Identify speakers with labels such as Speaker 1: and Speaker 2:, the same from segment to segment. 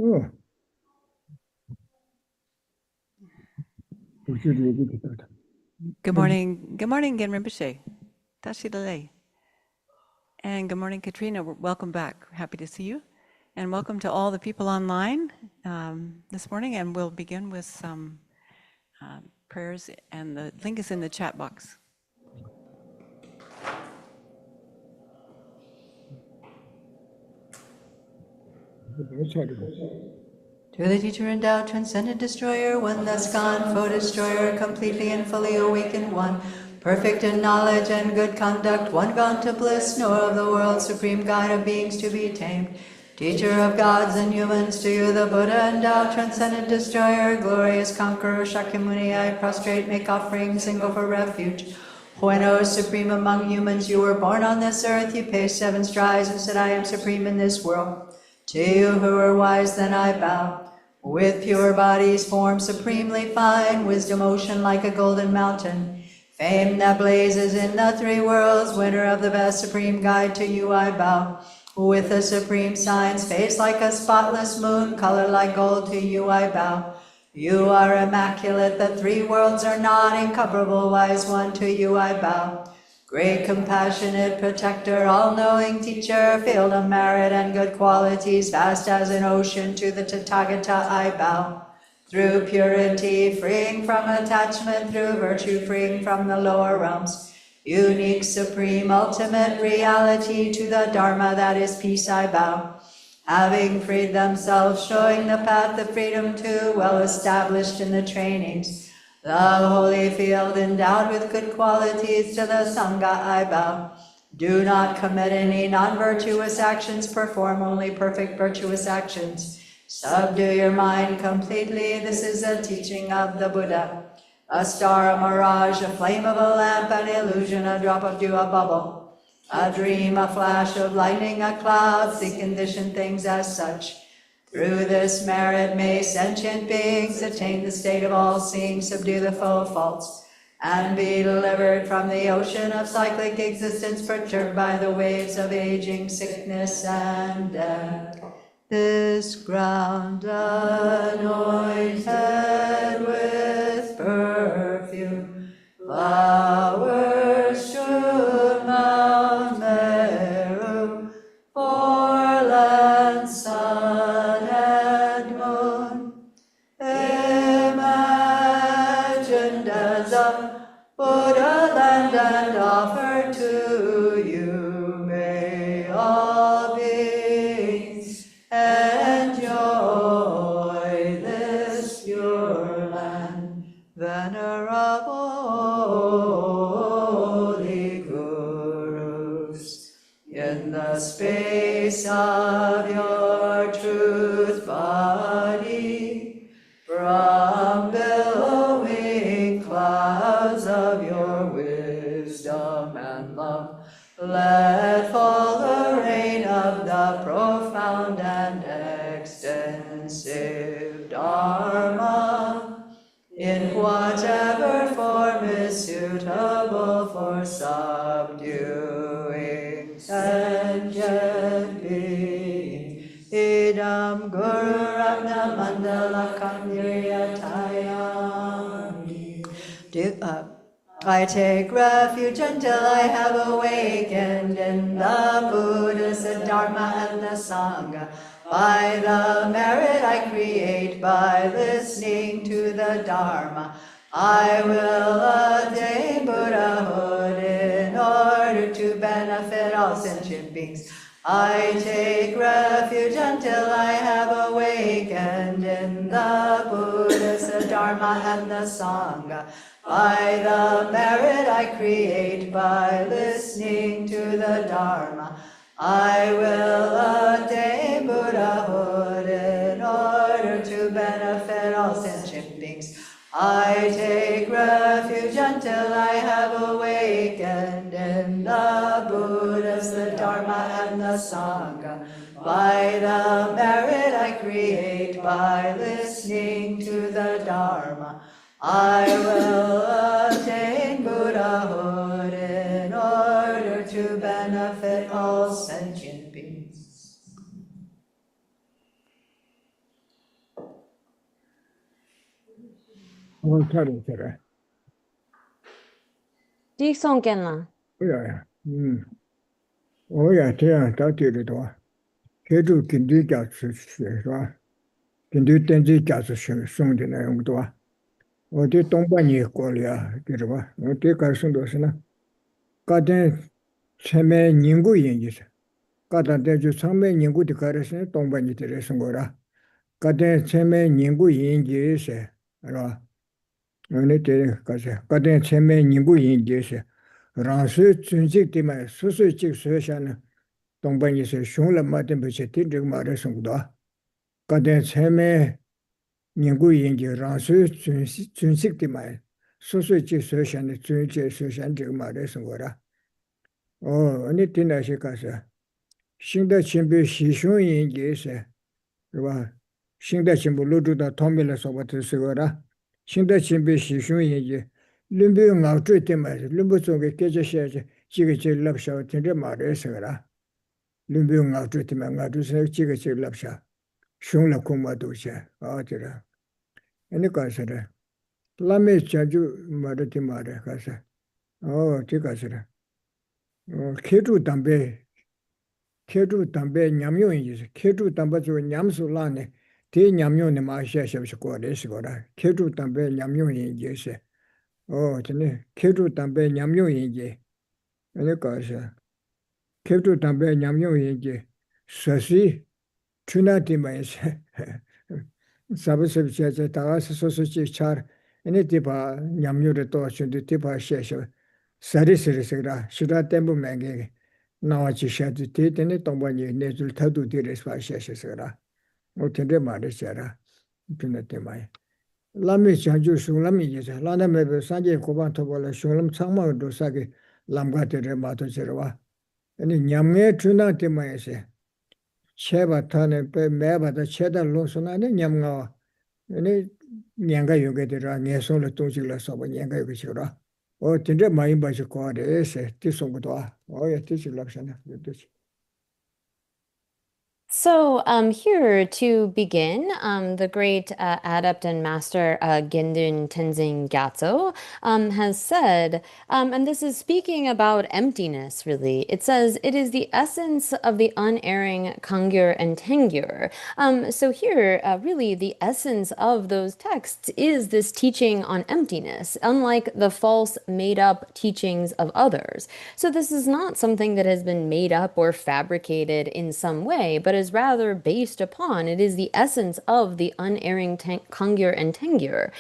Speaker 1: Oh.
Speaker 2: Good morning, Gen Rinpoche, Tashi Lele. And good morning, Katrina. Welcome back. Happy to see you. And welcome to all the people online this morning. And we'll begin with some prayers, and the link is in the chat box.
Speaker 3: To the teacher endowed, transcendent destroyer, one thus gone, foe destroyer, completely and fully awakened one, perfect in knowledge and good conduct, one gone to bliss, nor of the world, supreme guide of beings to be tamed. Teacher of gods and humans, to you the Buddha endowed, transcendent destroyer, glorious conqueror, Shakyamuni, I prostrate, make offerings, and go for refuge. When, O supreme among humans, you were born on this earth, you paced 7 strides and said, I am supreme in this world. To you who are wise, then I bow. With pure bodies, form supremely fine, wisdom ocean like a golden mountain, fame that blazes in the 3 worlds, winner of the best supreme guide, to you I bow. With the supreme signs, face like a spotless moon, color like gold, to you I bow. You are immaculate, the 3 worlds are not incomparable, wise one, to you I bow. Great compassionate protector, all-knowing teacher, field of merit and good qualities, vast as an ocean, to the Tathagata I bow. Through purity, freeing from attachment, through virtue, freeing from the lower realms, unique, supreme, ultimate reality, to the Dharma that is peace I bow. Having freed themselves, showing the path of freedom too, well established in the trainings, the holy field endowed with good qualities, to the Sangha I bow. Do not commit any non-virtuous actions, perform only perfect virtuous actions. Subdue your mind completely, this is a teaching of the Buddha. A star, a mirage, a flame of a lamp, an illusion, a drop of dew, a bubble. A dream, a flash of lightning, a cloud, see conditioned things as such. Through this merit may sentient beings attain the state of all-seeing, subdue the foe of faults, and be delivered from the ocean of cyclic existence, perturbed by the waves of aging, sickness, and death. This ground anointed with perfume, flowers strewn Mount Meru, foreland, sun and moon, imagined as a Buddha land and offered to you, may all beings enjoy this pure land, venerable holy gurus. In the space of your truth body, from billowing clouds of your wisdom and love, let fall the rain of the profound and extensive Dharma, in whatever form is suitable for subduing sentient beings. Idam Guru Ratna Mandala Kamyatayami. I take refuge until I have awakened in the Buddha, the Dharma, and the Sangha. By the merit I create by listening to the Dharma, I will attain Buddhahood in order to benefit all sentient beings. I take refuge until I have awakened in the Buddha, the Dharma, and the Sangha. By the merit I create by listening to the Dharma, I will attain Buddhahood in order to benefit all sentient beings. I take refuge until I have awakened in the Buddhas, the Dharma, and the Sangha. By the merit I create by listening to the Dharma, I will attain Buddhahood in order to benefit all sentient beings.
Speaker 1: 차례, 차례.
Speaker 4: Đi xong kèn là.
Speaker 1: 야, 야, 대야, 다 되리도. 계속 긴디 가서 봐. 긴디 땡지 가서送的 내용도. 어디 동반이 꼴이야, 그래 봐. 어디 가서도서나. 가든 처음에 연구 얘기죠. 가다 대주 처음에 연구도 가르쳐 동반이 들어서 거라. 가든 처음에 연구 얘기에서 알아. 어느 때 가서 가든 처음에 연구 얘기에서 랑스 준직 때문에 소소직 소샤는 동반이서 숑을 맞은 버치 뒤를 말해서 거다. 가든 처음에 연구 얘기 랑스 준직 때문에 소소직 소샤는 준직 소샤는 그 말해서 거라. 어느 때 나시 가서 신의 진비 시숑 얘기에서 그봐 신의 진비 로주다 통밀어서 버트서라 신의 진비 시숑 얘기 림비 나트 때문에 림비 속에 깨져셔야지 지게 제일 납샤 된데 말해서라 림비 나트 때문에 나트서 지게 제일 납샤 숑라 고마도샤 아들아 아니 가서라 라메 자주 말하지 말해 가서 뒤가서라 케주 담배 케주 담배 냠용이지 케주 담배 저 냠술라네 대 냠용네 마셔셔서 거래시거라 케주 담배 냠용이지 저네 케주 담배 냠용이지 그러니까 케주 담배 냠용이지 서시 추나티마이세 사브세브체 다가서 소소치 차 에네 디바 냠용을 또 준디 디바 셔셔 사리스르스라 시라 때문에 나와지 샤지 때문에 동반이 내줄 타도 되레스 바샤셔서라 어떻게 말이셔라 그네 때문에 라미 자주 숭람이 이제 라나메베 산제 고반토 볼라 숭람 창마도 사게 람가테레 마토처와 아니 냠게 주나 때문에세 체바타네 베 매바다 체다 로소나네 냠가 아니 냥가 요게들아 녀손을 동질라서 뭐 냥가 요게시라 진짜 많이 봐서 거래세 뒤송도 예 뒤질랍잖아 그렇지
Speaker 4: So here to begin, the great adept and master Gendun Tenzin Gyatso has said, and this is speaking about emptiness really, it says, it is the essence of the unerring Kangyur and Tengyur. So here, really, the essence of those texts is this teaching on emptiness, unlike the false made-up teachings of others. So this is not something that has been made up or fabricated in some way, but is rather based upon, it is the essence of the unerring Kangyur and Tengyur.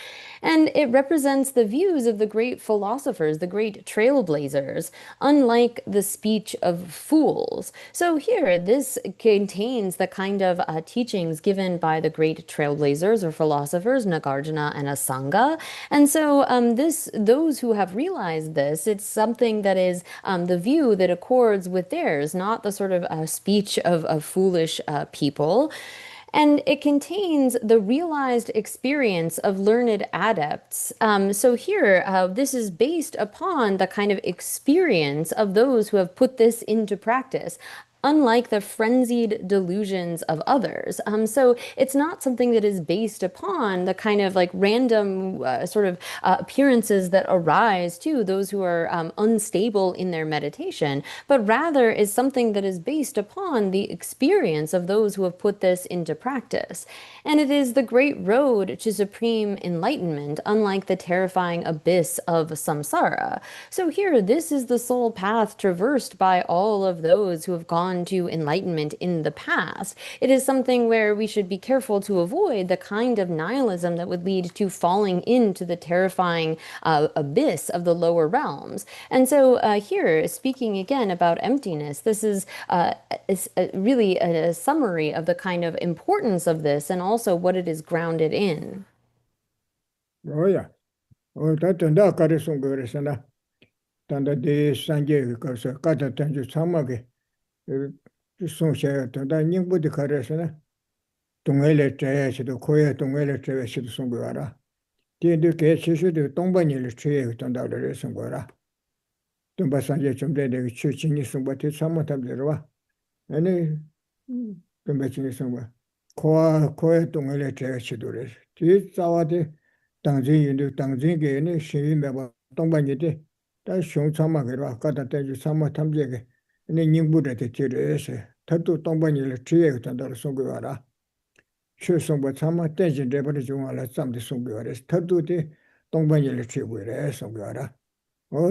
Speaker 4: And it represents the views of the great philosophers, the great trailblazers, unlike the speech of fools. So here, this contains the kind of teachings given by the great trailblazers or philosophers, Nagarjuna and Asanga. And so those who have realized this, it's something that is the view that accords with theirs, not the sort of speech of foolish people. And it contains the realized experience of learned adepts. So here, this is based upon the kind of experience of those who have put this into practice, unlike the frenzied delusions of others. So it's not something that is based upon the kind of like random sort of appearances that arise to those who are unstable in their meditation, but rather is something that is based upon the experience of those who have put this into practice. And it is the great road to supreme enlightenment, unlike the terrifying abyss of samsara. So here, this is the sole path traversed by all of those who have gone to enlightenment in the past. It is something where we should be careful to avoid the kind of nihilism that would lead to falling into the terrifying abyss of the lower realms. And so here, speaking again about emptiness, this is really a summary of the kind of importance of this and also what it is grounded in.
Speaker 1: 야 다 된다 가르송 그랬으나 단다 대 산제 가서 가다 단주 참마게 송셔 단다 닝부디 가르서나 동엘레 제시도 코에 동엘레 제시도 송거라 뒤에 개시시도 동반일을 취해 단다를 송거라 동바산제 좀 되게 추진이 송바티 참마탑들와 아니 동바진이 송바 코에 동엘레 제시도래 뒤 자와데 당진 인도 당진계는 시위매바 동반이데 다熊참마게로 아까다 때지 참마 탐제게 네 닝부데 되지레서 더도 동반이를 지에 된다로 송거와라 최송바 참마 때지 레버리 중알아 잠데 송거와라 더도데 동반이를 지고래 송거와라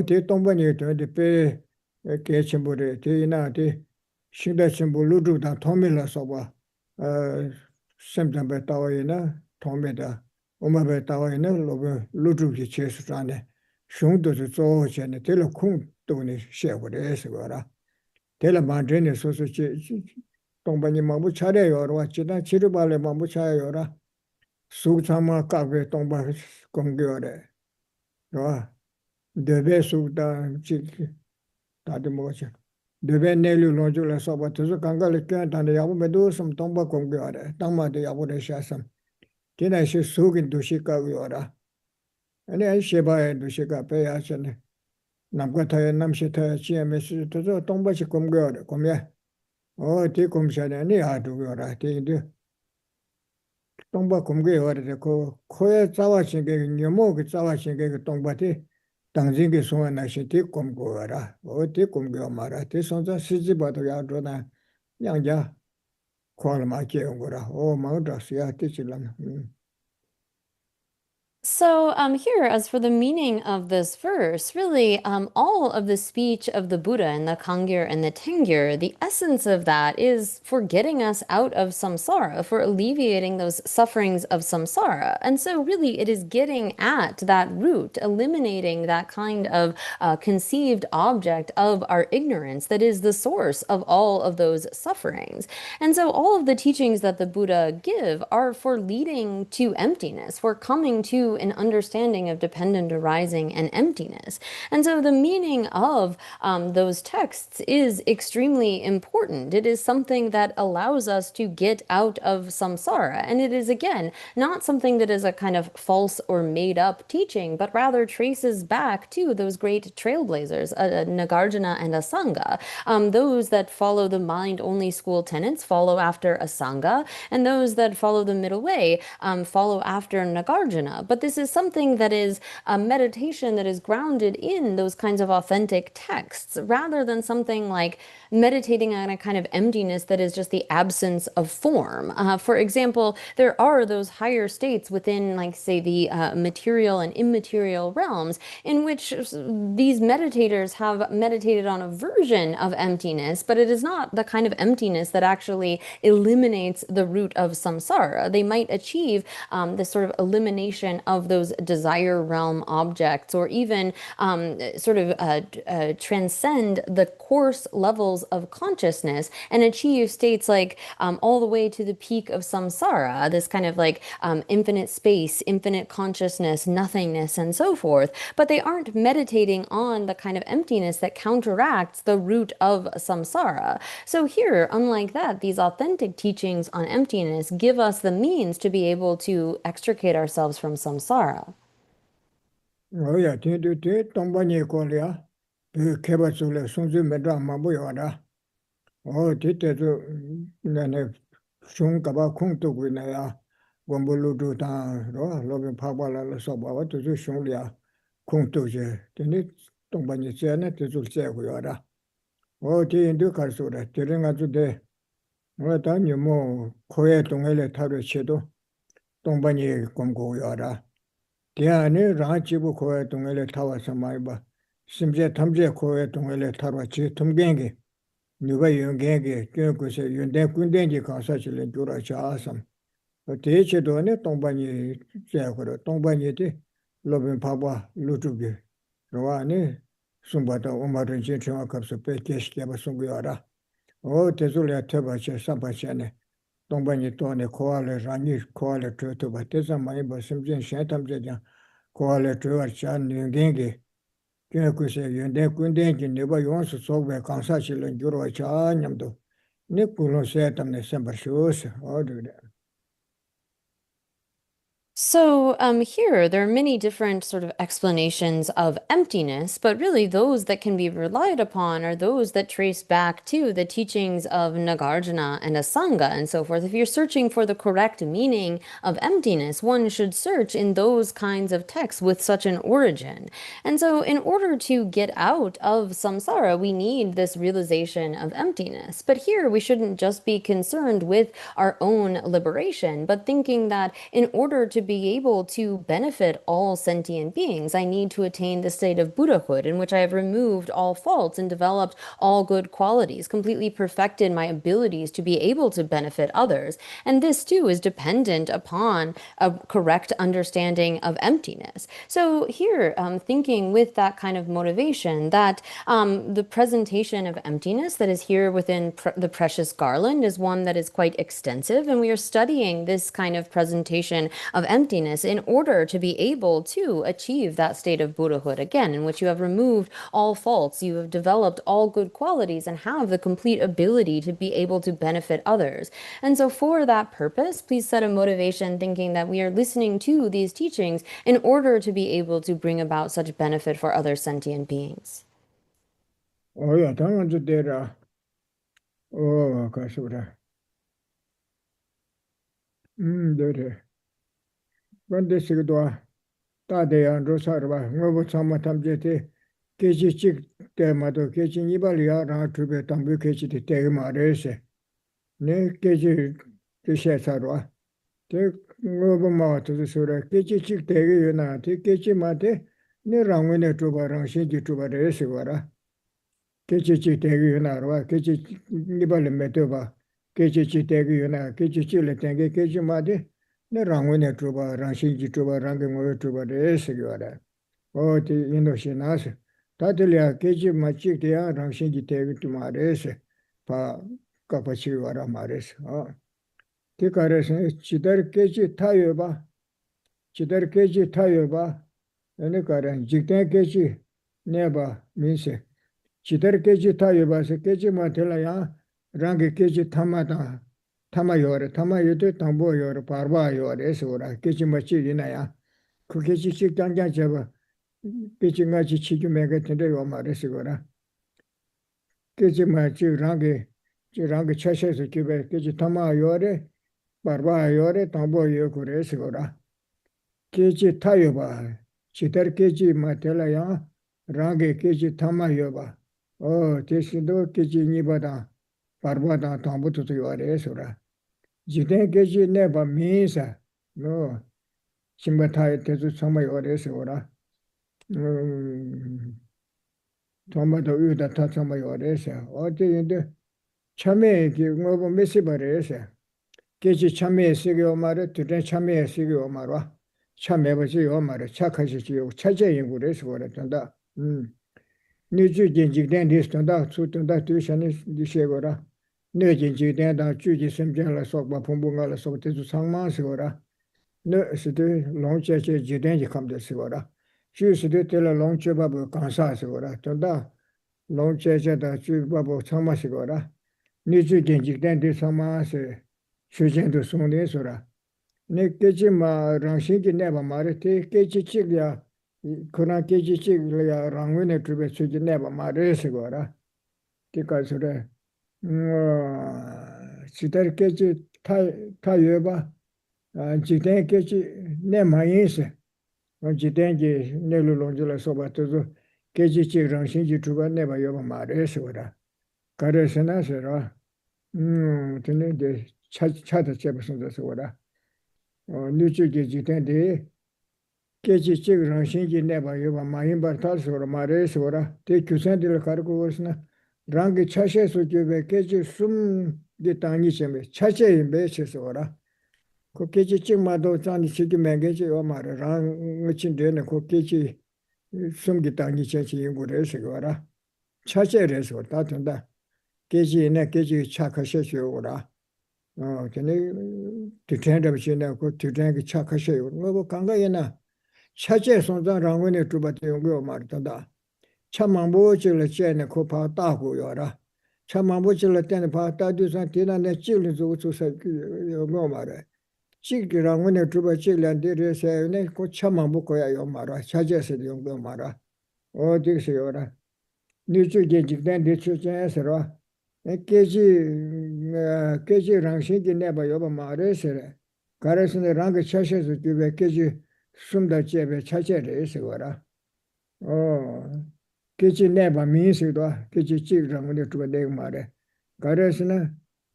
Speaker 1: 대 동반이 되는데 빼 개침부래 대나데 신다침부 루루다 토밀라서 봐 semtambe tawaina tomeda omabe tawaina lobe lujuki chesane shungdo zo chene telo kung toni shegore segora tela mandrene soso che tongbani mabu chare yorwa china chirubale mabu chare yora suchama kabe tongba kongyore ro debe sukda chi tade moche debe nelu lonjula soba tuzu kangale kyan tande yabu medu sum tongba kongyore tangma de yabu de shasam tena shi sugin dushika yora ane ai sheba dushika pe yachane namka thaya namshi thaya chiya mesu tuzu tongba chi kongyore komya ti komshane ane adu yora ti indu tongba kongyore de ko koya tsawa shinge nyomo ki tsawa shinge tongba ti 당진게 소원나 시티 공고라 어디 공고 말아 대선자 시지바도 야도나 양자 콜마 개용거라 오 마우다스야 티칠람
Speaker 4: So here, as for the meaning of this verse, really all of the speech of the Buddha and the Kangyur and the Tengyur, the essence of that is for getting us out of samsara, for alleviating those sufferings of samsara. And so really it is getting at that root, eliminating that kind of conceived object of our ignorance that is the source of all of those sufferings. And so all of the teachings that the Buddha give are for leading to emptiness, for coming to an understanding of dependent arising and emptiness. And so the meaning of those texts is extremely important. It is something that allows us to get out of samsara. And it is, again, not something that is a kind of false or made up teaching, but rather traces back to those great trailblazers, Nagarjuna and Asanga. Those that follow the mind-only school tenets follow after Asanga, and those that follow the middle way follow after Nagarjuna. But this is something that is a meditation that is grounded in those kinds of authentic texts, rather than something like meditating on a kind of emptiness that is just the absence of form. For example, there are those higher states within, like, say, the material and immaterial realms in which these meditators have meditated on a version of emptiness, but it is not the kind of emptiness that actually eliminates the root of samsara. They might achieve this sort of elimination of those desire realm objects, or even transcend the coarse levels of consciousness and achieve states like all the way to the peak of samsara, this kind of like infinite space, infinite consciousness, nothingness, and so forth. But they aren't meditating on the kind of emptiness that counteracts the root of samsara. So here, unlike that, these authentic teachings on emptiness give us the means to be able to extricate ourselves from samsara.
Speaker 1: 오야 뒤뒤 동반이 꼴이야 그 개발술에 송주 매도 마부여라 뒤때도 내내 슝가바 콩도 있나야 원불로도 다로 로빈 파발라서 서바와 또 슝리야 콩도제 되니 동반이 제네 되줄 제고여라 뒤인도 갈수라 들은가도 돼 다니 뭐 코에 동엘에 타로 쳐도 동반이 공고여라 대안에 라지부 코에 동엘에 타와서 마이바 심지어 탐제 코에 동엘에 타와 지 tumgen게 누가 연계게 그것에 연대 군대지 가사실에 돌아자삼 대체도네 동반이 제거로 동반이데 로빈 파바 루투게 로아네 숨바다 오마른 제청아 값서 빼게시게 바송고야라 대줄에 태바체 삼바체네 동반이 또네 코알레 라니 코알레 트토바 대자 많이 버심진 샤탐제자 코알레 트와차 능겐게 그것에 연대 군대지 네바 용수 속에 강사실은 주로차 냠도 니꾸로 세탐네 셈바쇼스 어두데.
Speaker 4: So here, there are many different sort of explanations of emptiness, but really those that can be relied upon are those that trace back to the teachings of Nagarjuna and Asanga and so forth. If you're searching for the correct meaning of emptiness, one should search in those kinds of texts with such an origin. And so in order to get out of samsara, we need this realization of emptiness. But here, we shouldn't just be concerned with our own liberation, but thinking that in order to be able to benefit all sentient beings, I need to attain the state of Buddhahood in which I have removed all faults and developed all good qualities, completely perfected my abilities to be able to benefit others. And this too is dependent upon a correct understanding of emptiness. So here, thinking with that kind of motivation, that the presentation of emptiness that is here within the precious Garland is one that is quite extensive, and we are studying this kind of presentation of emptiness in order to be able to achieve that state of Buddhahood, again, in which you have removed all faults, you have developed all good qualities, and have the complete ability to be able to benefit others. And so for that purpose, please set a motivation thinking that we are listening to these teachings in order to be able to bring about such benefit for other sentient beings.
Speaker 1: 야, 당연히 되라. 가서라. 되래. 근데 지금도 다대한 로사르바 뭐부 참마 탐제테 계지직 때마도 계진 이발이야 나 주베 담부 계지데 되게 말해세. 네 계지 계셔서로. 대 뭐부 마트도 소라 계지직 되게 요나 대 계지마데 네 랑외네 주바랑 신지 주바레세 거라. 계지직 되게 요나로 계지 이발을 메도바 계지직 되게 요나 계지직을 되게 계지마데 네 랑외네 주바 랑신지 주바 랑게 뭐 주바레세 거라. 어디 인도시나스 다들이야 계지 마치게야 랑신지 되게 좀 말해서 바 까빠치 와라 말해서 대가래서 지들 계지 타요바 지들 계지 타요바 어느 가란 직대 계지 내봐 민세 지들 계지 타요바서 계지 마텔라야 랑게 계지 타마다 타마요래 타마요도 담보요래 바바요래서 오라 계지 마치리나야 그 계지 직당장 잡아 계지같이 치주매 같은데 요 말해서 거라 계지 마치 랑게 차셔서 집에 계지 타마요래 바바요래 담보요 그래서 거라 계지 타요바 지들 계지 마텔라야 랑게 계지 타마요바 대신도 계지 니바다 바바다 담보도 요래서라 지대 계지 내바 미사 너 심바타에 대해서 정말 요래서 거라 토마토 위에다 타참아 요래서 어디인데 참외 뭐고 메시바래서 계지 참외 쓰기 말에 두대 참외 쓰기 말와 참외버지 요 말에 착하시지 차제 연구래서 그랬던다 니주진직된 리스트다 수던다 두션이 디셰거라 내진직된다 주지 심장을 속바 풍부가를 속대주 상망시거라 너스데 롱체체 지된지 감데시거라 주스데 텔라 롱체바부 간사시거라 tonda 롱체체다 주바부 참마시거라 니주진직된 디상마세 수jen도 송내소라 네 깨지마 랑신기 내바 말에 깨지직이야 그나 깨지직이야 랑외네 주베 수지 내바 말에시거라 티까서래 지들 깨지 타여바 지된 깨지 내 마인세 지된지 내로롱줄 소바토도 깨지직 랑신지 주바 내바 여바 말에시거라 가르스나서라 근데 차다 잡았는데서 오라 뉴주게 지된데 깨지직 랑신지 내바 여바 마인바탈서라 말에시거라 대 규선들 가르고 오스나 랑게 차셔서 주베 깨지 숨게 땅이 셈에 차제에 매셔서 오라 그 깨지직마도 잔이 지기 맹게지 요 말을 랑으친데는 그 깨지 숨게 땅이 제시 연구를 해서 오라 차제에서 다 된다 깨지네 깨지 착하셔서 오라 전에 뒤tren답시네 그 뒤tren게 착하셔요 뭐 강가에나 차제 손장 랑원에 주바대 연구 말이다 참망보질을 제네 코파 따고요라 참망보질을 때는 바 따두산 디나네 찔을 주고서 요 말에 직이랑은 주바 직란데르세네 고참만 보고야 요 말아 차제스 용도 말아 어디서요라 니주게 직단 대출전에서라 깨지 랑신기 내봐 요바 말에서래 가르스네 랑게 차셔서 주베 깨지 숨다 제베 차제레서라 깨지 내봐 민수도 깨지 직랑은 주바 내 말에 가르스네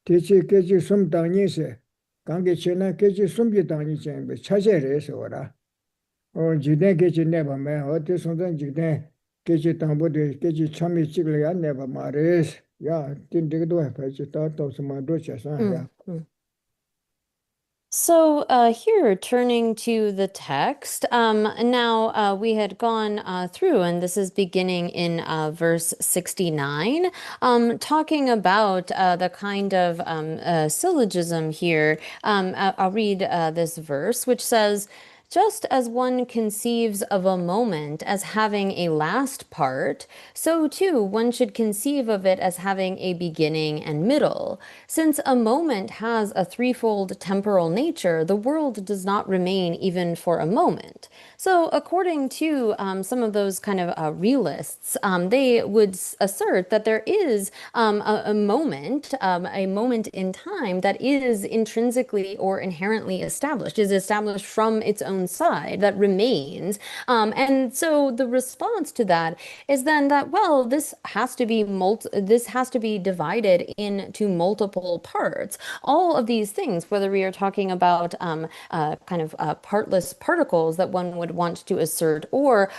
Speaker 1: 대체 깨지 숨 당니세 관계 전에 깨지 숨기 당니 전에 차제레서라 지대 깨지 내봐 매 어디 손전 지대 깨지 당보데 깨지 참이 찍으려 내봐 말에서 야 딘데도 해 봐지 또 스마도 쳐서야
Speaker 4: So here, turning to the text, now we had gone through, and this is beginning in verse 69, talking about the kind of syllogism here. I'll read this verse, which says, just as one conceives of a moment as having a last part, so too one should conceive of it as having a beginning and middle. Since a moment has a threefold temporal nature, the world does not remain even for a moment. So according to some of those kind of realists, they would assert that there is a moment in time that is intrinsically or inherently established, is established from its own side, that remains. And so the response to that is then that, well, this has to be divided into multiple parts. All of these things, whether we are talking about partless particles that one would want to assert, or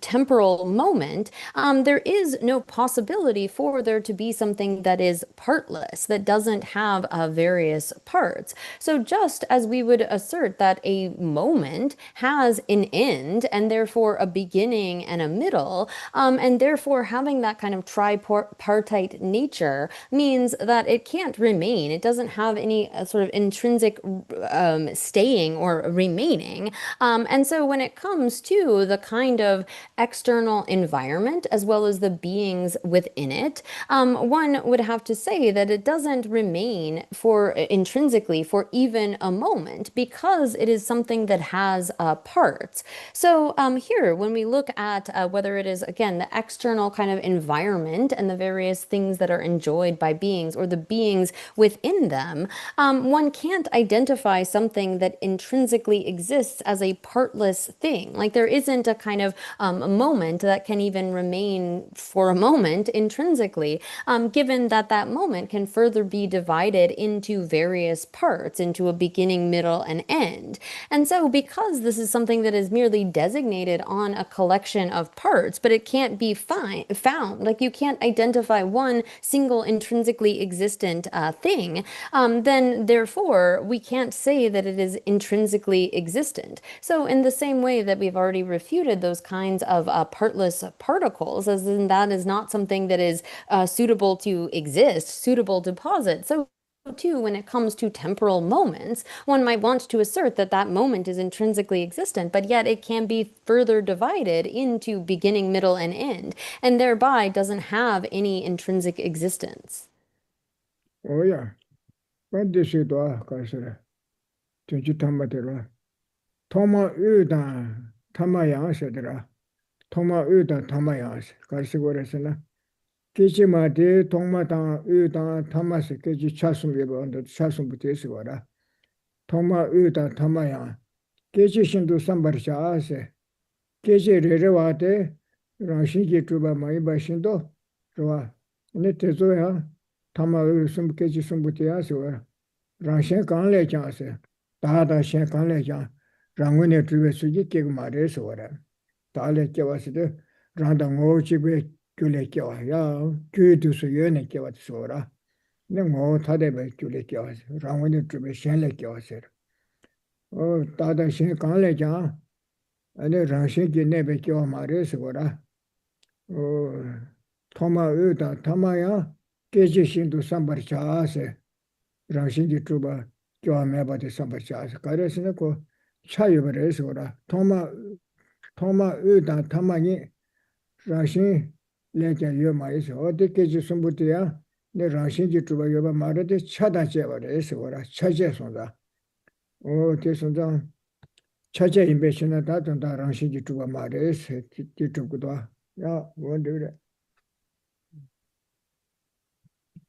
Speaker 4: temporal moment, there is no possibility for there to be something that is partless, that doesn't have various parts. So just as we would assert that a moment has an end and therefore a beginning and a middle, and therefore having that kind of tripartite nature means that it can't remain. It doesn't have any sort of intrinsic staying or remaining. And so when it comes to the kind of external environment as well as the beings within it, one would have to say that it doesn't remain intrinsically for even a moment, because it is something that has parts. So here, when we look at whether it is, again, the external kind of environment and the various things that are enjoyed by beings or the beings within them, one can't identify something that intrinsically exists as a partless thing. Like there isn't a kind of moment that can even remain for a moment intrinsically, given that that moment can further be divided into various parts, into a beginning, middle, and end. And so because this is something that is merely designated on a collection of parts, but it can't be found, like you can't identify one single intrinsically existent thing, then therefore we can't say that it is intrinsically existent. So in the same way that we've already refuted those kinds of partless particles, as in that is not something that is suitable to exist, suitable to posit. So too, when it comes to temporal moments, one might want to assert that that moment is intrinsically existent, but yet it can be further divided into beginning, middle, and end, and thereby doesn't have any intrinsic existence.
Speaker 1: Oh yeah, what this is to 전주 탐마대로 토마 의다 탐마양세더라 토마 의다 탐마양세 가시고래서나 기지마데 동마당 의다 탐마세 기지 차숨이버는데 차숨부터 있어라 토마 의다 탐마양 기지신도 삼바르샤세 기지레레와데 라신기 주바 많이 바신도 좋아 네 대조야 탐마 의숨 기지 숨부터 야서 라신 강래 장세 다다 신 강래 장 랑원에 주베 수지 깨고 말해서 와라 다래 깨와서도 랑다 오지베 줄에 깨와야 규도서 연에 깨와서 와라 내뭐 다대베 줄에 깨와서 랑원에 주베 신래 깨와서 다다 신 강래 장 아니 랑신 기내베 깨와 말해서 와라 토마 의다 타마야 깨지신도 삼바르차세 랑신기 주바 교화매바데 삼바차세 가르스네 고 차유버레서라 토마 의다 타마니 랑신 레자 요마이서 어디께지 숨부터야 내 랑신기 주바 요바 말에 차다제버레서라 차제송다 대선장 차제 인베시나 다던 다랑시지 주가 말해서 뒤쪽도 야 원들에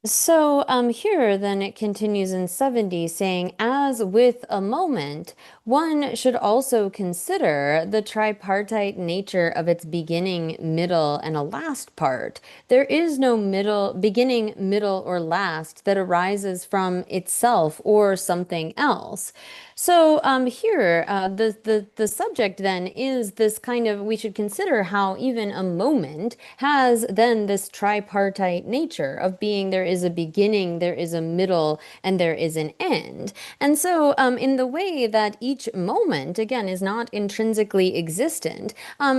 Speaker 4: So here, then it continues in 70, saying, as with a moment, one should also consider the tripartite nature of its beginning, middle, and a last part. There is no beginning, middle, or last that arises from itself or something else. So here, the subject then is this kind of, we should consider how even a moment has then this tripartite nature of being there is a beginning, there is a middle, and there is an end. And so in the way that each moment, again, is not intrinsically existent,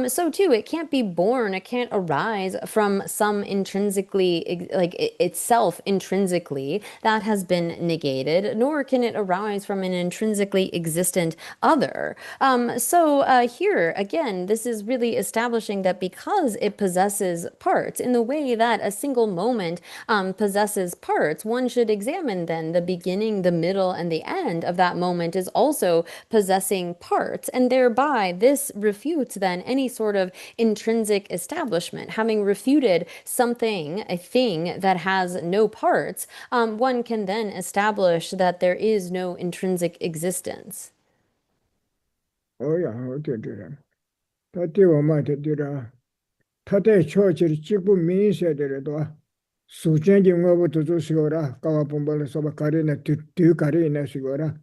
Speaker 4: so too, it can't be born, it can't arise from some intrinsically, like itself intrinsically, that has been negated, nor can it arise from an intrinsically existent other. So here, again, this is really establishing that because it possesses parts in the way that a single moment possesses parts, one should examine then the beginning, the middle, and the end of that moment is also possessing parts, and thereby this refutes then any sort of intrinsic establishment. Having refuted something, a thing that has no parts, one can then establish that there is no intrinsic existence.
Speaker 1: 야 어디더라 다티와 마테더라 타대 초치 직부 민세들도 수전지 뭐부터 주시거라 까와 본벌 소바 가리나 뒤 가리나 시거라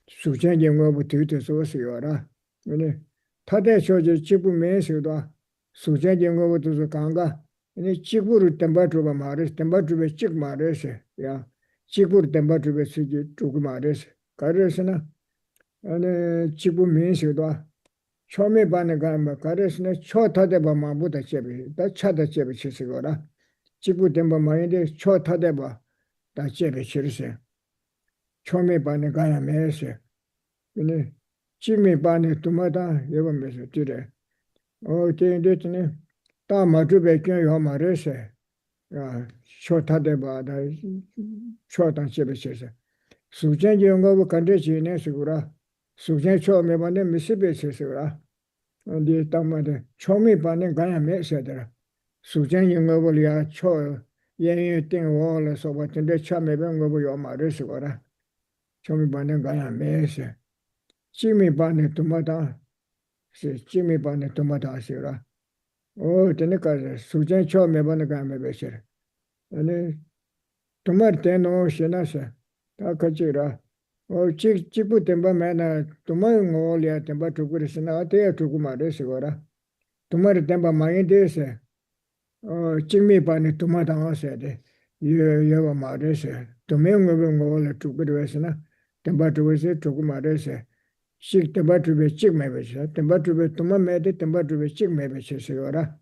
Speaker 1: 수전지 뭐부터 주시거라 근데 타대 초치 직부 민세도 수전지 뭐부터 주 강가 근데 직부를 템바트바 말을 템바트베 직 말해서 야 직부를 템바트베 쓰지 쭉 말해서 가르스나 아니 직부 민세도 처음에 반에 가면 가르스네 초타대바 마보다 제비 다 차다 제비 치시거라 직부 템바 마인데 초타대바 다 제비 치르세 처음에 반에 가야 매세 근데 지미 반에 두마다 예범에서 뒤래 되네 다 마주베 겨요 말해세 야 초타대바 다 초타 제비 치세 수전 연구부 간대지네 시구라 수전 처음에 반에 미스베 치시거라 근데 담마데 처음에 반에 가야 매세더라 수전 영어벌이야 초 예예 땡월에 소바텐데 참에 병거부 요 말으시거라 처음에 반에 가야 매세 지미 반에 도마다 지미 반에 도마다 하시라 되니까 수전 처음에 반에 가야 매세라 아니 도마 때노 신나세 다 같이라 직부 템바 매나 도마 ngol야 템바 두고르시나 어때 두고 말으시거라 도마르 템바 많이 되세 직미 반에 도마 당하셔야 돼 예예와 말으세 도명을 ngol야 두고르시나 템바 두고세 두고 말으세 식 템바 두베 직 매베세 템바 두베 도마 매데 템바 두베 직 매베세거라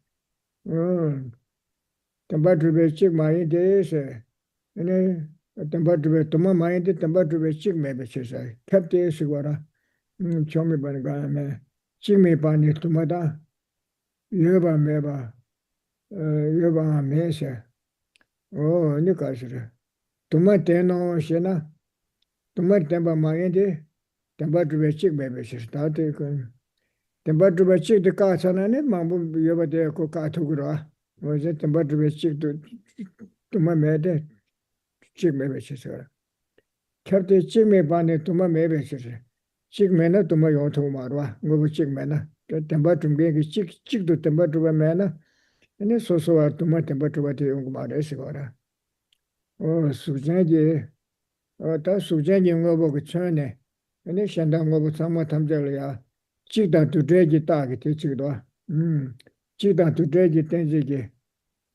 Speaker 1: 템바 두베 직 많이 되세 네 템바트베 도마 마인데 템바트베 직 매베체사 캡테 시고라 처음에 반에 가면 직미 반에 도마다 여바 매바 여바 매세 니까시라 도마 때노 시나 도마 템바 마인데 템바트베 직 매베체 다데 그 템바트베 직데 까사나네 마부 여바데 코 까토그라 뭐제 템바트베 직도 도마 매데 직 매베치서라 캡테 직매 반에 도마 매베치서 직매나 도마 요토 말와 뭐 직매나 템바 tum게 직도 템바 두바 매나 네 소소와 도마 템바 두바테 용 말에서거라 수제지 다 수제지 거 보고 전에 네 현당 거 참마 탐절이야 직다 두제지 따게 되지도 직다 두제지 땡지기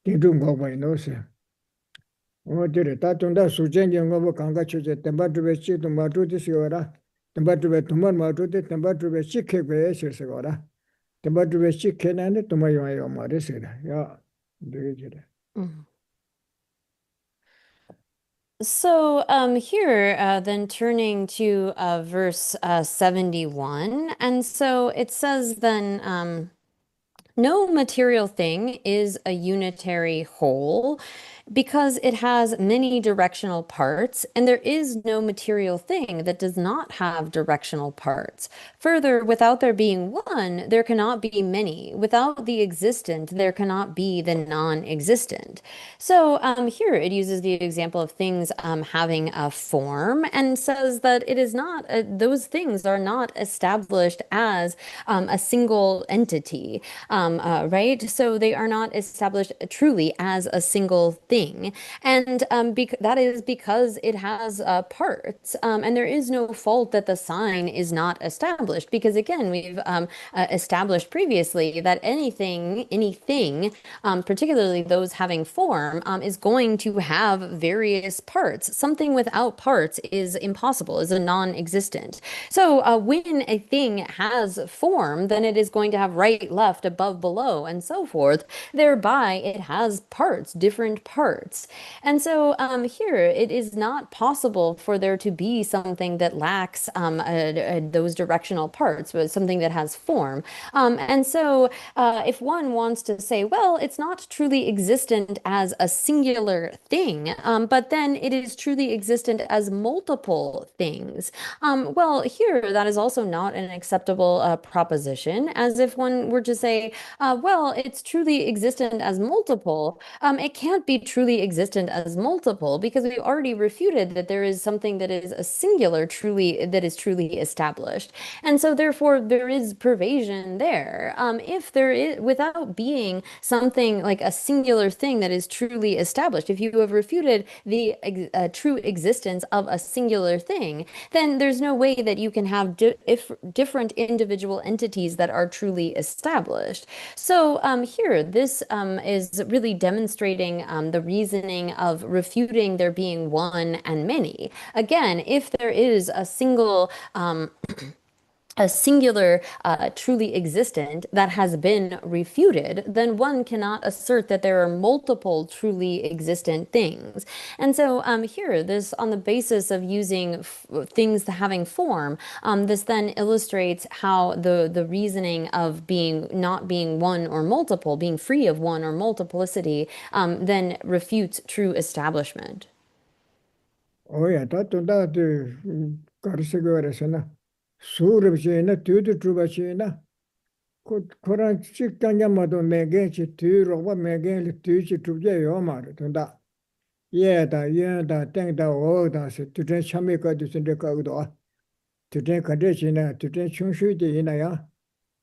Speaker 1: 대중 거 보이노세 어디래 다통다 수전경 거 강가 추제 템바트베 치도 마투디 시오라 템바트베 도만 마투디 템바트베 시케베 시서거라 템바트베 시케나네 도마요요 마레세라 야 되게지래
Speaker 4: So here, then turning to verse 71, and so it says then, no material thing is a unitary whole. because it has many directional parts, and there is no material thing that does not have directional parts. Further, without there being one, there cannot be many. Without the existent, there cannot be the non-existent. So here it uses the example of things having a form and says that it is not, those things are not established as a single entity, right? So they are not established truly as a single thing. And that is because it has parts. And there is no fault that the sign is not established, because again, we've established previously that anything, particularly those having form, is going to have various parts. Something without parts is impossible, is a non-existent. So when a thing has form, then it is going to have right, left, above, below, and so forth. Thereby, it has parts, different parts. And so here, it is not possible for there to be something that lacks those directional parts, but something that has form. And so if one wants to say, well, it's not truly existent as a singular thing, but then it is truly existent as multiple things. Well, here, that is also not an acceptable proposition, as if one were to say, well, it's truly existent as multiple. It can't be truly existent as multiple, because we already refuted that there is something that is a singular that is truly established. And so therefore there is pervasion there. If there is, without being something like a singular thing that is truly established, if you have refuted the true existence of a singular thing, then there's no way that you can have different individual entities that are truly established. So here, this is really demonstrating the reasoning of refuting there being one and many. Again, if there is a single a singular truly existent that has been refuted, then one cannot assert that there are multiple truly existent things. And so here, this on the basis of using things having form, this then illustrates how the reasoning of not being one or multiple, being free of one or multiplicity, then refutes true establishment.
Speaker 1: Oh yeah, that 가르치고 수르비나 뒤도 주바시나 코란 직장냐마도 매개치 뒤로가 매개를 뒤치 주제요 말을 된다. 예다 땡다 오다서 뒤에 참여까지 선택하고도 뒤에 가르치나 뒤에 충수도 있나야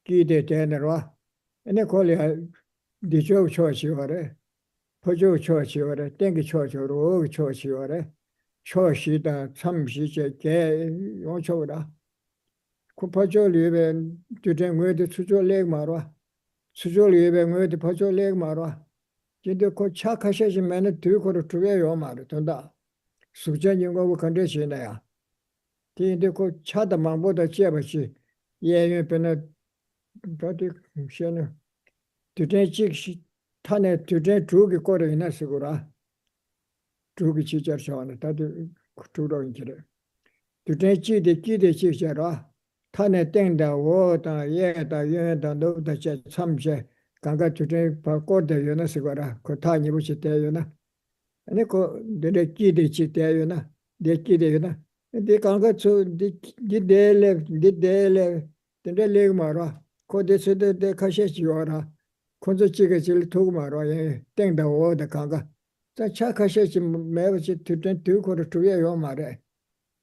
Speaker 1: 기대 되느라 에네 콜이야 디조 초시와래 포조 초시와래 땡기 초초로 초시와래 초시다 참시제 개 용초라 쿠파조 리베 뒤에 뭐도 수조leg 말아 수조 리베 뭐도 파조leg 말아 근데 그 착하시지면은 뒤거로 두게요 말을 된다 수전인고 컨디션이야 근데 그 차다 망보다 제버시 예외변에 저기 시에는 뒤에 직시 탄에 뒤에 두기 거래 있나시고라 두기 지저셔는 다들 두로 인지래 뒤에 기대 지저라 탄에 땡다 오다 예다 너다 제 참제 강가 뒤에 바꿔대 요나시고라 그 타니 부시 대요나 아니 그 내내 기대 지대요나 내 기대요나 근데 강가 저 디델레 근데 말아 코데스데 데 카셰지와라 콘저치게 질 두고 말아 예 땡다 오다 강가 자 차카셰지 매버지 뒤에 두고를 두예요 말에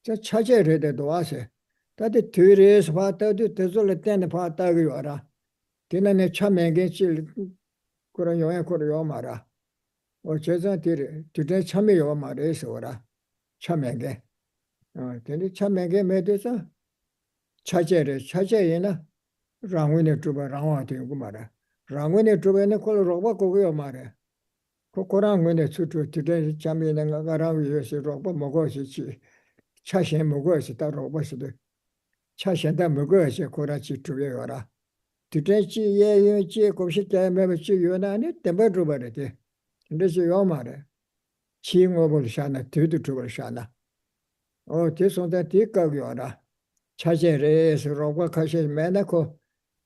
Speaker 1: 자 차제래도 와세 다들 뒤에서 봤다도 대sol을 때는 봤다고 와라 걔네는 참여게 질 그런 영향 거려 말아 제가 뒤에 참여요 말에서 와라 참여게 근데 참여게 매대서 차제에나 랑원에 주바 랑와 되고 말아 랑원에 주바는 콜 로바 거고요 말아 코코랑원에 수주 뒤에 참여는 가라고 해서 로바 먹어시지 차신 먹어서 다 로바시도 차신다 먹어서 고라치 주에 와라 뒤에 예예 고시 때문에 지요나네 때문에 주바래 근데 요 말아 칭업을 샤나 뒤도 주를 샤나 대선다 뒤가고 와라 차제에서 로바 가시 매나고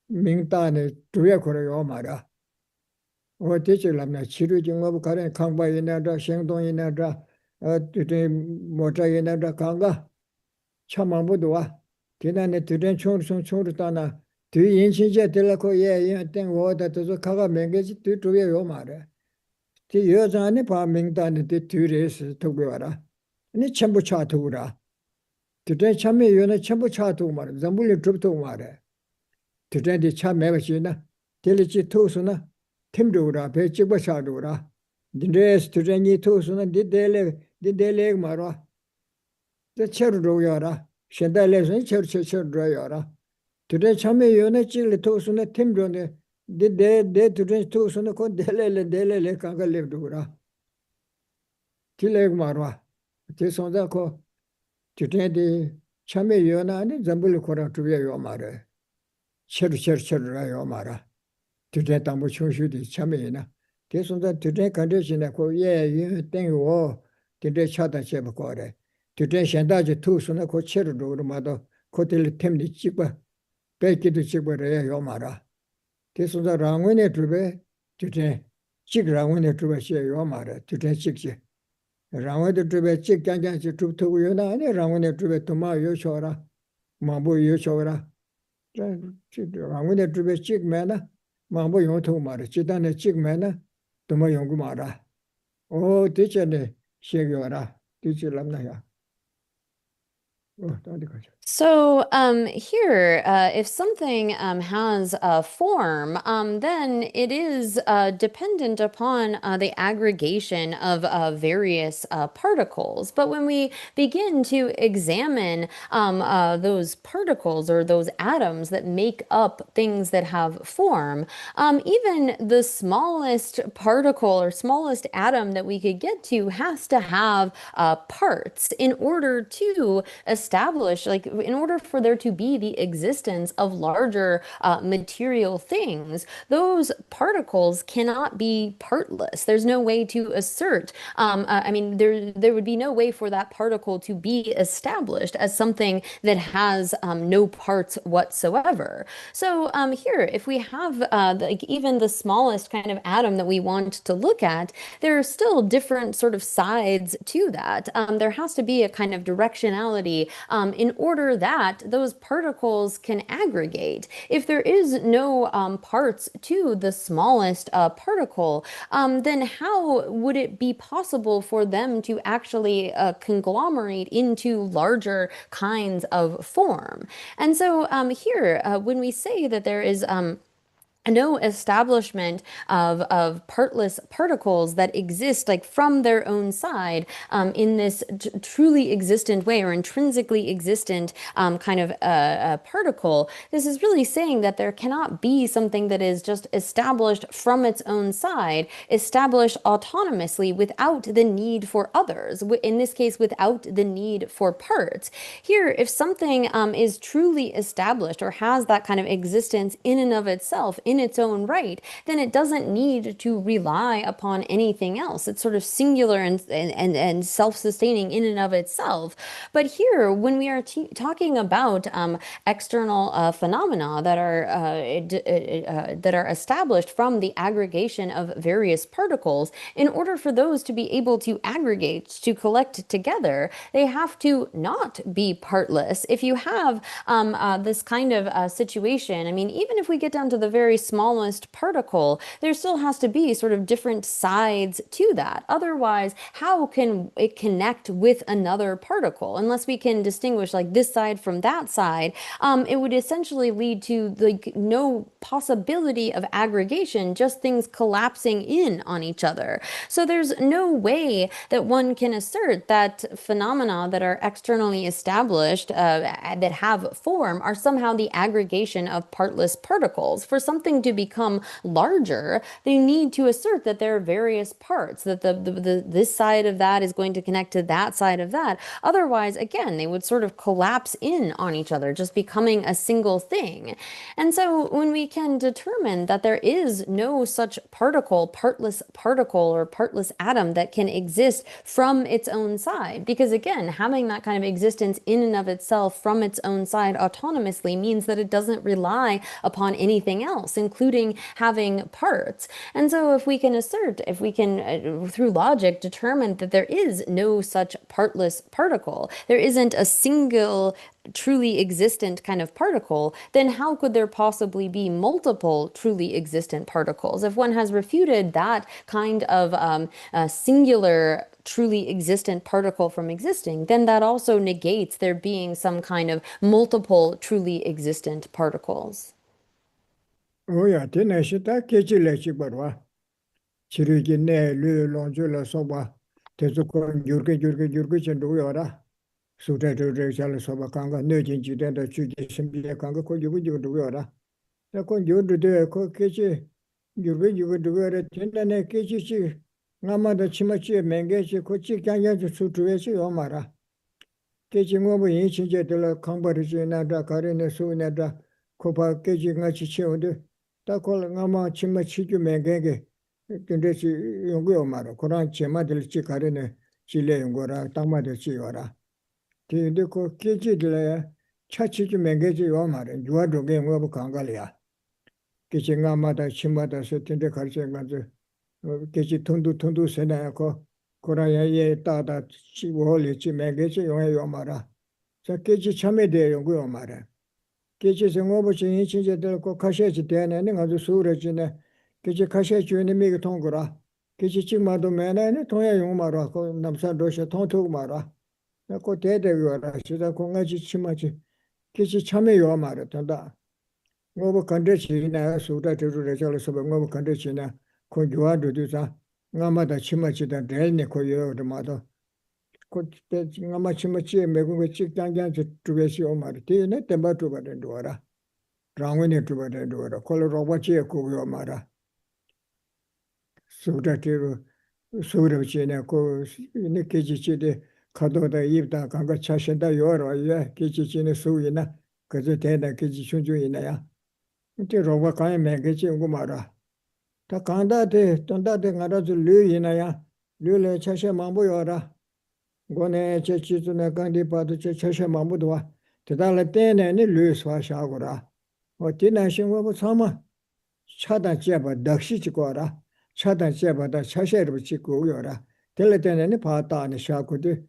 Speaker 1: 민단에 두에 그래요 말아 어 대체람나 치료증 뭐 가래 강바이나다 생동이나다 어때 모자이나다 강가 참아보도 와 대단에 들은 총르다나 뒤 인신제 들라고 예 땡워다 또 가가 맹게지 뒤쪽에 요 말에 뒤 여자네 봐 명단에 뒤에서 두고 와라 아니 전부 차두라 뒤에 참에 요네 전부 차두고 말에 zam불이 줍도 말에 뒤에 참매버시나 델리지 토스나 팀도라 배치버 차두라 딘데스 뒤에 토스나 디델레 말아 저 처르로 요라 현달에서 처르로 요라 뒤에 참에 요네 찔리 토스나 팀도네 데 뒤에 토스나 kon 델레 강갈레도라 딜레 말아 제sonda 코 뒤에 참에 요나니 zam불이 코라 두에 요 말에 처르라요 말아 뒤에 담보 총슈디 참에나 대선다 뒤에 간데시네 고예 땡요 뒤에 차다 제버 거래 뒤에 현다지 투스나 고 처르로 마도 코텔 템니 찍바 배기도 찍버려 요 말아 대선다 랑원에 두베 뒤에 찍랑원에 두베 요 말아 뒤에 찍지 랑원에 두베 찍간간지 두토고 요나 아니 랑원에 두베 도마 요쇼라 마보 요쇼라 랑원에 두베 찍매나 마보 용토 말아 지단에 찍매나 도마 용구 말아 오 대체네 시에요라 뒤질람나야 어디 가자
Speaker 4: So here, if something has a form, then it is dependent upon the aggregation of various particles. But when we begin to examine those particles or those atoms that make up things that have form, even the smallest particle or smallest atom that we could get to has to have parts in order to establish, like, in order for there to be the existence of larger material things, those particles cannot be partless. There's no way to assert, I mean, there would be no way for that particle to be established as something that has no parts whatsoever. So here, if we have like even the smallest kind of atom that we want to look at, there are still different sort of sides to that. There has to be a kind of directionality in order that those particles can aggregate. If there is no parts to the smallest particle, then how would it be possible for them to actually conglomerate into larger kinds of form? And so here, when we say that there is no establishment of partless particles that exist like from their own side in this truly existent way or intrinsically existent kind of particle, this is really saying that there cannot be something that is just established from its own side, established autonomously without the need for others, in this case without the need for parts. Here, if something is truly established or has that kind of existence in and of itself, in its own right, then it doesn't need to rely upon anything else. It's sort of singular and self-sustaining in and of itself. But here, when we are talking about external phenomena that are established from the aggregation of various particles, in order for those to be able to aggregate, to collect together, they have to not be partless. If you have this kind of situation, I mean, even if we get down to the very smallest particle, there still has to be sort of different sides to that. Otherwise, how can it connect with another particle? Unless we can distinguish like this side from that side, it would essentially lead to like no possibility of aggregation, just things collapsing in on each other. So there's no way that one can assert that phenomena that are externally established that have form are somehow the aggregation of partless particles. For something to become larger, they need to assert that there are various parts, that this side of that is going to connect to that side of that. Otherwise, again, they would sort of collapse in on each other, just becoming a single thing. And so when we can determine that there is no such particle, partless particle or partless atom that can exist from its own side, because again, having that kind of existence in and of itself from its own side autonomously means that it doesn't rely upon anything else, including having parts. And so if we can assert, if we can, through logic, determine that there is no such partless particle, there isn't a single truly existent kind of particle, then how could there possibly be multiple truly existent particles? If one has refuted that kind of singular truly existent particle from existing, then that also negates there being some kind of multiple truly existent particles.
Speaker 1: Oh yeah, tena shita kechi lechi barwa. Chiriki ne lu lonjo la soba. Tezu ko yurke chendu yora. Sute tu chala soba kanga ne jinji tenda chuji simbiya kanga ko yugu yora. Ta ko yurdu de ko kechi yurke yora tena ne kechi chi ngama da chima chi menge chi ko chi kyanya chi sutuwe chi yomara. Kechi ngobu yin chinje tila kambari chi nada kare ne su nada kopa kechi ngachi chi onde. Ta kola ngama chima chi kyu mengenge tende chi yungu yomara. Koran chima tila chi kare ne chi le yungora, tangma tila chi yora. Tende ko kechi tila ya cha chi kyu menge chi yomara. Yuwa dunga ngobu kangali ya. Kechi ngama ta chima ta se tende kare chi nganzu. Kechi tundu sena ya ko. Koran ya ye ta chi wole chi menge chi yunga yomara. Sa kechi chame de yungu yomara. Kechi se ngobu chi yin chinche tila ko kashe chi tena ni nganzu sura chi na. Kechi kashe chi yunga migi tongura. Kechi chik mado mena ni tongya yungu mara. Ko namsa dosha tong tuku mara. Ko tete yora. Shida ko ngachi chima chi. Kechi chame yomara tanda. Ngobu kante chi na sura tiru rechalo soba ngobu kante chi na. Ko yuwa dudu sa. Ngama da chima chi da del ni ko yoro mado. Ko ngama chima chi megunga chik kyang chi tuwe si yomara. Ti na temba tuba dendu wara. Rangwini tuba dendu wara. Kola roba chi kubu yomara. Sura tiru sura chi na ko ni kechi chi de kado da ibda kanga chashinda yoro ya. Kechi chi na suwi na. Kazi tena kechi chunju ina ya. Ti roba kaya mengi chi ungu mara. Ta kanda de tanda de ngara zu lu ina ya. Lu le chashe mambu yora. Gone che chizu na kandi padu che chashe mambu dwa. Teta la tena ni lu swa shagura. O tina shingwa bu sama. Chadan cheba dakshi chi kwa ra. Chadan cheba da chashe rupu chi ku yora. Tela tena ni pata ni shakudu.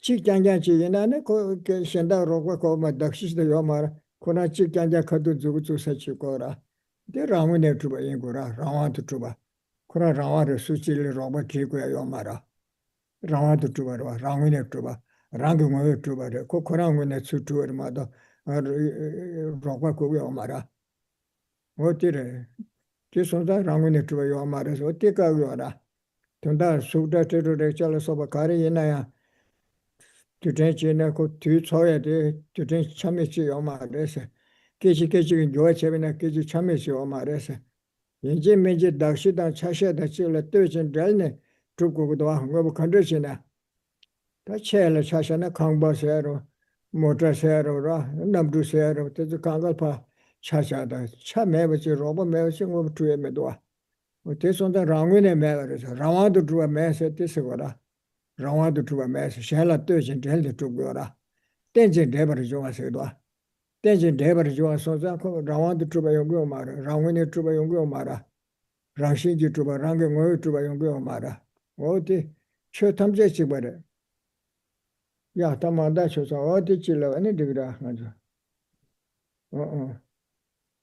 Speaker 1: Chi kyangyan chi ina ni ko shenda rokwa ko ma dakshi chi da yomara. Kuna chi kyangyan kadu zugu zu sa chi kwa ra. De ramu ne tuba yingura. Rawa tu tuba. Kuna rawa re suchi li roba ki kuya yomara. Rawa tu tuba rwa. Ramu ne tuba. Rangi ngoyo tuba re. Ko kuna ngune su tuba rima do. Rokwa kuya yomara. Oti re. Ki sonda rangu ne tuba yomara. Oti ka yora. Tunda sukda tiru re chala soba kari ina ya. Tuten chi na ko tu choya de. Tuten chame chi yomara se. Kechi ki yuwa chebe na kechi chame chi yomara se. Yinji minji dakshi dan chashe dan chi la tu chin dal ne. Tuku kudwa ngobu kandu chi na. Ta che la chashe na kangba se ro. Mota se ro ra. Namdu se ro. Tezu kangal pa chashe da. Cha meba chi roba meba chi ngobu tuye me dwa. Te sonda rangu ne meba re se. Rawa du tuwa me se te se gora. Rawa du tuwa me se. She la tu chin dal de tuku gora. Ten chin deba re junga se dwa. Tenjin debar juwa sonza ko rawan tuba yongyo mara, rangwini tuba yongyo mara, rangshinji tuba, rangi ngoyo tuba yongyo mara. Oti cho tamze chibare. Ya tamanda cho sa oti chila ani digra ngajo.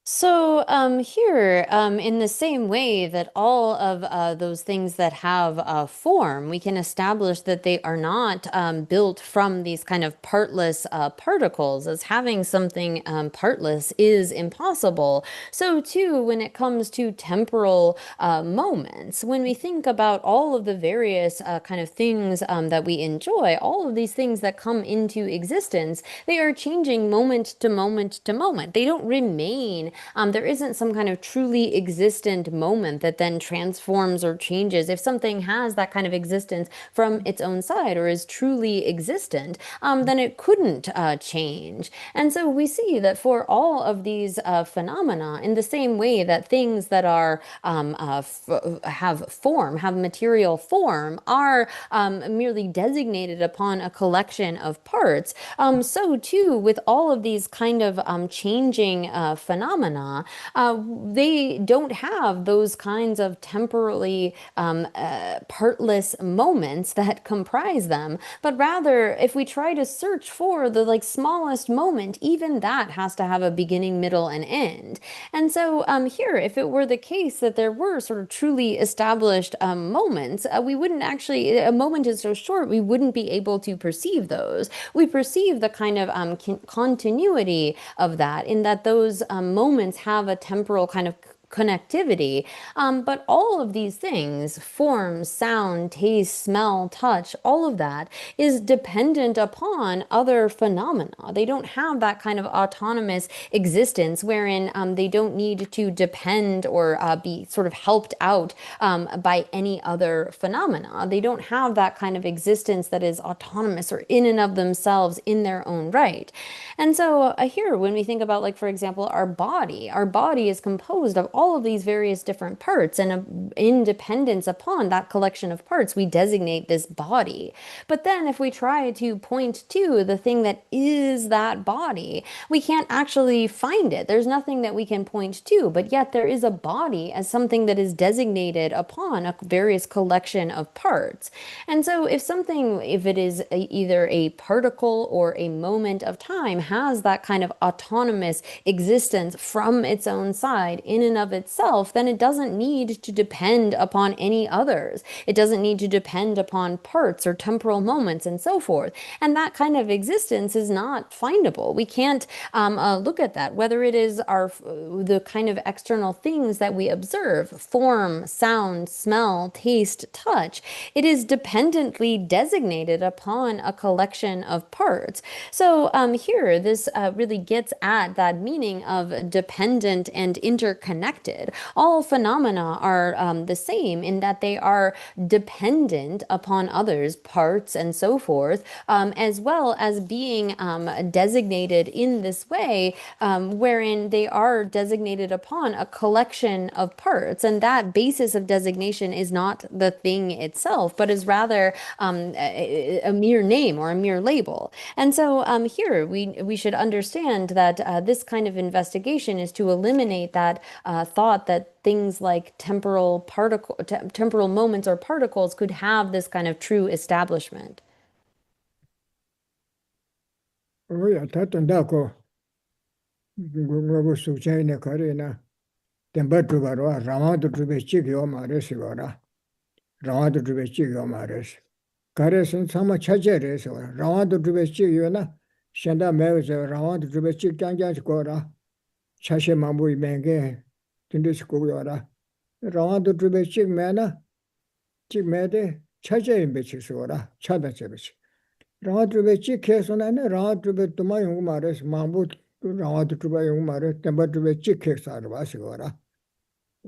Speaker 4: So here, in the same way that all of those things that have form, we can establish that they are not built from these kind of partless particles, as having something partless is impossible. So too, when it comes to temporal moments, when we think about all of the various kind of things that we enjoy, all of these things that come into existence, they are changing moment to moment to moment. They don't remain. There isn't some kind of truly existent moment that then transforms or changes. If something has that kind of existence from its own side or is truly existent, then it couldn't change. And so we see that for all of these phenomena, in the same way that things that are have form, have material form, are merely designated upon a collection of parts, so too with all of these kind of changing phenomena, phenomena, they don't have those kinds of temporally partless moments that comprise them, but rather if we try to search for the like smallest moment, even that has to have a beginning, middle, and end. And so here, if it were the case that there were sort of truly established moments, we wouldn't actually, a moment is so short, we wouldn't be able to perceive those. We perceive the kind of continuity of that, in that those moments have a temporal kind of connectivity. But all of these things, form, sound, taste, smell, touch, all of that is dependent upon other phenomena. They don't have that kind of autonomous existence wherein they don't need to depend or be sort of helped out by any other phenomena. They don't have that kind of existence that is autonomous or in and of themselves in their own right. And so here, when we think about, like, for example, our body is composed of all of these various different parts, and in dependence upon that collection of parts, we designate this body. But then if we try to point to the thing that is that body, we can't actually find it. There's nothing that we can point to, but yet there is a body as something that is designated upon a various collection of parts. And so if it is either a particle or a moment of time, has that kind of autonomous existence from its own side in and of itself, then it doesn't need to depend upon any others. It doesn't need to depend upon parts or temporal moments and so forth. And that kind of existence is not findable. We can't look at that, whether it is the kind of external things that we observe, form, sound, smell, taste, touch. It is dependently designated upon a collection of parts. So here, this really gets at that meaning of dependent and interconnected. All phenomena are the same in that they are dependent upon others, parts and so forth, as well as being designated in this way, wherein they are designated upon a collection of parts. And that basis of designation is not the thing itself, but is rather a mere name or a mere label. And so here we should understand that this kind of investigation is to eliminate that thought that things like temporal moments or particles could have this kind of true establishment.
Speaker 1: Oh yeah, that and that go. Go so China Karina. Temper to Barwa, Rama to be chick your mares, Rama to be chick your mares. Kares and some chajeres, Rama to be chick you na. Shanda Mavis, Rama to be chick Gangas Gora. Chashe Mambu Menge, Tindis Kugora. Rama to be chick mana. Chick made, Chaje in bitches or Chada Chebich. Rama to be chick case on any Rama to be to my Umares, Mambu. Rama to be Umare, Temper to be chick cakes out of Asigora.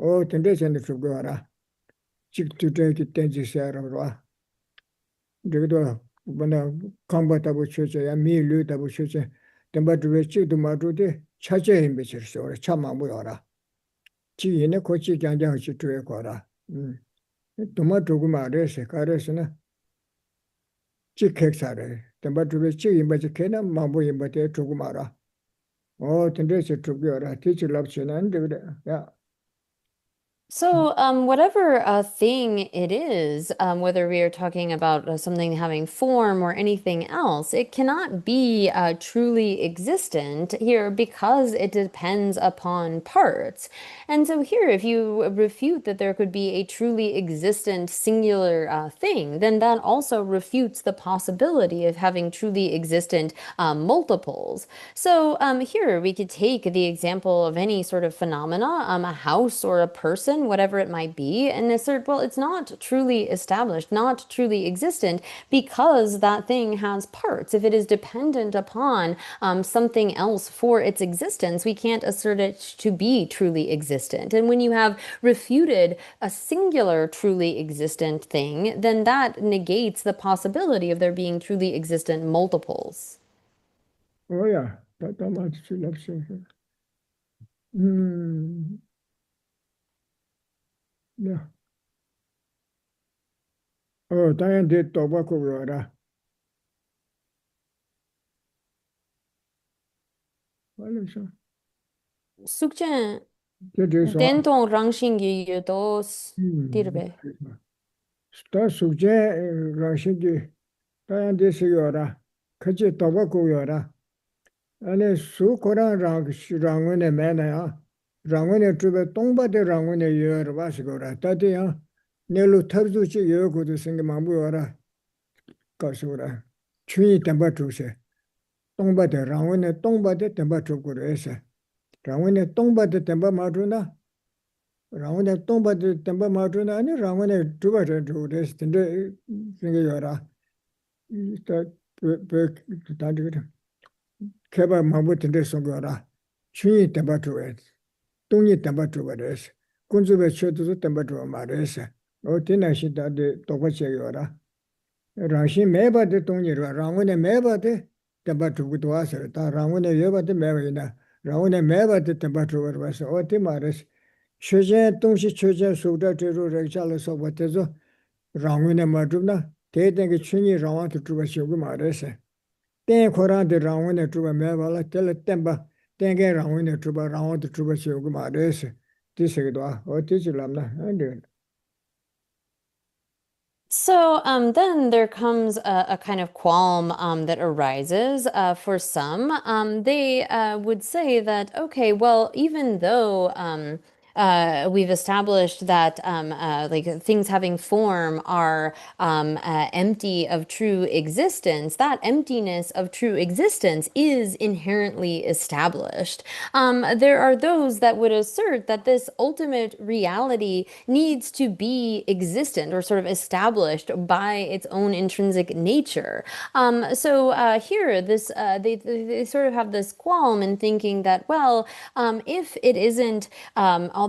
Speaker 1: Oh, tendency to go. Chick to take it, tendency, Sarah. The when a combat about church, a me loot about church, the matter with chick to Matude, Chacha in bitches or Chama Muara. Chi in a coachy can judge to a quara. Tomato Gumares, Caresana. Chick cakes are the matter with chick in Bajacana, Mambo in Bate to Gumara. Oh, tendency to go. Teacher loves you and do that. Yeah.
Speaker 4: So, whatever thing it is, whether we are talking about something having form or anything else, it cannot be truly existent here because it depends upon parts. And so here, if you refute that there could be a truly existent singular thing, then that also refutes the possibility of having truly existent multiples. So here, we could take the example of any sort of phenomena, a house or a person, whatever it might be, and assert, well, it's not truly established, not truly existent, because that thing has parts. If it is dependent upon something else for its existence, we can't assert it to be truly existent. And when you have refuted a singular truly existent thing, then that negates the possibility of there being truly existent multiples.
Speaker 1: Oh yeah, that much she loves you. Yeah. Oh, Diane did tobacco water. Well,
Speaker 4: 숙제
Speaker 1: 这说，
Speaker 4: 伝統 랑싱기 유도 디르베.
Speaker 1: 다 숙제 라시기 다양 데서 요라 그지 도바고 요라 아니 수코랑 랑원에 매나야 랑원에 주베 동바데 랑원에 요라 바시고라 다디야 내로 탑주치 요고도 생겨 마부 요라 가서라 추이 담바 주세 동바데 랑원에 동바데 담바 주고로 해서 랑원에 동바데 담바 마주나 랑원에 동바데 담바 마주나 아니 랑원에 주바데 주고레스 근데 생겨 요라 다 다들 개발 마부터 송거라 추이 담바주에 동이 담바주버레스 군주베 쳐도 담바주 말레스 어디나시다데 도바체요라 라시 매바데 동이라 랑원에 매바데 담바주고도 와서 다 랑원에 여바데 매바이나 랑원에 매바데 담바주버 와서 어디 말레스 최제 동시 최제 소다 제로 렉잘서 버테서 랑원에 마주나 대대게 춘이 랑한테 주버시고 말레스 땡 코란데 랑원에 주버 매발라 텔 템바 땡게 랑원에 주버 랑한테 주버시고 말레스 디세기도 어디지람나 안데
Speaker 4: So then there comes a kind of qualm that arises for some. They would say that, okay, well, even though we've established that like things having form are empty of true existence, that emptiness of true existence is inherently established. There are those that would assert that this ultimate reality needs to be existent or sort of established by its own intrinsic nature. So here, this they sort of have this qualm in thinking that, well, if it isn't,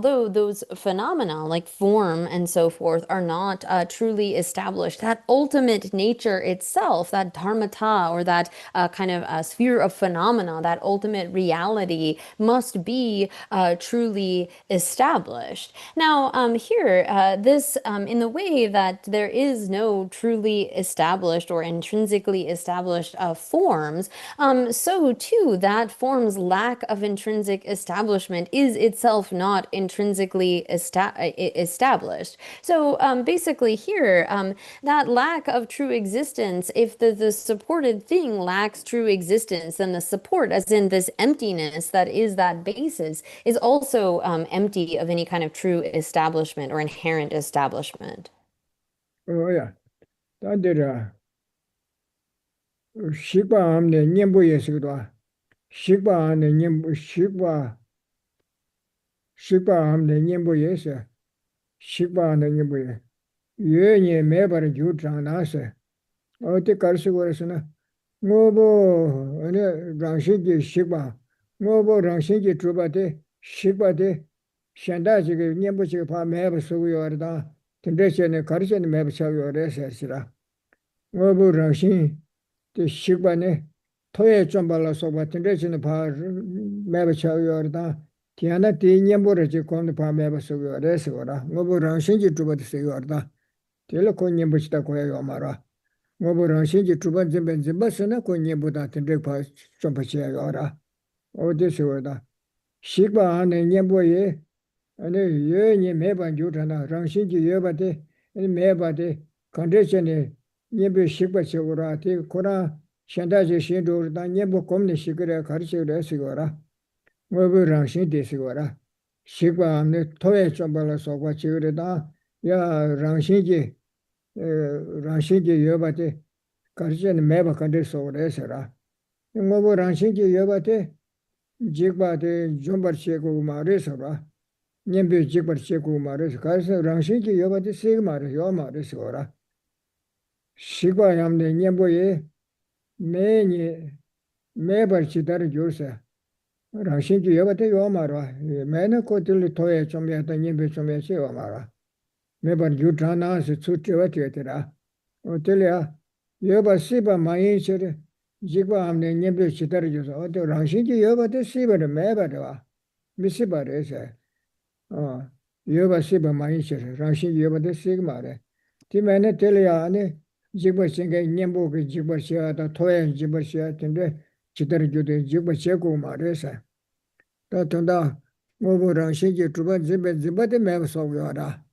Speaker 4: although those phenomena like form and so forth are not truly established, that ultimate nature itself, that dharmata or that kind of sphere of phenomena, that ultimate reality must be truly established. Now, here, this in the way that there is no truly established or intrinsically established forms, so too that form's lack of intrinsic establishment is itself not intrinsically established. So basically here, that lack of true existence, if the supported thing lacks true existence, then the support, as in this emptiness that is that basis, is also empty of any kind of true establishment or inherent establishment.
Speaker 1: 어야 다들아 시바 암네 님보예서도 시바 안에 님보 시바 암네 님보예서 시바 안에 님보예 예니 매바를 주장나서 어디 갈수고서나 뭐보 아니 랑시기 시바 뭐보 랑시기 주바데 시바데 현다지게 님보지가 봐 매바 소요하다 근데서는 가르치는 매바 소요래서시라 뭐보 랑시 그 시바네 토에 좀 발라서 같은데서는 봐 매바 소요하다 디아나 디님보르지 공도 봐 매바 소요래서라 뭐보 랑시기 주바데 소요하다 텔레 콘님보시다 고야요 말아 뭐보 랑시기 주반 zembenzem바스나 콘님보다 근데 봐 좀 보셔야라 어디서다 시바 안에 님보에 아니 여니 매번 주잖아 랑신지 여바데 매바데 컨디션이 예비 식바적으로 티 코나 현다지 신도다 예보 검네 시그래 가르치려 시거라 뭐부 랑신 되시거라 식바 안에 토에 좀 발라서 과치그래다 야 랑신지 여바데 가르치는 매바 컨디션 그래서라 뭐부 랑신지 여바데 직바데 좀 발치고 말해서라 님비 직벌 제고 말해서 가서 랑신기 여바데 세게 말해 요 말해서 오라 시바얌네 님보에 매니 매벌 지다를 줘서 랑신기 여바데 요 말아 매는 코들 토에 좀 했다 님비 좀 해서 요 말아 매번 유타나서 추트와 되더라 어들이야 여바 시바 마인처럼 직바함네 님비 지다를 줘서 어디 랑신기 여바데 시바를 매버려 미시바래서 여바 시바 많이 셔 랑신 여바데 시가 말해 디면에 텔이야 아니 지버싱게 님보게 지버시야다 토에 지버시야 근데 지더러 주데 지버시고 말해서 다 돈다 뭐보랑 신지 주바 집에 매버 속여라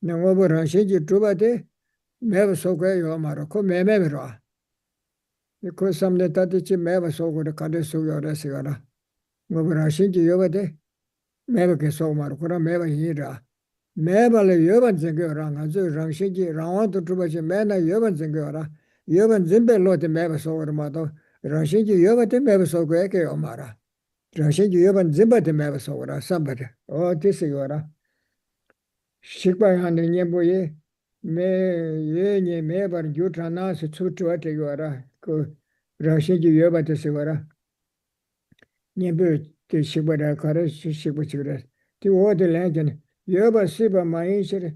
Speaker 1: 나 뭐보랑 신지 주바데 매버 속여요 말아 그 매매라 그 삼네 따뜻이 매버 속으로 가데 속여라 시가라 뭐보랑 신지 여바데 매버게 속 말아 그라 매버 이라 매발에 여번 생겨라 아주 랑신지 랑와도 주바지 매나 여번 생겨라 여번 진벨로데 매버 속으로 마도 랑신지 여바데 매버 속여게 말아 랑신지 여번 진바데 매버 속으로 삼바데 디스요라 식방하는 예보에 매 예니 매번 유타나스 추추한테 요라 그 랑신지 여바데 세워라 예보 그 식바다 가르 식부치그래 디 오데 랭전 여바 시바 마인시르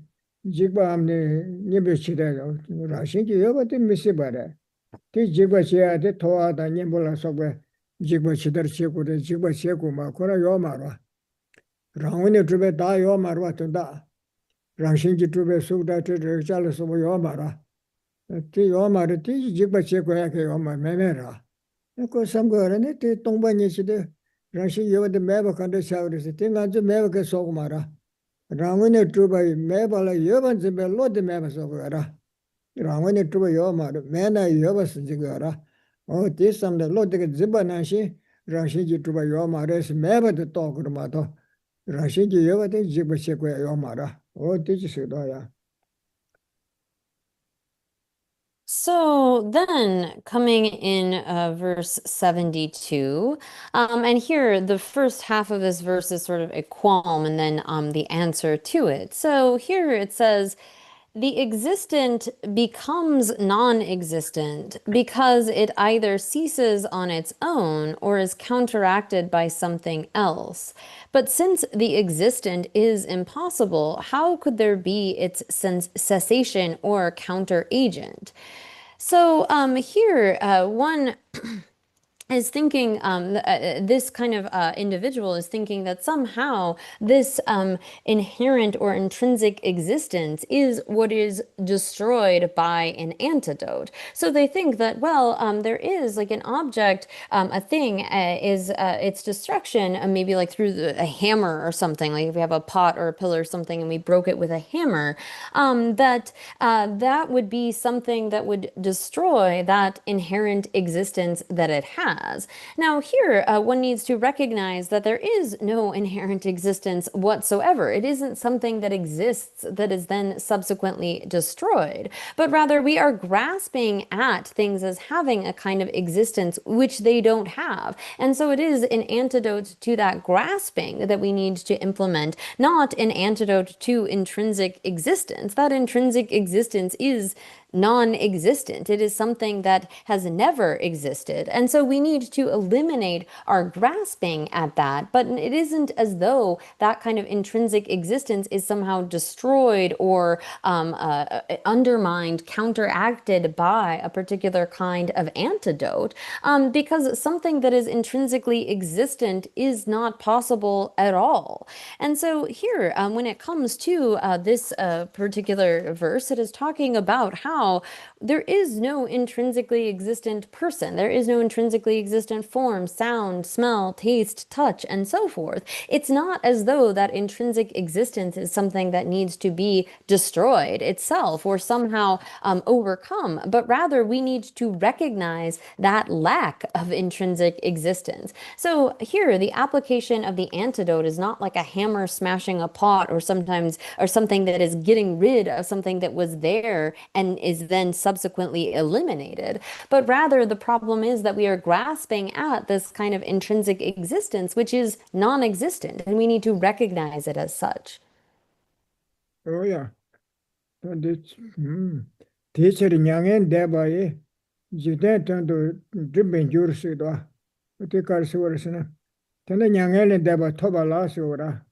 Speaker 1: 직바암네 예보치다요 랑신지 여바데 미시바라 디 직바치야데 토하다 예보라 속에 직바치더 치고데 직바치고 마 코라 요마라 랑원에 주베 다 요마라 뜬다 랑신지 주베 속다테 잘서 뭐 요마라 티 요마르 티 직바치고 게 요마 매매라 그 삼거라네 티 동반이시데 랑신 여바데 매바 칸데 샤우르스 팅가즈 매바게 속고 마라 랑원에 주베 매발라 여번 집에 로데 매바 속거라 랑원에 주베 요마르 매나 여바스 지거라 디삼데 로데 집바나시 랑신지 주베 요마르스 매바데 또그마도 랑신지 여바데 집바시고 요마라 디지스도야
Speaker 4: So then, coming in verse 72, and here the first half of this verse is sort of a qualm and then the answer to it. So here it says, the existent becomes non-existent because it either ceases on its own or is counteracted by something else. But since the existent is impossible, how could there be its cessation or counter-agent? So here, one is thinking, this kind of individual is thinking that somehow this inherent or intrinsic existence is what is destroyed by an antidote. So they think that, well, there is like an object, a thing is its destruction, maybe like through a hammer or something, like if we have a pot or a pillar or something and we broke it with a hammer, that would be something that would destroy that inherent existence that it has. Now here, one needs to recognize that there is no inherent existence whatsoever. It isn't something that exists that is then subsequently destroyed, but rather we are grasping at things as having a kind of existence which they don't have. And so it is an antidote to that grasping that we need to implement, not an antidote to intrinsic existence. That intrinsic existence is non-existent. It is something that has never existed. And so we need to eliminate our grasping at that, but it isn't as though that kind of intrinsic existence is somehow destroyed or undermined, counteracted by a particular kind of antidote, because something that is intrinsically existent is not possible at all. And so here, when it comes to this particular verse, it is talking about how there is no intrinsically existent person. There is no intrinsically existent form, sound, smell, taste, touch, and so forth. It's not as though that intrinsic existence is something that needs to be destroyed itself or somehow overcome, but rather we need to recognize that lack of intrinsic existence. So here, the application of the antidote is not like a hammer smashing a pot or sometimes or something that is getting rid of something that was there and is then subsequently eliminated, but rather the problem is that we are grasping at this kind of intrinsic existence which is non-existent, and we need to recognize it as such.
Speaker 1: Oh yeah. Teacher Nyangen Debaye, Jide Tando Dribbin Jursido, Utikarsursina, Tana Nyangen Deba Tobalasura,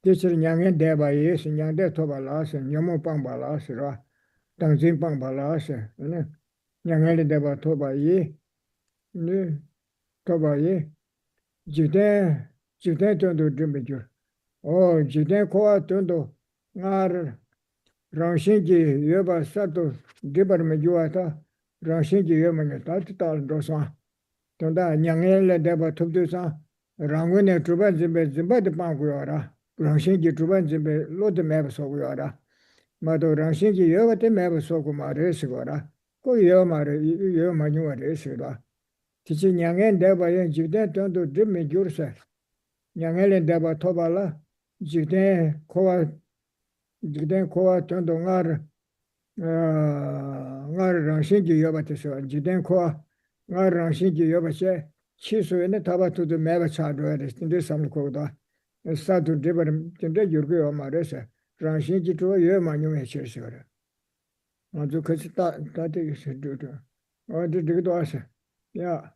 Speaker 1: Teacher Nyangen Debaye, Yande Tobalas, and Yomo Pambalasura. Tangzin pang balasa, Nyangali deba tobaye, tobaye, Jide tondo drimbijur. Oh, Jide koa tondo, ngar Rangshinji yoba sato gibar mejuata, Rangshinji yomane tatital dosa. Tonda Nyangali deba tubdusa, Rangune Truban Zimba de Banguara, Rangshinki Truban Zimbe, Lord Mab Soguara, Mado Rangshinki Yova de Mab Soguma Resigora, Go Yomare, Yomanua Resida. Teaching young and Deba and Judan don't do Jimmy Jursa. Young Ellen Deba Tobala, Judan Koa Tondongar, Ngar Rangshinki Yobatis, Judan Koa, Ngar Rangshinki Yobase. 치수에는 타바투도 매바 차도야 됐는데 삼고다 사도 데버는 근데 여기요 말해서 장신지도 예 많이 해치셔라 아주 같이 다 되게 해도도 어디 되기도 하세 야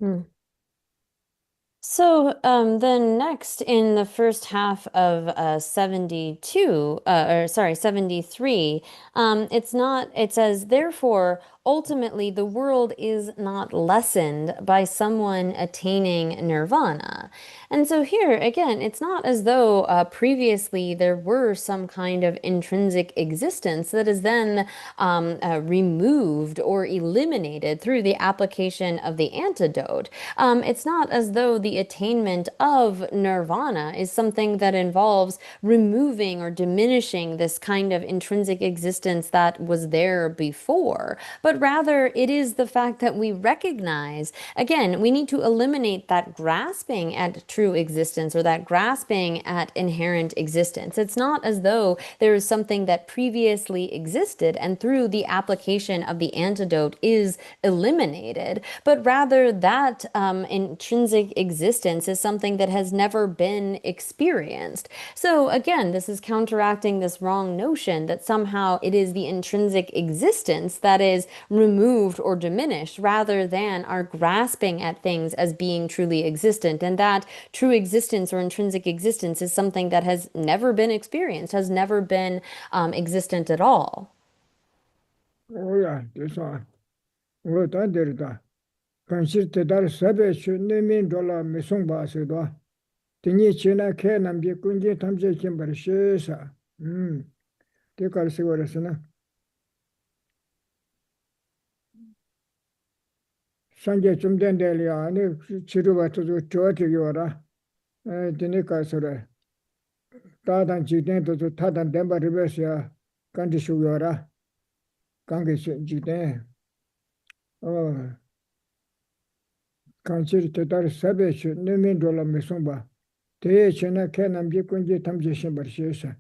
Speaker 4: So then next in the first half of 72, 73, it says, therefore, ultimately the world is not lessened by someone attaining nirvana. And so here, again, it's not as though previously there were some kind of intrinsic existence that is then removed or eliminated through the application of the antidote. It's not as though the attainment of nirvana is something that involves removing or diminishing this kind of intrinsic existence that was there before, but rather it is the fact that we recognize, again, we need to eliminate that grasping at true existence or that grasping at inherent existence. It's not as though there is something that previously existed and through the application of the antidote is eliminated, but rather that intrinsic existence is something that has never been experienced. So again, this is counteracting this wrong notion that somehow it is the intrinsic existence that is removed or diminished rather than our grasping at things as being truly existent, and that true existence or intrinsic existence is something that has never been experienced, has never been existent at all.
Speaker 1: Oh yeah, this one. Oh, that Consider that Sabe should name in dollar Missung Basido. Tini China can and be Kunji Tamse Kimber Shesa. Take our cigarettes. Sanje Chumden Delia, Chiruba to do Choti Yora, Dinika Sura. Tadan Jiden to Tadan Demba Reversia, Kandishu Yora, Kangish Jiden. Oh. Consider that Sabe should name in dollar Missumba. Te China can and be Kunji Tamse Kimber Shesa.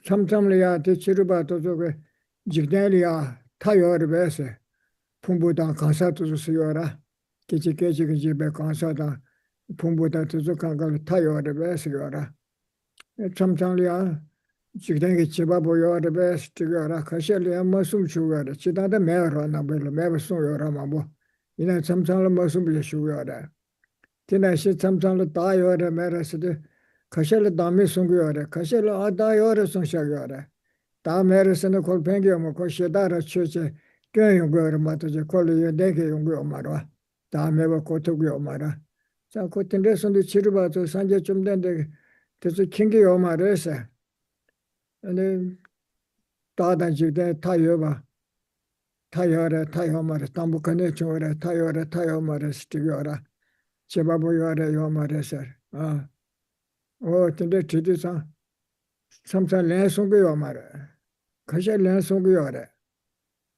Speaker 1: Sometimes the Chiruba to do Jignelia, Tayor Bese. 풍부다 강사도 쓰여라. 기지개지 집에 강사다. 풍부다 도서 강가를 타요를 배서라. 참장리야. 지금 집아 보여를 배서라. 가실이야 무슨 주거라. 지다데 매러나 별로 매버서요라 뭐. 이나 참장을 무슨 비슈요라. 지나시 참장을 다요를 매러서데 가실 담에 송요라. 가실 아다요를 송샤요라. 다 매러서는 골팽겨 먹고 시다라 추체 용거를 맞아서 콜리에 내게 용거 말아. 다음에 뭐 고토고 말아. 자, 그때 손도 치료받아 산재 좀 된데 그래서 킹게 말해서 아니 다단지대 타여봐. 타여 말에 담북하네 저래 타여 말에 스티거라. 제바보여래 요 말해서. 근데 드디어 삼산 랜송고 말아. 그저 랜송고요래.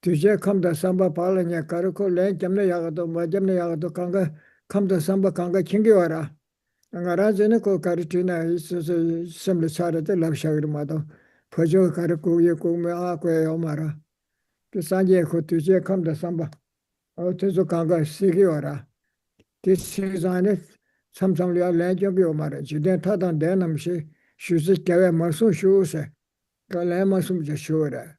Speaker 1: Tuje kamda samba pala nya karuko len jamne yagado majamne yagado kanga kamda samba kanga kingi wara angara jene ko karitina isu semle chare de labshagir mado phojo karuko ye ko me a ko yomara to sanje ko tuje kamda samba o tezo kanga sigi wara this season samsamlia len jambi yomara jiden tadan denamshi shuzi kawe masu shuse kala masu je shura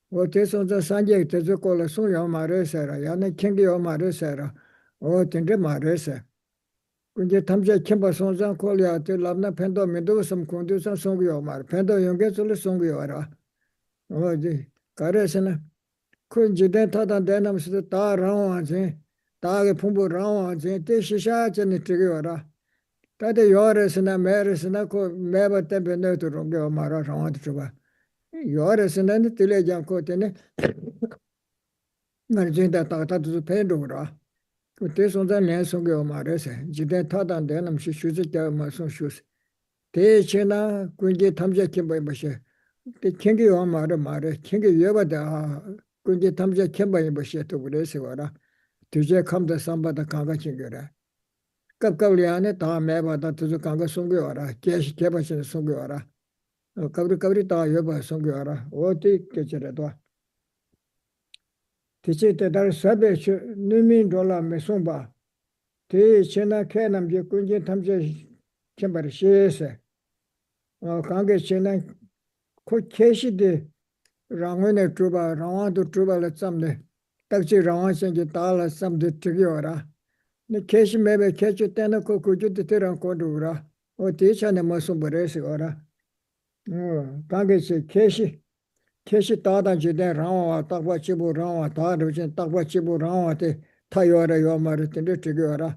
Speaker 1: o teso da sanje tezo kola so yo mare sera yana kingi yo mare sera o tende mare se kunje tamje kimba sonjan kolya te labna pendo mendo sam kundu sa song yo mare pendo yonge sole song yo ara o di kare sena kunje de tada denam se ta rawa je ta ge phumbu rawa je te shisha je ni tige ara ta de yore sena mere sena ko meba te bendo to ronge yo mara rawa de chuba yore sena ni tile jang ko tene Nagarjuna tata tu pendura. 그때 손자 내 속에 말해서 지대 타단 되는 수수지 때문에 수수 대체나 군제 탐색해 봐 보시 때 경기 와 말해 경기 여바다 군제 탐색해 봐 보시 또 그래서 와라 뒤제 감다 삼바다 강가 챙겨라 갑갑리 안에 다 매바다 두저 강가 송겨 와라 계시 개바신 송겨 와라 갑리 다 여바 송겨 와라 어디 깨져라도 뒤제 때달 사베 누민 돌아 메송바 대체나 캐남제 군제 탐색 켐바리 시에세 강게 chenan ko keshi de rangone truba rawadu truba la samne takchi rawan sengi tala samde tigyora ne keshi mebe kechi tena ko kuju de teran ko dura o techa ne masum baresi ora kange che keshi tada jide rawa takwa chibu rawa tada jin takwa chibu rawa te tayora yomare tende tigyora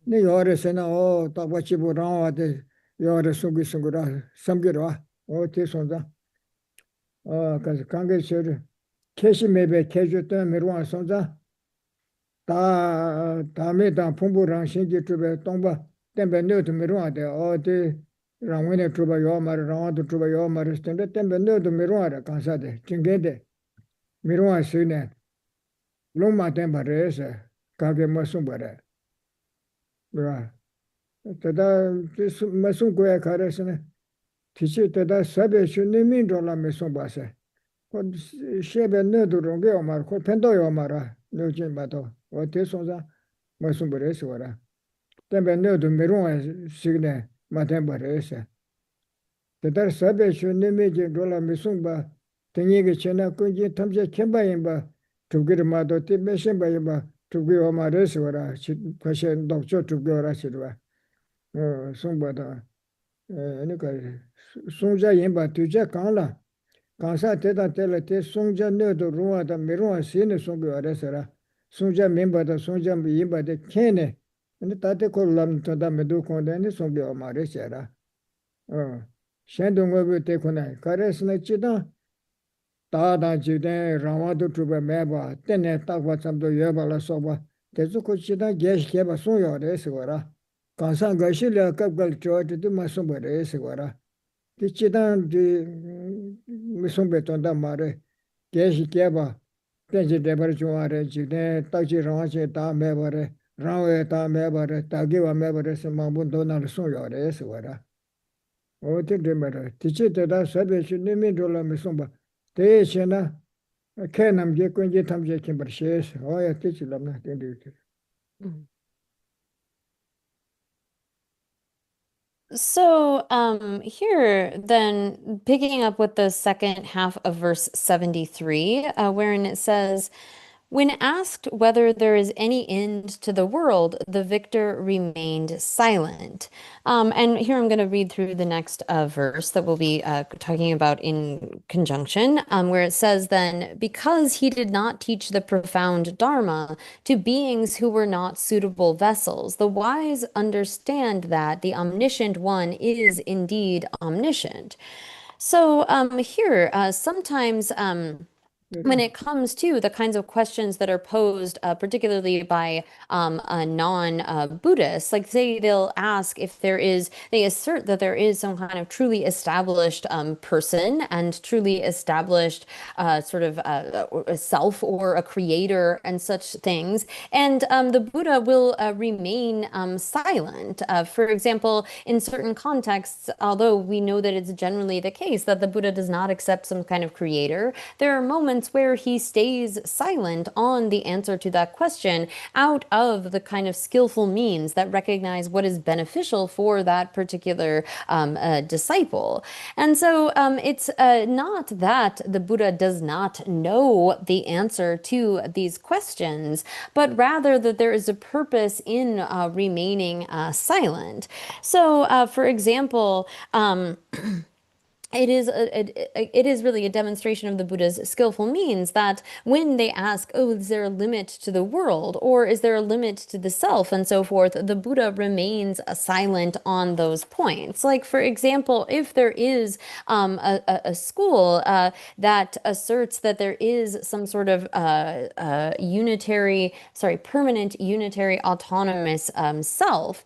Speaker 1: ne yore sena o takwa chibu rawa te yore sungi sungura samgirwa o te sonza 그래서 관계처를 캐시 맵에 캐줬던 미루한 sonza 다 다음에 다 풍부랑 신기 주베 동바 템베 너도 미루한데 어디 랑원에 주바 요마를 랑와도 주바 요마를 스텐데 템베 너도 미루하라 간사데 징게데 미루한 쓰네 롱마 템바레서 가게 마숨 바래 그라 때다 마숨 고야 가르스네 티치 때다 사베 슈니민 돌라 메송 바세 그 셰베 너도 롱게 오마르 그 펜도 요마라 너진 바도 어때 소자 마숨 버레스 와라 템베 너도 메롱 시그네 마템 버레스 때다 사베 슈니민 돌라 메송 바 땡이게 체나 kunji 탐제 캠바인 바 두기르 마도 티메신 바인 바 두기 오마레스 와라 과시 독조 두기 와라 시르와 송바다 그러니까 송자 임바 두자 강라 강사 대다 때를 때 송자 너도 루아다 미루아 신의 송비 와래서라 송자 멤버다 송자 임바데 켄네 근데 다때 콜람 toda 메도 콘데네 송비 오마레셔라 셴동거 때코나 가레스네 치다 다다 지데 라와도 투베 메바 때네 딱와 참도 여발라 소바 계속 치다 게시케바 송요레서라 강사 가실려 갑갈 저한테도 말씀버려서라 기치단 미송베tonda 말에 게시케바 tenje debar joare jide taji rawache ta mebare rawe ta mebare tagiwa mebare semambun donar soyore sewara ote demara tiche teda sabe shunimi dola misomba te chena kenam je kunje tamje kimbarshes oya tiche lamna tende.
Speaker 4: So here, then, picking up with the second half of verse 73, wherein it says, when asked whether there is any end to the world, the victor remained silent. And here I'm going to read through the next verse that we'll be talking about in conjunction, where it says then, because he did not teach the profound Dharma to beings who were not suitable vessels, the wise understand that the omniscient one is indeed omniscient. So here, sometimes when it comes to the kinds of questions that are posed, particularly by non-Buddhists, like say they'll ask if they assert that there is some kind of truly established person and truly established sort of a self or a creator and such things, and the Buddha will remain silent. For example, in certain contexts, although we know that it's generally the case that the Buddha does not accept some kind of creator, there are moments where he stays silent on the answer to that question out of the kind of skillful means that recognize what is beneficial for that particular disciple. And so it's not that the Buddha does not know the answer to these questions, but rather that there is a purpose in remaining silent. So, for example, it is really a demonstration of the Buddha's skillful means that when they ask, oh, is there a limit to the world, or is there a limit to the self, and so forth, the Buddha remains silent on those points. Like, for example, if there is a school that asserts that there is some sort of permanent unitary autonomous self,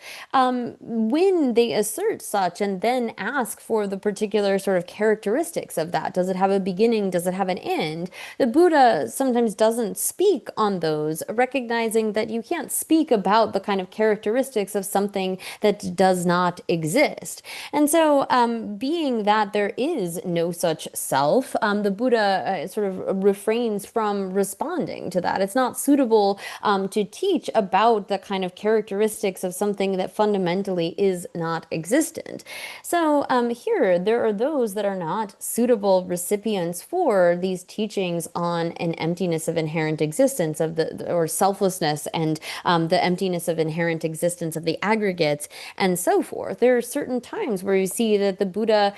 Speaker 4: when they assert such and then ask for the particular sort of characteristics of that, does it have a beginning, does it have an end, the Buddha sometimes doesn't speak on those, recognizing that you can't speak about the kind of characteristics of something that does not exist. And so, being that there is no such self, the Buddha sort of refrains from responding to that. It's not suitable to teach about the kind of characteristics of something that fundamentally is not existent. So here, there are those that are not suitable recipients for these teachings on an emptiness of inherent existence or selflessness, and the emptiness of inherent existence of the aggregates, and so forth. There are certain times where you see that the Buddha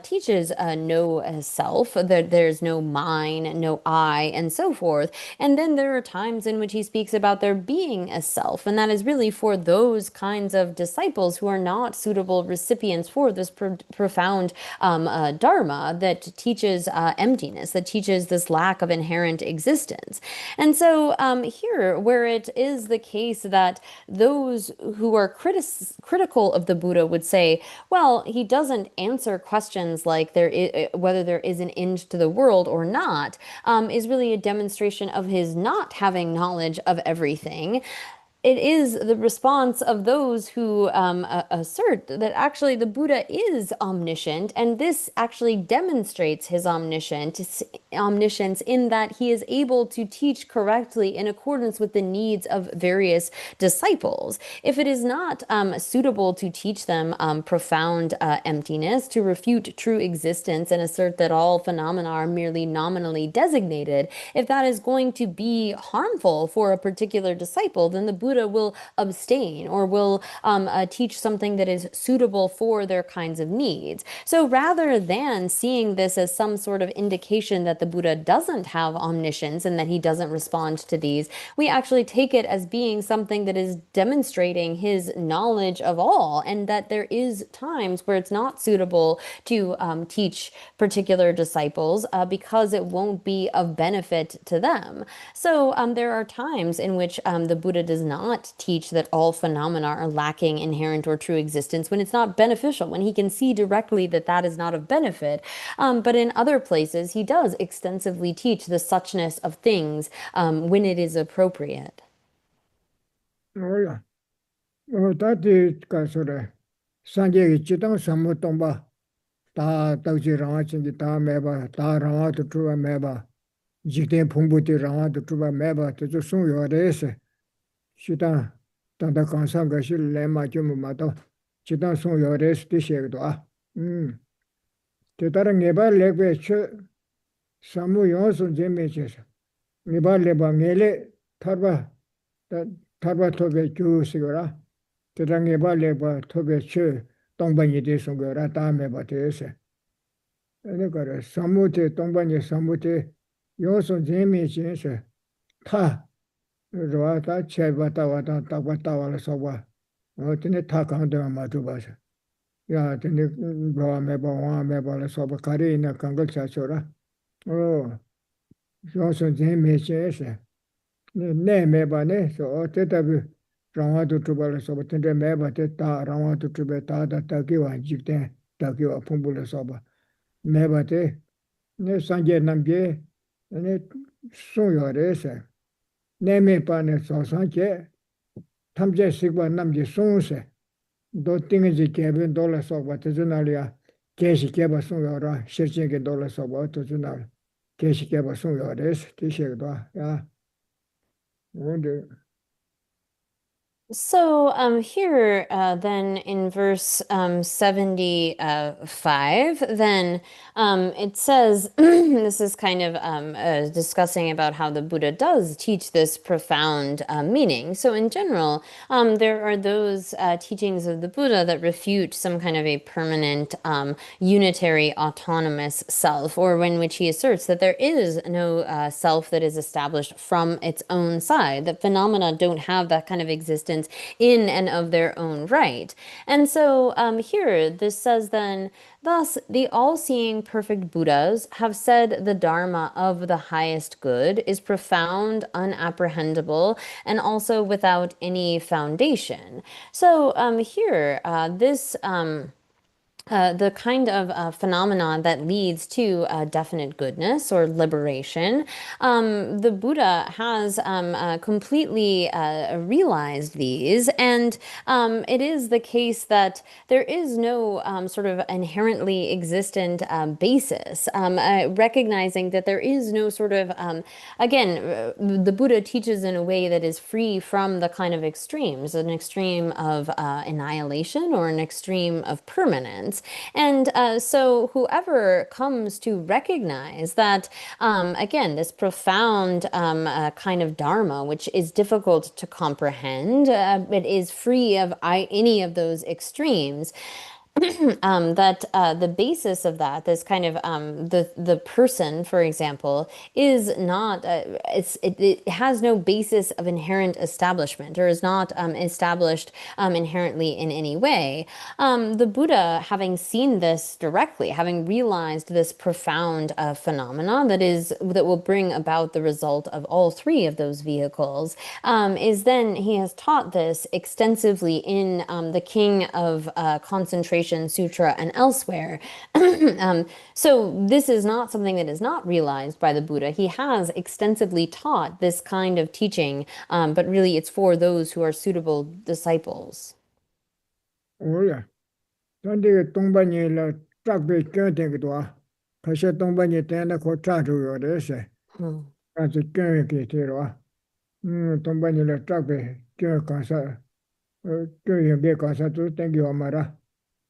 Speaker 4: teaches no self, that there's no mine, no I, and so forth. And then there are times in which he speaks about there being a self, and that is really for those kinds of disciples who are not suitable recipients for this profound Dharma that teaches emptiness, that teaches this lack of inherent existence. And so here, where it is the case that those who are critical of the Buddha would say, well, he doesn't answer questions like whether there is an end to the world or not, is really a demonstration of his not having knowledge of everything. It is the response of those who assert that actually the Buddha is omniscient, and this actually demonstrates his omniscience in that he is able to teach correctly in accordance with the needs of various disciples. If it is not suitable to teach them profound emptiness, to refute true existence and assert that all phenomena are merely nominally designated, if that is going to be harmful for a particular disciple, then the Buddha will abstain or will teach something that is suitable for their kinds of needs. So rather than seeing this as some sort of indication that the Buddha doesn't have omniscience and that he doesn't respond to these, we actually take it as being something that is demonstrating his knowledge of all, and that there is times where it's not suitable to teach particular disciples because it won't be of benefit to them. So there are times in which the Buddha does not teach that all phenomena are lacking inherent or true existence when it's not beneficial, when he can see directly that that is not of benefit. But in other places, he does extensively teach the suchness of things when it is appropriate.
Speaker 1: Hola. Tati ka sore sanje ki chitang samu tomba ta tauji ranga chingi ta meba ta ranga tu truba meba jikten phungbu ti ranga tu truba meba tu sung yo rese chitang tanda kansa gashi lema chumu mato chitang sung yo rese ti shek do te tara ngeba lekwe che samu yon sun jeme che ngeba leba ngele tarba tobe kyu sigora te tara ngeba leba tobe che tongbanyi de sungora ta meba te se ene kare samu te tongbanyi samu te yon sun jeme che se ta rwa ta cheba ta wata takwa ta wala soba tene ta kanda ma tu ba se ya tene bawa meba wa meba la soba kare ina kangal cha chora yon sun jeme che se ne meba ne so te tabi rangwa tu truba la soba tene meba te ta rangwa tu truba ta ta takiwa jikten takiwa pumbu la soba meba te ne sanje namje ne sun yo re se ne me pa ne so sanje tamje sikwa namje sun se do tingi ji kebe do la soba te zunalia keshi keba sun yo ra shirchen ke do la soba to zunal keshi keba sun yo re se ti shek do ya
Speaker 4: So here then in verse 75, then it says, this is kind of discussing about how the Buddha does teach this profound meaning. So in general, there are those teachings of the Buddha that refute some kind of a permanent unitary autonomous self, or in which he asserts that there is no self that is established from its own side, that phenomena don't have that kind of existence in and of their own right. And so here, this says then, thus, the all-seeing perfect Buddhas have said the Dharma of the highest good is profound, unapprehendable, and also without any foundation. So here, this the kind of phenomenon that leads to definite goodness or liberation, the Buddha has completely realized these, and it is the case that there is no sort of inherently existent basis, recognizing that there is no sort of, the Buddha teaches in a way that is free from the kind of extremes, an extreme of annihilation or an extreme of permanence. And so whoever comes to recognize that, again, this profound kind of Dharma, which is difficult to comprehend, it is free of any of those extremes, that the basis of that, this kind of the person, for example, is not it has no basis of inherent establishment, or is not established inherently in any way. The Buddha, having seen this directly, having realized this profound phenomenon that will bring about the result of all three of those vehicles, is then he has taught this extensively in the King of Concentration Sutra and elsewhere. So this is not something that is not realized by the Buddha. He has extensively taught this kind of teaching, but really it's for those who are suitable disciples.
Speaker 1: Oh yeah. Tandi Tongbani la Trakbe Kyantingdwa. Kasha Tongbani Tana ko Tratu Yodese. As a Kyankitirwa. Tongbani la Trakbe Kyankansa. Kyanbe Kansa to thank you, Amara.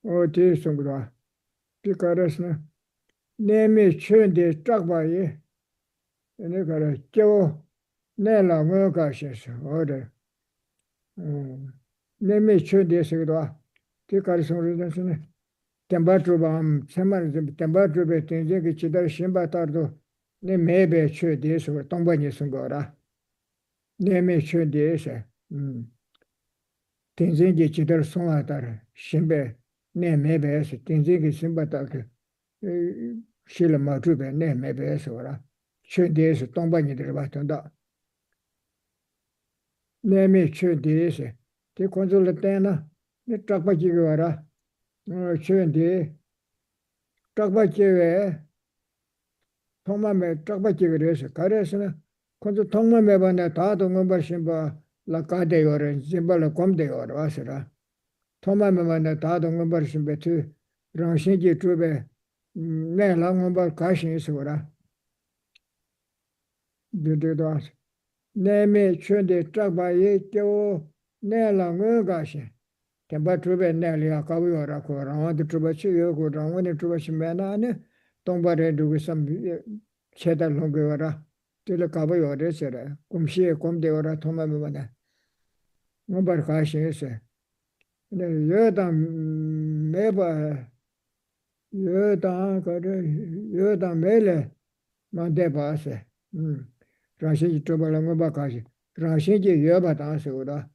Speaker 1: Oh, Tisungdwa. Picaresna. Name Chundi Trakbaye. And they got a Joe Nella Murgashes. Order. Name Chundi Sigdwa. Picaresna. Tembatubam, Saman, Tembatube, Tinjiki Chida Shimba Tardo, ne maybe should this or Tombani Sungora. Name should this. Tinjiki Chida Songatar, Shimbe, ne maybe as Tinjiki Simbatak, Shila Matube, ne maybe as ora. Should this Tombani de Batanda. Name should this. The consulatana, the Trapajigora. Chundi, Takbachive, Tomame, Takbachivis, Karesna, Conto Tomamebana, Tato Mumbashimba, Lacade or Zimbala Comde or Asera, Tomamana, Tato Mumbashimbe too, Ranshinji Trube, Ne Langumba Kashin Sura. Do that. Name Chundi, Takbaye, Ne Langugashi. Temba Trube Nelly, a Kawiora, around the Trubachi, around when the Trubachimana, Tombare do some cheddar longora, till the Kawiora, etc. Kumshi, Comde or Tomamana. Mumbarkashi is a Yoda Meba Yoda Mele Mandebase. Rashi Trubalangobakashi. Rashi Yoba Dansoda.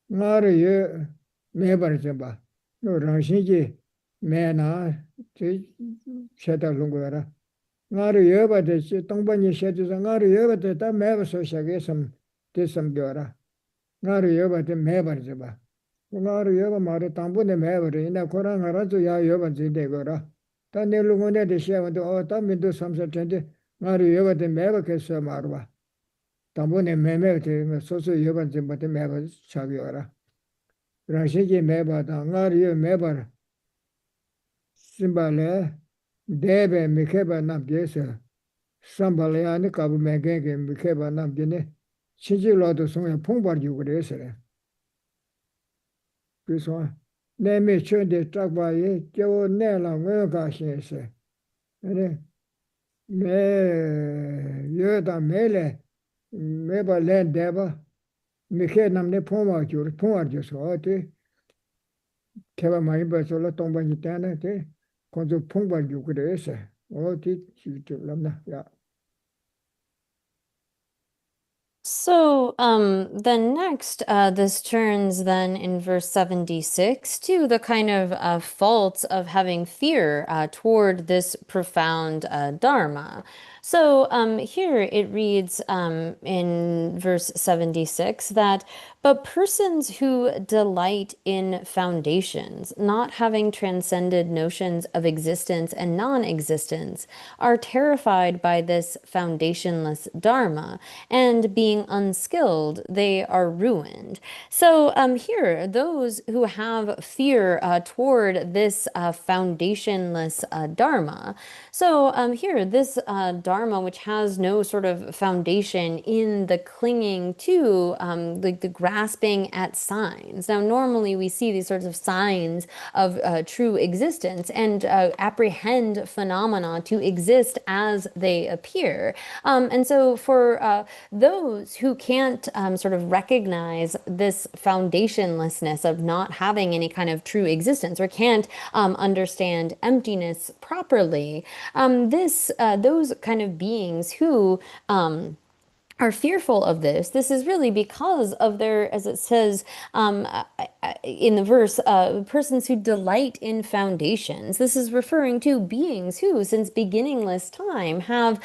Speaker 1: Mari Mebarjamba. No Rashi Mena Sheta Lungora. Ngari Yoba de Tombani Shetis and Ngari Yoba de Meva so Shagasam Tisam Gora. Ngari Yoba de Mebarjaba. Ngari Yoba Mari Tambu de Mever in a Koran Harazu Ya Yoba Zidegora. Tanelungone de Shevan to all time into some certainty. Ngari Yoba de Mevakesa Marwa. Tambune Meme, Soso Yoba Zimba de Meva Chagiora. Rashiji Meba, Ngari Mebar. Simbale, Debe, Mikeba Nabjesa, Sambaleani Kabu Megenge, Mikeba Nabjene, Chiji Lodo Song, Pumbar Yugresere. so ne me chen de tak ba ye jo ne la ngo ga xin se ne me ye da me le me ba le de ba me ke nam ne pho ma ju so te ke ba mai ba so la tong ba ni ta ne te kon jo phong ba ju ku de se o ti chi tu lam na ya.
Speaker 4: So then next, this turns then in verse 76 to the kind of faults of having fear toward this profound Dharma. So here it reads in verse 76 that, but persons who delight in foundations, not having transcended notions of existence and non-existence, are terrified by this foundationless Dharma, and being unskilled, they are ruined. So here, those who have fear toward this foundationless Dharma. So here, this Dharma, which has no sort of foundation in the clinging to, like the grasping at signs. Now, normally we see these sorts of signs of true existence and apprehend phenomena to exist as they appear. And so for those who can't sort of recognize this foundationlessness of not having any kind of true existence or can't understand emptiness properly, those kind of beings who are fearful of this. This is really because of their, as it says in the verse, persons who delight in foundations. This is referring to beings who, since beginningless time, have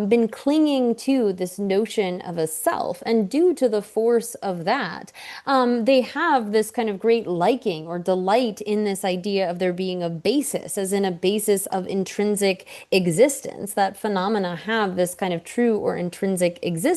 Speaker 4: been clinging to this notion of a self. And due to the force of that, they have this kind of great liking or delight in this idea of there being a basis, as in a basis of intrinsic existence, that phenomena have this kind of true or intrinsic existence.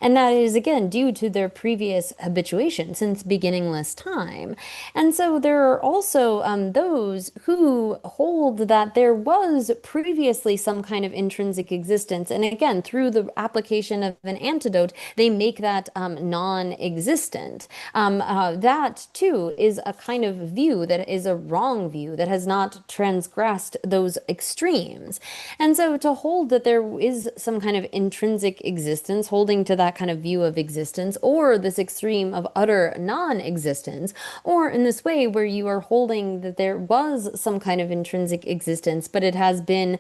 Speaker 4: And that is, again, due to their previous habituation since beginningless time. And so there are also those who hold that there was previously some kind of intrinsic existence. And again, through the application of an antidote, they make that non-existent. That, too, is a kind of view that is a wrong view that has not transgressed those extremes. And so to hold that there is some kind of intrinsic existence, holding to that kind of view of existence, or this extreme of utter non-existence, or in this way where you are holding that there was some kind of intrinsic existence, but it has been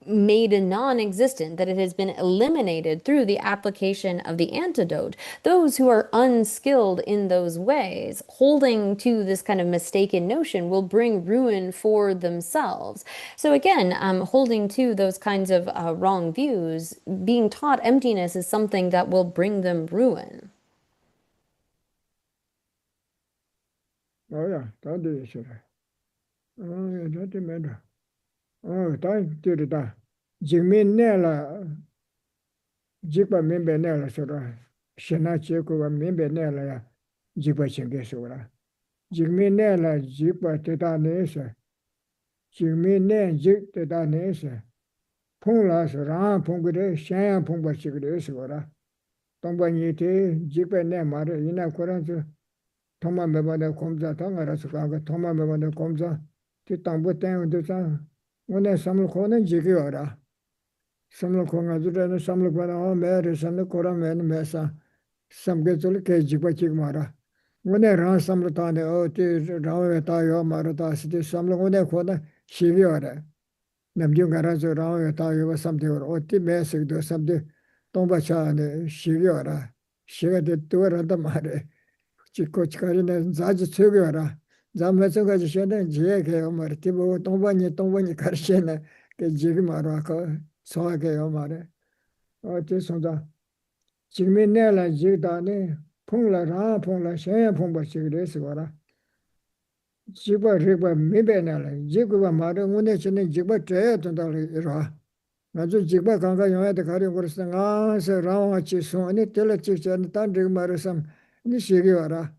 Speaker 4: made non-existent, that it has been eliminated through the application of the antidote. Those who are unskilled in those ways, holding to this kind of mistaken notion, will bring ruin for themselves. So again, holding to those kinds of wrong views, being taught emptiness is something that will bring them ruin.
Speaker 1: Oh yeah, that is it. Oh yeah, that matter. Oh, that did it. Jimmy Nella, Jipa member Nella, so Shana Chico, member Nella, Jipa Chingesura. Jimmy Nella, Jipa Tetanesa, Jimmy Nen, Jip Tetanesa, Punglas, Ram Pungre, Shan Pumba Chigresura. Tombanite, Jipa Nemare, Ina Coranza, Toma Mebana Comza, Tongarasuka, Toma Mebana Comza, Titambutan, the when I summon Conan Jigiora. Some Konga Duran, some Lukana, Mary, some Koram and Mesa, some Getul Kajipachigmara. When I ran some Latana, oh, tis Rawetayo Marata, city, some Lukona Kona, Shiviora. Namjungarazo Rawetayo was something or Oti Messic do something, Tombacha and Shiviora. Shiva de Tura the Mare, Chicochkarina, Zaji Sugiora. Zamasuga Shena, Jake, Omar, Tibo, Tombani Karshena, Jigmaraka. Soage Omare. Oh, this on the Jimminella Jidane, Pungla Ra, Pungla Shan Pumba Sigreswara. Jiba Riba Mibenella, Jiguba Mare, Munachin, Jiba Trade and the Ra. Nazu Jiba Kanga, you had the carrying worse than answer Rawachi, so any telechich and Tandri Marisam, Nishigiara.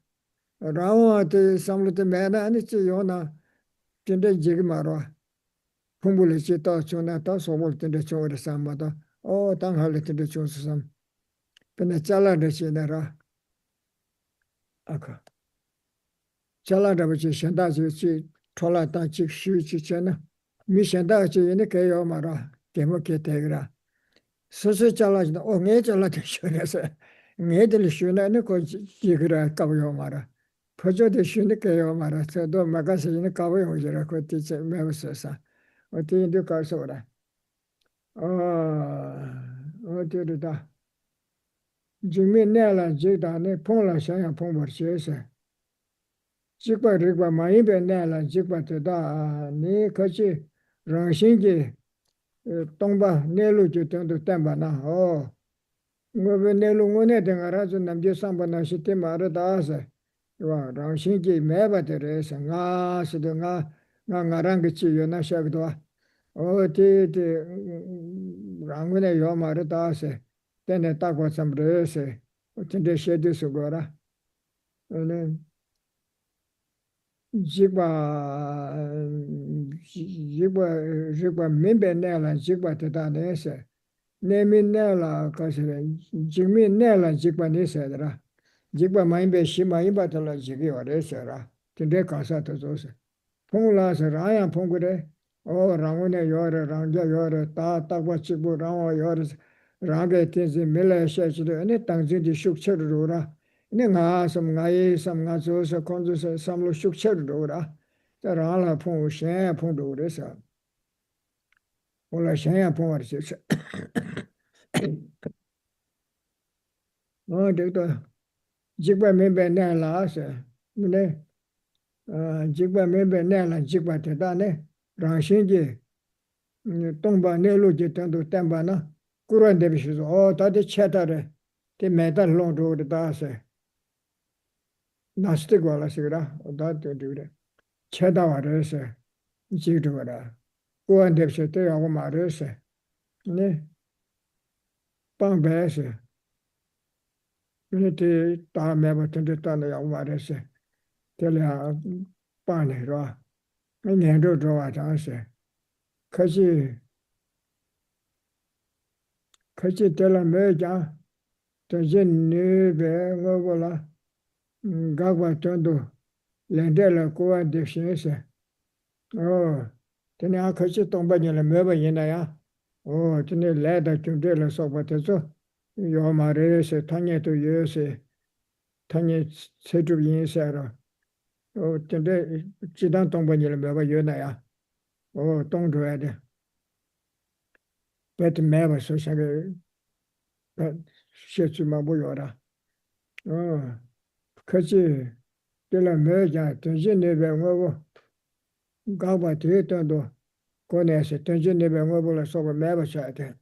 Speaker 1: Rawa to some little man, and it's Yona, Tinda Jigmara. Pumbulicita, Chunata, so worked in the Chor Samada. Oh, Tanghali to the Chosam. Penachala de Chinera. Aka. 잘라다버지 현다지 톨라다지 쉬지잖아. 미션다지 얘네 개요 말아. 개먹게 되더라. 스스 잘라지나 내 잘라도 쉬어서 애들 쉬는 거 지그라 까고요 말아. 퍼져도 쉬는 개요 말아. 저도 막아서 얘네 까고요 오지라 그때 매웠어서. 어떻게 가서 오라. 어디다. 지금 내가 지다네 폰라 샤야 폰버시에서. 직바 릭바 마이베 내라 직바다 네 같이 랑신기 동바 내루지 정도 땜바나 뭐베 내루 원에 등하라서 남제 삼바나 시테 마르다서 와 랑신기 매바데레서 나스도가 나랑 같이 연하셔도 어디디 랑원에 요 마르다서 때네 따고 삼브레서 어쩐데 셰드스 거라 네 jigba mimbe nela jigba teta nese nemi nela kasere jigmi nela jigba nese dra jigba maimbe shima imba tala jigi orese ra tinde kasa to zose pongla se raya pongure rangone yore rangja yore ta takwa chibu rawa yore range tinsi mele shechide ane tangzi di shukcheru ra 네 나섬 나이 섬 나조서 건조서 섬로 숙체로라 자라라 풍셴 풍도레서 올라 셴야 풍어서 되도 직바 멤베 내라서 네 직바 멤베 내라 직바 대다네 랑신지 동바 내로지 ten도 땜바나 꾸란 데비시서 다데 쳇다레 데 메달 롱도르 다세 나스틱 와라시라 다데드레 쳇다와레세 지르거라 꾸란 데비시 때하고 마레세 네 빵베세 그때 다음에 버튼데 따는 야마레세 telea pane ra ngen ro ro wa ta se kaji tela me ja to jin ne be ngo bo la ga ba ton do len de la ko wa de shin se tene a kaji tong ba ni le me ba yin na ya tene le da chung de la so ba te so yo ma re se tanye to ye se tanye se ju yin se ra 근데 지단 동반이를 매번 연나야. 동조해야 돼. 배트 매번 소샤게 시주만 보여라. 그지. 들라 매자 전진내배 뭐고 가봐 되던도 권에서 전진내배 뭐보라 소고 매번 쳐야 돼.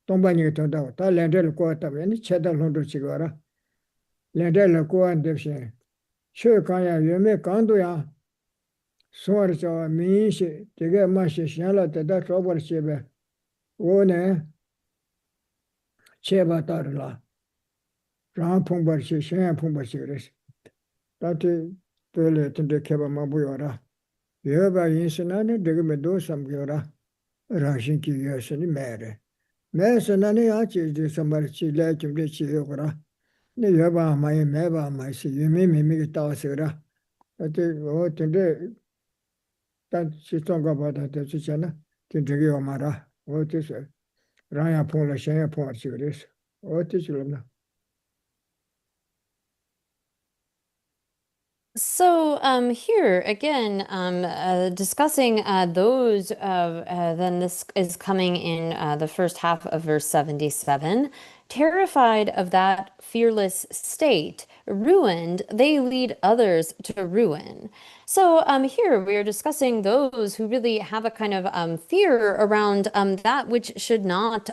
Speaker 1: 동반이가 된다고. 다 렌데를 꼬았다면 최단 혼도 지거라. 렌데를 꼬안 대신 최강야 유매 강도야 소르저 민시 되게 맛이 신라 때다 줘버시베 오네 제바다르라 라풍버시 신풍버시 그래서 다티 별에 근데 개발만 보여라 여바 인신하네 되게 매도 삼겨라 라신기 여신이 매래 매선하네 아치 선발치 레좀데 치요라 네 여바 마이 매바 마이시 유미미미게 따와서라 근데 단 시청가 받아 되잖아 되게 말아 어디서 라야 폰라 샤야 폰지 그래서 어디서 그러나
Speaker 4: So here again, discussing those then this is coming in the first half of verse 77. Terrified of that fearless state, ruined, they lead others to ruin. So here we are discussing those who really have a kind of fear around that which should not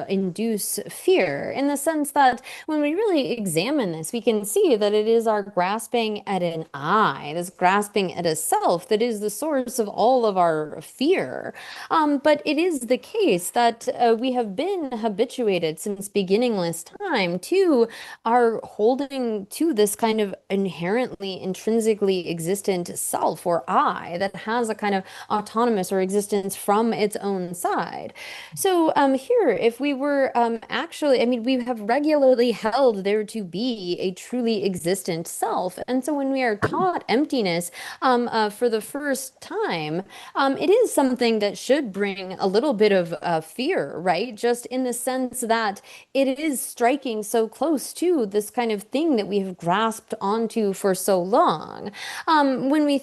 Speaker 4: induce fear, in the sense that when we really examine this, we can see that it is our grasping at an I, this grasping at a self, that is the source of all of our fear. But it is the case that we have been habituated since beginningless time to our holding to this kind of inherently, intrinsically existent existent self or I that has a kind of autonomous or existence from its own side. So here, if we were actually, I mean, we have regularly held there to be a truly existent self. And so when we are taught emptiness for the first time, it is something that should bring a little bit of fear, right? Just in the sense that it is striking so close to this kind of thing that we have grasped onto for so long. When we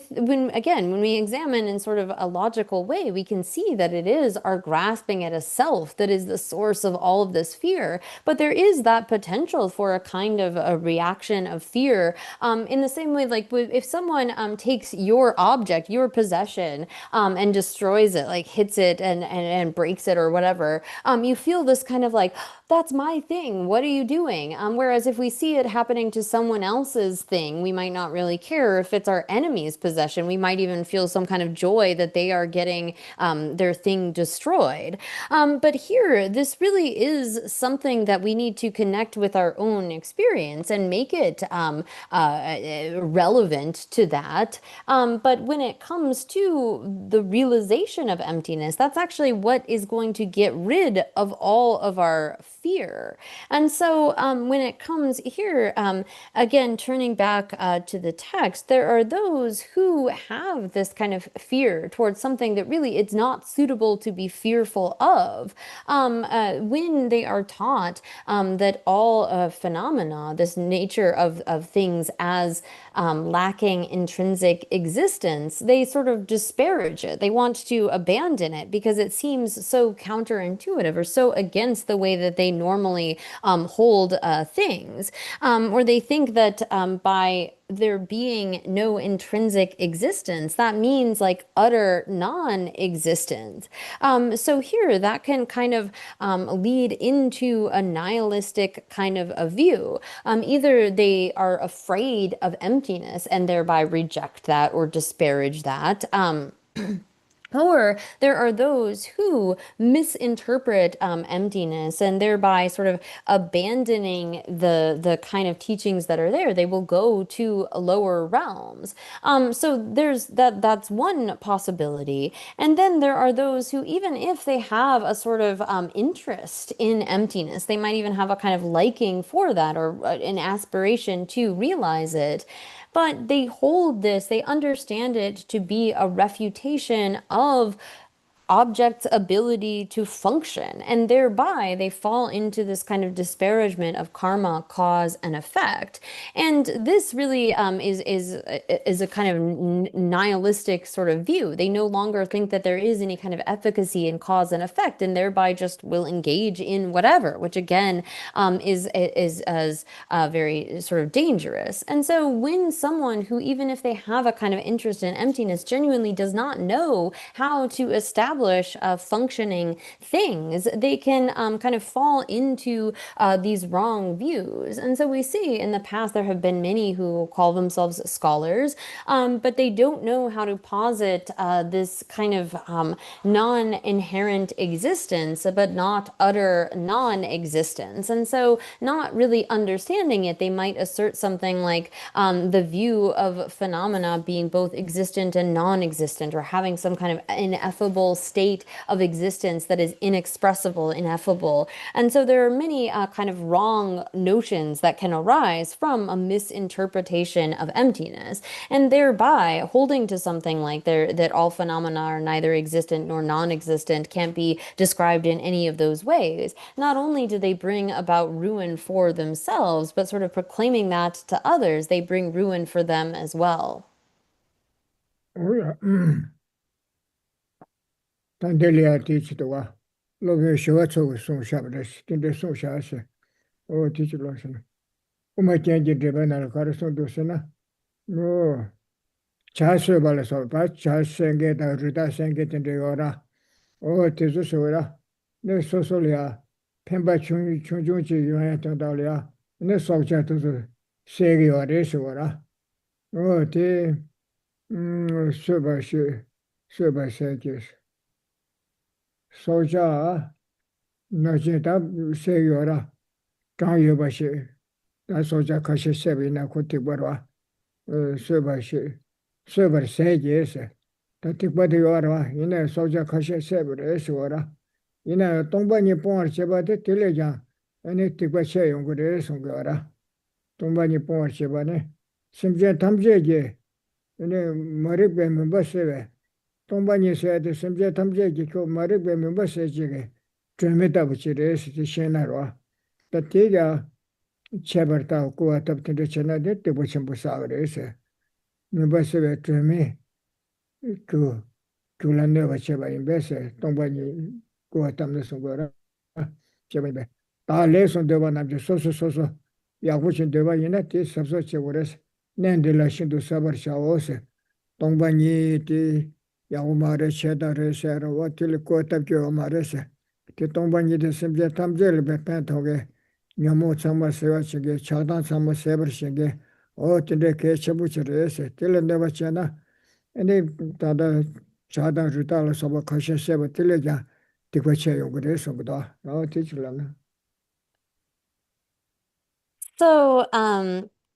Speaker 4: examine in sort of a logical way, we can see that it is our grasping at a self that is the source of all of this fear. But there is that potential for a kind of a reaction of fear, in the same way, like if someone takes your object, your possession, and destroys it, like hits it and breaks it or whatever, you feel this kind of like, that's my thing. What are you doing? Whereas if we see it happening to someone else's thing, we might not really care. If it's our enemy's possession, we might even feel some kind of joy that they are getting their thing destroyed. But here, this really is something that we need to connect with our own experience and make it relevant to that. But when it comes to the realization of emptiness, that's actually what is going to get rid of all of our fear. And so when it comes here, again, turning back to the text, there are those who have this kind of fear towards something that really it's not suitable to be fearful of. When they are taught that all phenomena, this nature of things as lacking intrinsic existence, they sort of disparage it. They want to abandon it because it seems so counterintuitive or so against the way that they normally hold things. Or they think that by there being no intrinsic existence, that means like utter non-existence. So here, that can kind of lead into a nihilistic kind of a view. Either they are afraid of emptiness and thereby reject that or disparage that. Or there are those who misinterpret emptiness and thereby sort of abandoning the kind of teachings that are there. They will go to lower realms. So there's that's one possibility. And then there are those who, even if they have a sort of interest in emptiness, they might even have a kind of liking for that or an aspiration to realize it. But they hold this, they understand it to be a refutation of object's ability to function, and thereby they fall into this kind of disparagement of karma, cause and effect. And this really is a kind of nihilistic sort of view. They no longer think that there is any kind of efficacy in cause and effect, and thereby just will engage in whatever, which again is as very sort of dangerous. And so when someone who, even if they have a kind of interest in emptiness, genuinely does not know how to establish functioning things, they can kind of fall into these wrong views. And so we see in the past there have been many who call themselves scholars, but they don't know how to posit this kind of non-inherent existence, but not utter non-existence. And so not really understanding it, they might assert something like the view of phenomena being both existent and non-existent, or having some kind of ineffable state of existence that is inexpressible, ineffable. And so there are many kind of wrong notions that can arise from a misinterpretation of emptiness, and thereby holding to something like that all phenomena are neither existent nor non-existent, can't be described in any of those ways. Not only do they bring about ruin for themselves, but sort of proclaiming that to others, they bring ruin for them as well.
Speaker 1: Tandelia teach the wa. Love Shivatsu song shabras, Tinde song shas, or teach lotion. Uma change driven al Carson dosena. No, Chas Balaso, but Chas Sanget, Rita Sanget in the Ora, or Tizusura, no Sosolia, Pemba Chunjunchi, you had to Dalia, no subject to the Segi or Resora. Oh, te Subashi, Subasakis. Soja, Najeta, Segura, Tangubashi, that's Soja Kashi Sabina Kutibara, Subashi. sever sejes. Tatikbadi yorwa, ina soja kashe sever eswara. Ina tombani pon chebate teleja, ane tikba che yongure sungara. Tombani pon chebane. Simje tamjeje, ine maribbe mbaseve. Tombani sede simje tamjeje ko maribbe mbasejege. Tremeta buchire esi shenarwa. Tatija chebarta kuwa tabtinde chena de tibuchimbu sagre ese. Mbaseve treme. 그 줄란네가 제가 임베세 동반이 고았담는 소거라 제가 임베 다 레슨 되바 남지 소소소소 야구신 되바 이나 티 섭서 제고레스 낸들라 신도 사버샤오세 동반이 티 야구마레 셰다레세로 와틸 고탑교 마레세 티 동반이 됐음제 탐제를 베펜토게 냐모 참마세와 시게 차단 참마 세버시게 어떤데 개체부치레세 틸렌데바치나 Any tada chada rutala saba kasha seba tileja tikwache yogure sabda. No teach lana.
Speaker 4: So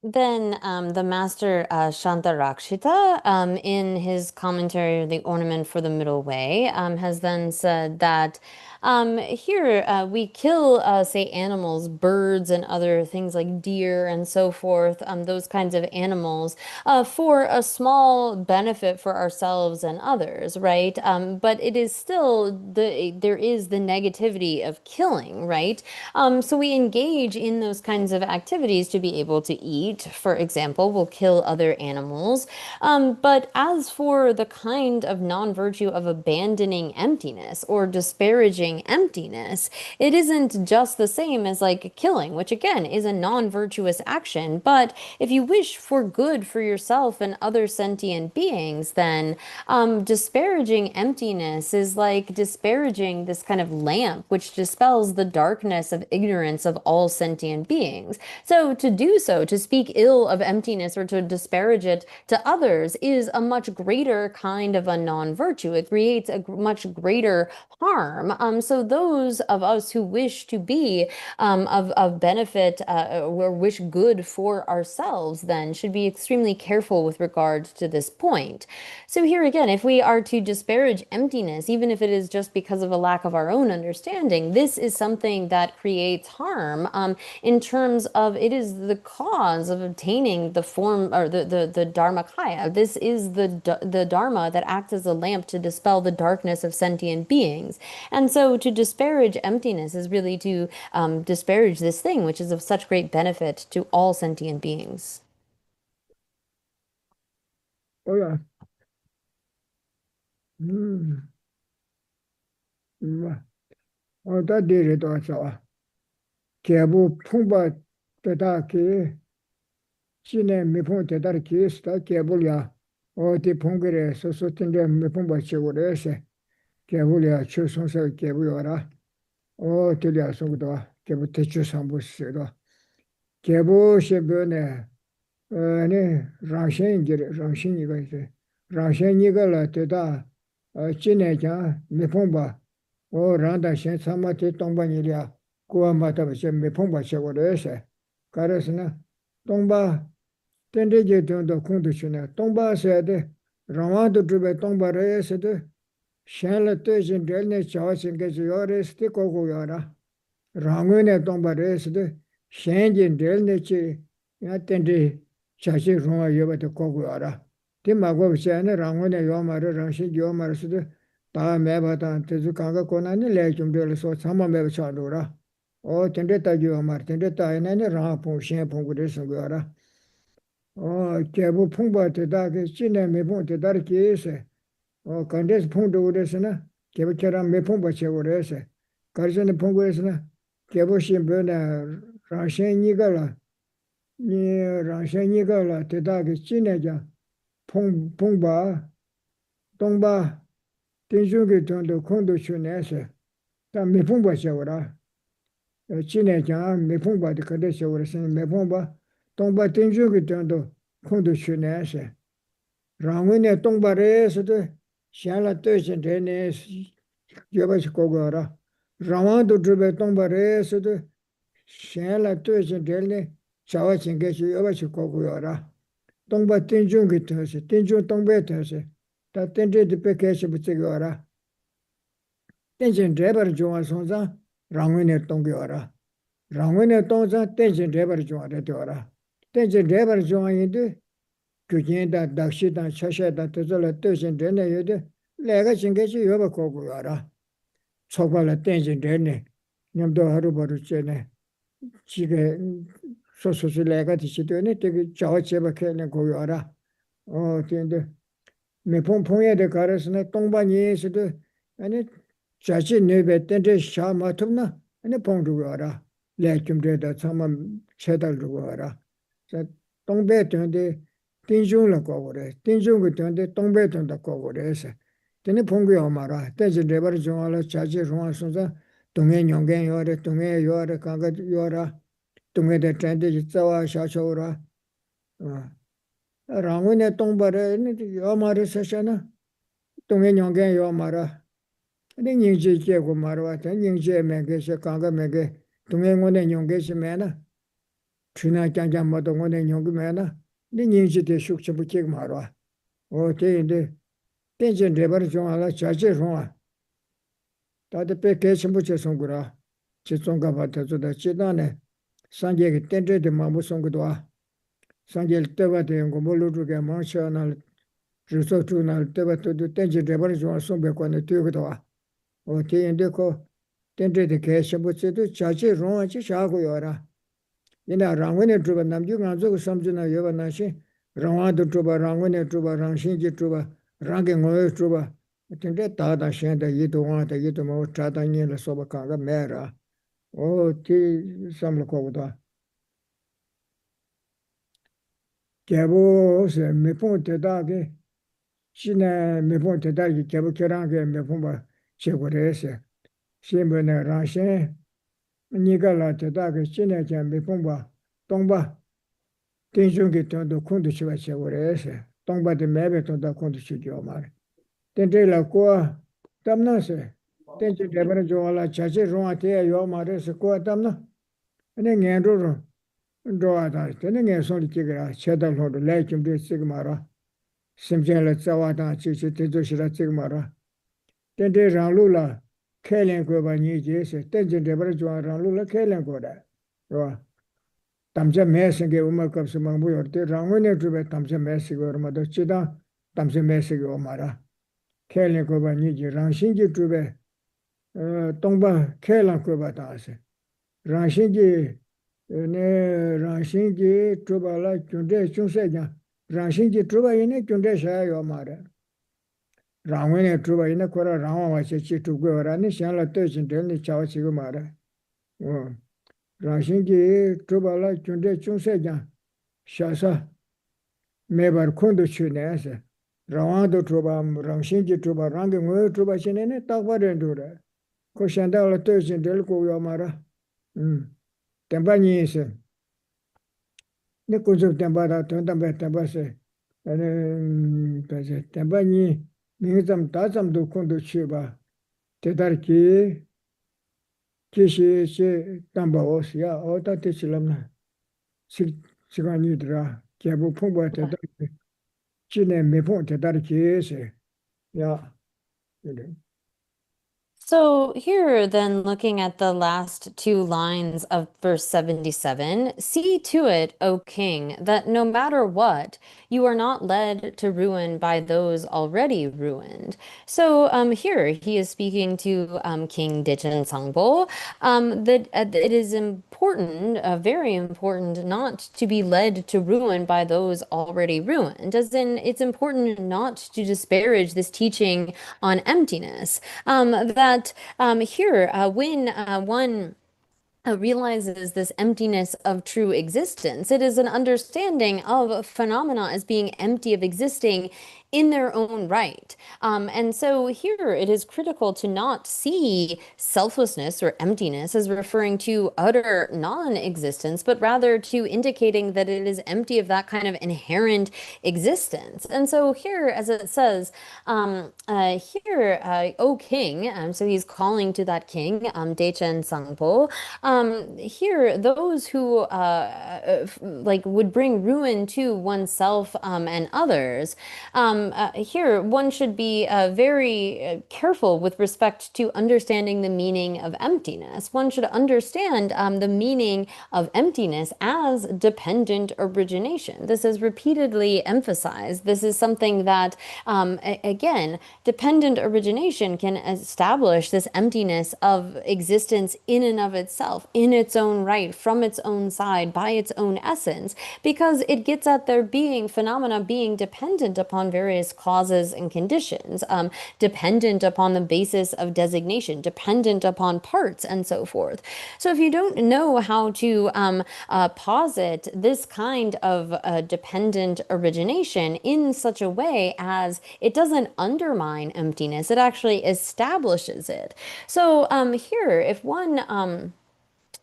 Speaker 4: then the master Shantarakshita, in his commentary, The Ornament for the Middle Way, has then said that here we kill, say, animals, birds, and other things like deer and so forth, those kinds of animals, for a small benefit for ourselves and others, right? But it is still there is the negativity of killing, right? So we engage in those kinds of activities to be able to eat. For example, we'll kill other animals. But as for the kind of non-virtue of abandoning emptiness or disparaging emptiness, it isn't just the same as like killing, which again is a non-virtuous action. But if you wish for good for yourself and other sentient beings, then disparaging emptiness is like disparaging this kind of lamp which dispels the darkness of ignorance of all sentient beings. So to do so, to speak ill of emptiness or to disparage it to others, is a much greater kind of a non-virtue. It creates a much greater harm. So those of us who wish to be of benefit or wish good for ourselves then should be extremely careful with regard to this point. So here again, if we are to disparage emptiness, even if it is just because of a lack of our own understanding, this is something that creates harm in terms of it is the cause of obtaining the form or the Dharmakaya. This is the Dharma that acts as a lamp to dispel the darkness of sentient beings. And so to disparage emptiness is really to disparage this thing, which is of such great benefit to all sentient beings.
Speaker 1: Oh yeah. Oh, that did it also. Kebu Pumba Tedaki Chine Mipun Tedaki sta Kebulia. Oh, the Pungere, so Tinde Mipumba Chegurese. Kebulia Chusonsa Kebuara. Oh, Tilia Sugda, Kebu Techu Sambusida. Kebu Shebune. 아니 라셴이게 라셴이가 이제 라셴이가 때다 진해자 메폰바 오 란다 셴사마티 동반이랴 고아마다 셴 메폰바 셴고레세 가르스나 동바 텐데게 돈도 콘도슈네 동바세데 라마도 드베 동바레세데 셴라 때진 델네 자신게 요레스티 고고야라 랑은에 동바레세데 셴진 델네치 야텐데 자시 롱아 여바도 고고야라 디마고 셴네 랑원에 요마르 랑시 요마르스데 다 매바다 테주 강가 고나니 레좀들서 참마 매바 차도라 오 텐데타 요마르 텐데타 에네네 랑포 셴포고데서 고야라 오 제부 풍바테다 그 진에 메본테 다르케세 오 간데스 풍도데스나 개버처럼 메폰바체고레세 가르전에 풍고에서나 개보신 변에 라셴니가라 니 라셴니가라 대다게 진내자 풍바 동바 땡중게 돈도 콘도 슈네세 다 메폰바체고라 진내자 메폰바데 그데셔고레세 메폰바 동바 땡중게 돈도 콘도 슈네세 랑원에 동바레스도 샤라 뜻은 되네 여바시 고거라 라완도 드베 동바레스도 샤라 뜻은 되네 자와신 게시 여바시 고고요라 동바 땡중기 터세 땡중 동배 터세 다 땡제디 베케시 붙이거라 땡진 레버 중앙 손자 랑원에 동겨라 랑원에 동자 땡진 레버 중앙에 되어라 땡진 레버 중앙인데 그게다 dak시다 샤샤다 뜻을 뜻인 되네 여데 내가 진게지 여봐 고고라 초발에 땡진 되네 냠도 하루 버르체네 지게 소소스 내가 디시되네 되게 저체바케네 고요라 근데 메폰폰에 가르스네 동반이에서도 아니 자치 네베 땡데 샤마tum나 아니 봉두거라 레춤데다 참만 체달두거라 자 동배 된데 띵중을 거고래 띵중을 된데 동배 된다 거고래서 되네 봉고요 말아 대지 레버리 중앙을 자치 중앙선자 동해 연계 요래 동해 요래 강가 요라 동해대 tren데 자와 샤쇼라 랑원의 동바래 요 말을 서잖아 동해 연계 요 말아 근데 닝지 제고 말와 된 닝지에 매게서 강가 매게 동해원의 연계시면은 주나 짱짱 모두 원의 연구면은 근데 닝지 대 숙제 붙이고 말와 대인데 땡전 레버리 좀 알아 자제 좀 다들 빼게 전부 제송구라 제송가 받아서다 지단에 상계의 땡제의 마무 송구도 상계를 때바대 연구 몰루르게 망쳐날 리소트날 때바도 땡제 레버리 좀 송백관에 뛰고도 대인데 그 땡제의 개셔부지도 자제 롱하지 shago요라 이나 랑원에 주바 남주가 저거 섬주나 여바나시 랑와도 주바 랑원에 주바 랑신지 주바 랑게 ngoe 주바 근데 다다 신다 이동하다 이동하고 자다니를 소바카가 메라 티 삼로코다 개보세 메폰 대다게 신에 메폰 대다게 개보 결랑게 메폰 봐 제거래세 신문에 라신 니가라 대다게 신에 제 메폰 봐 동바 땡중게 돈도 콘도 치바 제거래세 동바데 매베 돈도 콘도 치죠 말 땡데라 꼬아 담나세 땡제 대바는 좋아라 자체 롱아테 요 말에서 꼬아 담나 아니 년도로 좋아다 되는 게 소리 지가 제달로도 레좀도 시그마라 심지어는 자와다 지지 대조시라 시그마라 땡데 랑루라 켈렌 거바니 제세 땡제 대바는 좋아 랑루라 켈렌 거다 요 담제 매생게 음악값이 망부여 때 랑원에 주베 담제 매시고 얼마도 지다 담제 매시고 말아 켈렌 거바니 지 랑신지 주베 동바 켈란 거바다세 랑신지 네 랑신지 주바라 준대 중세냐 랑신지 주바이네 준대 샤요 말아 랑원에 주바이네 코라 랑와와시 치투고라니 샹라 뜻인데 차와시고 말아 랑신지 주바라 준대 중세냐 샤사 매버 콘도 추네세 랑와도 주바 랑신지 주바 랑게 뭐 주바시네 딱 바렌도라 코샨다라 뜻인데 고요 말아 tembañise ne kuzo tembada tontambe tembase pase tembañi mingzam tazam do kondo chiba tedarki Geshe Yeshe Thabkhe ya ota techilamna siganidra kebu phongba tedarki chine mepon tedarki se ya
Speaker 4: So here, then, looking at the last two lines of verse 77, see to it, O king, that no matter what, you are not led to ruin by those already ruined. So here he is speaking to King Dichen Sangpo, that it is important, very important, not to be led to ruin by those already ruined, as in it's important not to disparage this teaching on emptiness, that here, when one realizes this emptiness of true existence, it is an understanding of phenomena as being empty of existing in their own right. And so here it is critical to not see selflessness or emptiness as referring to utter non-existence, but rather to indicating that it is empty of that kind of inherent existence. And so here, as it says, O king, so he's calling to that king, Dechen Sangpo, here, those who like would bring ruin to oneself and others, here one should be very careful with respect to understanding the meaning of emptiness. One should understand the meaning of emptiness as dependent origination. This is repeatedly emphasized. This is something that, again, dependent origination can establish this emptiness of existence in and of itself, in its own right, from its own side, by its own essence, because it gets at their being, phenomena being dependent upon various causes and conditions, dependent upon the basis of designation, dependent upon parts, and so forth. So if you don't know how to posit this kind of dependent origination in such a way as it doesn't undermine emptiness, it actually establishes it. So here, if one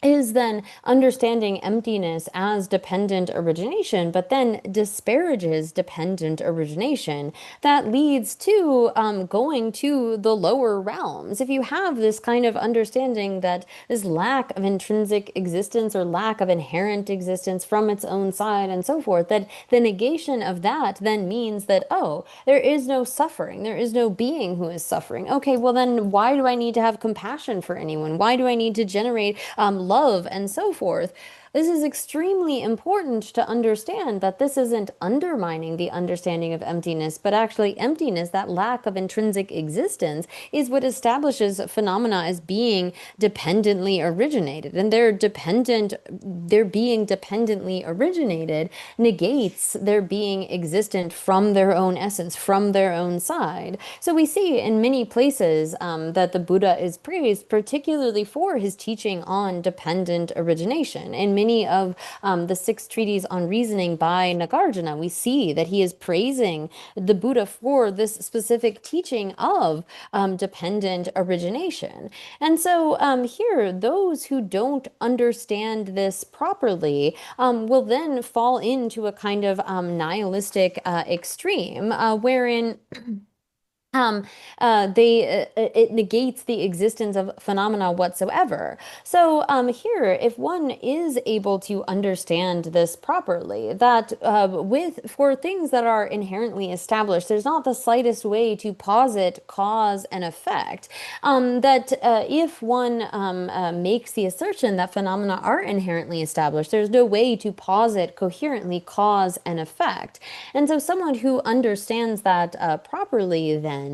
Speaker 4: is then understanding emptiness as dependent origination, but then disparages dependent origination, that leads to going to the lower realms. If you have this kind of understanding that this lack of intrinsic existence or lack of inherent existence from its own side and so forth, that the negation of that then means that, oh, there is no suffering, there is no being who is suffering. Okay, well then why do I need to have compassion for anyone? Why do I need to generate love and so forth? This is extremely important to understand, that this isn't undermining the understanding of emptiness, but actually emptiness, that lack of intrinsic existence, is what establishes phenomena as being dependently originated. And their being dependently originated negates their being existent from their own essence, from their own side. So we see in many places that the Buddha is praised, particularly for his teaching on dependent origination. In many of the 6 treatises on reasoning by Nagarjuna, we see that he is praising the Buddha for this specific teaching of dependent origination. And so here, those who don't understand this properly will then fall into a kind of nihilistic extreme, wherein it negates the existence of phenomena whatsoever. So here, if one is able to understand this properly, that for things that are inherently established, there's not the slightest way to posit cause and effect. That if one makes the assertion that phenomena are inherently established, there's no way to posit coherently cause and effect. And so someone who understands that properly then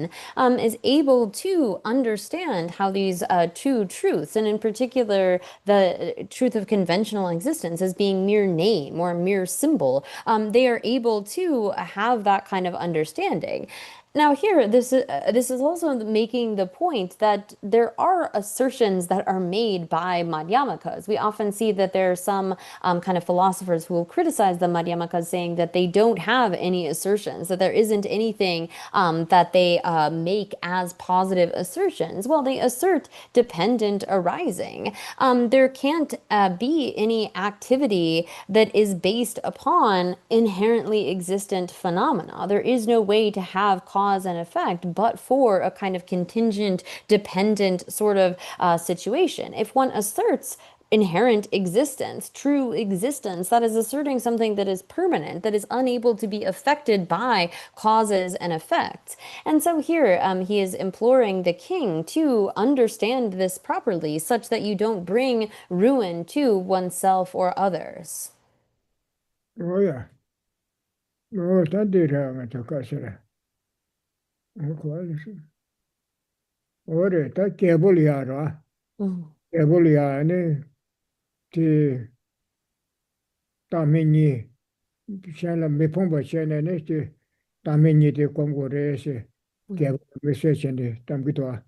Speaker 4: is able to understand how these two truths, and in particular the truth of conventional existence as being mere name or mere symbol, they are able to have that kind of understanding. Now here, this is also making the point that there are assertions that are made by Madhyamakas. We often see that there are some kind of philosophers who will criticize the Madhyamakas, saying that they don't have any assertions, that there isn't anything that they make as positive assertions. Well, they assert dependent arising. There can't be any activity that is based upon inherently existent phenomena. There is no way to have cause and effect but for a kind of contingent, dependent sort of situation. If one asserts inherent existence, true existence, that is asserting something that is permanent, that is unable to be affected by causes and effects. And so here he is imploring the king to understand this properly, such that you don't bring ruin to oneself or others.
Speaker 1: Oh yeah. Oh, that did have a takasara. Oh, quality. Ore, that cable yara.
Speaker 4: Mm.
Speaker 1: Cable yarne, the Tamini, Shana Mipumba Shana, the Tamini, the Congores, cable research and the Tamgitoa.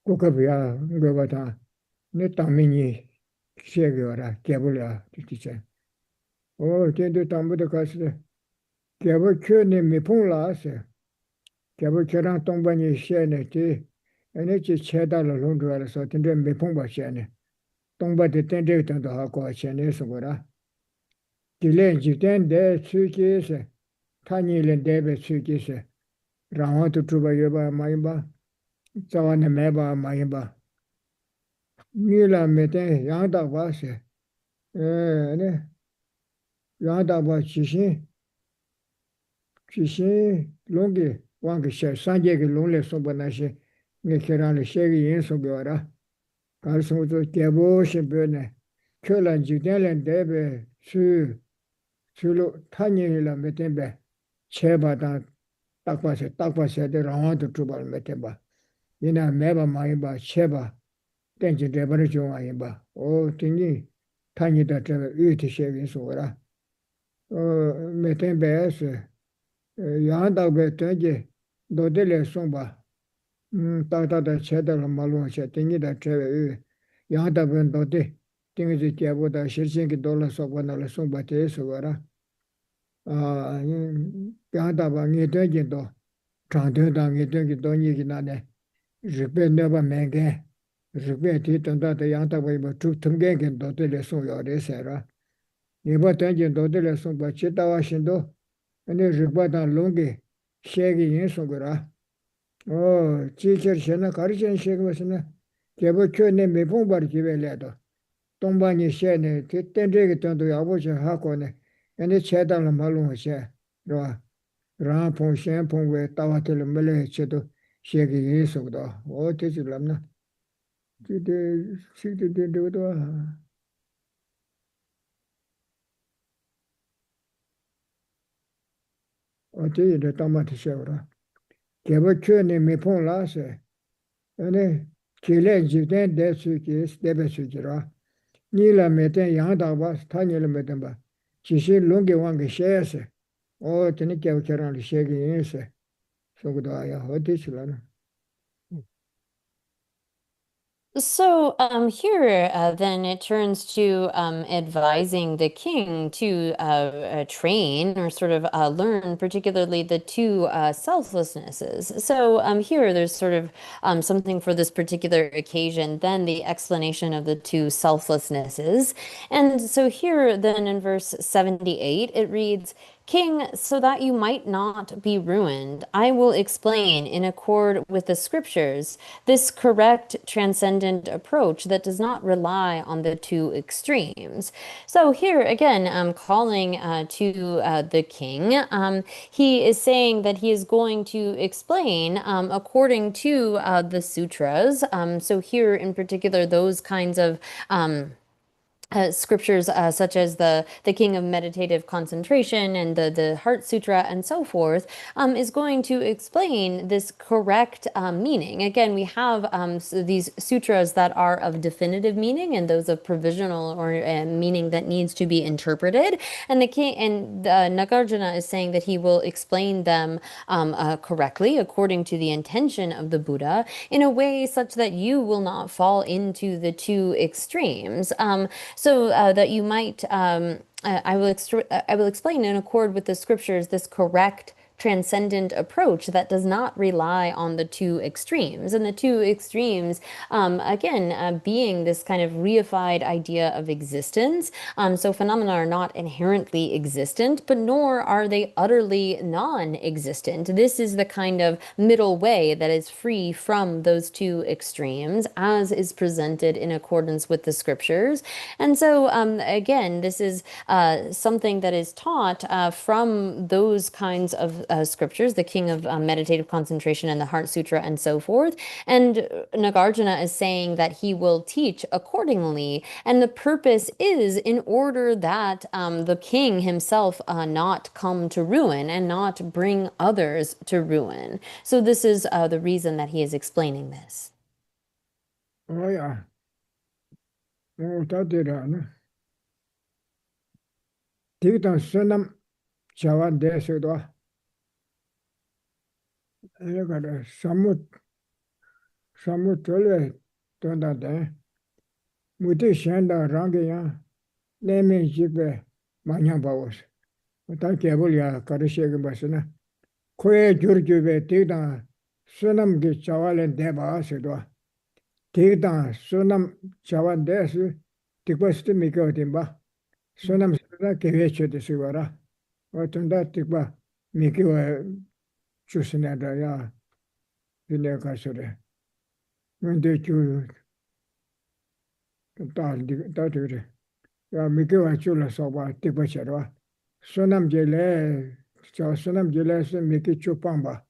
Speaker 1: Kukabia, Gavata, ne Tamini, Shagura, cable ya, the teacher. Oh, then the Tambuda Castle, Gyabu kyo ni mipung la se, gyabu kyo rang tongpa ni xe ne ti, ane chi che da la long zhuwa la so, tinte mipung pa xe ne, tongpa di tinte tento ha kwa xe ne so go ra. Di len ji ten de tsu ki se, ta ni len de be tsu ki se, rangwa tu chupa yo ba ma yin ba, tsawa ne me ba ma yin ba. Ni la me ten yang da ba se, ane, yang da ba chi xin, Kishin longi wang she sanje ki long le soba na she nge kerang le she ki yin soba wara. Kar song to gyabo she be ne. Kyo lan jikden len debe su lo tanyi la meten be. Che ba dan takpa se de rangwa to chuba la meten ba. Yina meba ma yin ba, che ba. Tenchi deba na chunga yin ba. O tingi tanyi da chebe yu ti she yin soba wara. Meten be se. Yang dagbe tenje dode le songba da che da la malung che tingi da chewe yu yang dagbe dode tingi zi kyabo da shirshin ki dola sokwa na la songba te su wara yang dagba ngi tenje do chang ten da ngi tenje do nyi ki na ne rikpe neba mengen rikpe ti tanda da yang dagba iba chuk tungen ki dode le song yo re se ra nipa tenje dode le songba chi tawa shindo ane rikpa dan longi shegi yin songora. O, chi chir shena kari chen shegi wasana. Kebo kyo ne mipung bar kiwe le do. Tongpa ni she ne, ten regi tando yabo che hako ne. Ane che dan la malung she. Rwa, rang pong, shen pong we, tawa tili mele che do shegi yin songda. O, te chi lamna. Ti de, si de de do do. O, te yi de tama te she wara. Kebo kyo ne mipung la se. Ane chile jikden de su ki debe su ki ra. Ni la meten yang da ba, ta ni la meten ba. Chi shi lungi wangi she se. O teni kya kerang li she ki yin se. So kudo aya ho ti chi la na.
Speaker 4: So here, then it turns to advising the king to train or sort of learn, particularly the two selflessnesses. So here, there's sort of something for this particular occasion, then the explanation of the two selflessnesses. And so here, then in verse 78, it reads, King, so that you might not be ruined, I will explain in accord with the scriptures this correct transcendent approach that does not rely on the two extremes. So here again, calling to the king, he is saying that he is going to explain according to the sutras. So here in particular, those kinds of scriptures such as the King of Meditative Concentration and the Heart Sutra and so forth, is going to explain this correct meaning. Again, we have these sutras that are of definitive meaning and those of provisional or meaning that needs to be interpreted. And the king and Nagarjuna is saying that he will explain them correctly according to the intention of the Buddha in a way such that you will not fall into the two extremes. So that you might, I will explain in accord with the scriptures this correct transcendent approach that does not rely on the two extremes. And the two extremes, again, being this kind of reified idea of existence. So phenomena are not inherently existent, but nor are they utterly non-existent. This is the kind of middle way that is free from those two extremes, as is presented in accordance with the scriptures. And so, again, this is something that is taught from those kinds of scriptures, the King of Meditative Concentration and the Heart Sutra and so forth. And Nagarjuna is saying that he will teach accordingly. And the purpose is in order that the king himself not come to ruin and not bring others to ruin. So this is the reason that he is explaining this.
Speaker 1: O ya. O ta de ra na. Tik dan sunam chawan de se do. Ane kada samu tole tonda de. Muti shen da rangi ya. Neme jikbe manyang bawos. 다 개불이야 가르치게 봤으나 코에 줄줄에 대다 수남기 자활은 대바서도 대다 수남 자완대스 디버스트 미거 딘바 수남 수다 개회쳐도 쓰거라 어떤다 디바 미기와 주스나다야 근데 가서래 근데 주 다들 야 미기와 줄어서 봐 디버셔라 수남제래 저 수남제래서 미기 주방바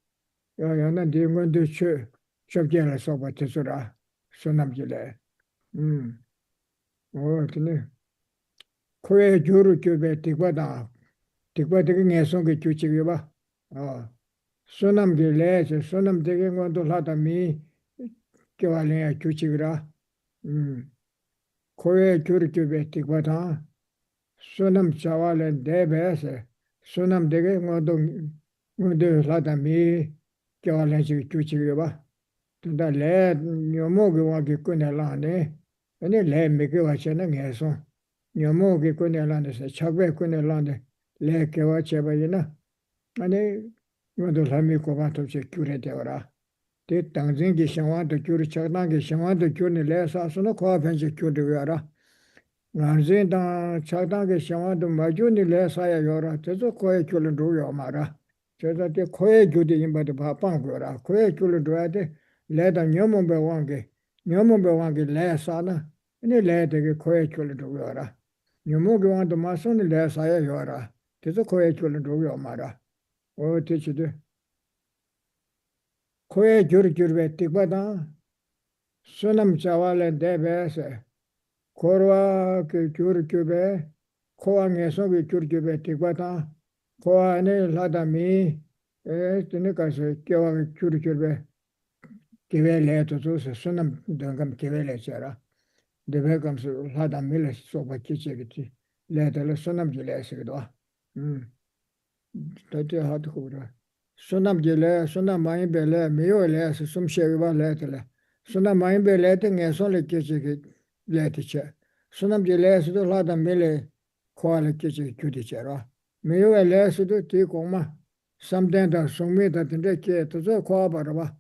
Speaker 1: 야야는 디건도 접견을 써봐 주소라 수남제래 근데 코에 주를 교배 디바다 디바되게 내성게 규칙이 봐 수남제래 저 수남되게 건도 하다미 교환의 규칙이라 코에 주를 교배 디바다 수남 자활은 대배서 수남되게 건도 하다미 교환의 규칙이 봐 tunda le nyomo ge wa ge kune la ne ane le me ge wa che na nge so nyomo ge kune la ne se chagbe kune la ne le ke wa che ba yina ane ngodo la mi ko ba to che kyure de ora te tang jing ge shang wa de kyure chag na ge shang wa de kyure ne le sa so no ko phen che kyure de ora ngan jing da chag da ge shang wa de ma ju ni le sa ya yo ra te zo ko ye kyure ro yo ma ra che da te ko ye ju de yin ba de ba pang go ra ko ye kyure do ya de 레다 녀몬베 왕게 레사나 네 레데게 코에 줄을 두고라 녀모게 왕도 마선이 레사야 요라 그래서 코에 줄을 두고 말아 어디치데 코에 줄을 띠바다 소남 자왈에 대베세 코르와 그 줄을 큐베 코왕에서 그 줄을 띠바다 코안에 라다미 드네가서 겨와 줄을 기회래 도서 순남 동감 기회래 자라 대백감 하다 밀어 소바 기체겠지 레들 순남 길에서도 다들 하도 그러 순남 길에 순남 많이 별에 메요래서 숨쉬어봐 레들 순남 많이 별에 등에서를 기체게 레티체 순남 길에서도 하다 밀어 코알 기체 주디체라 메요래서도 뒤고마 삼된다 송미다 된데 도서 코아 봐봐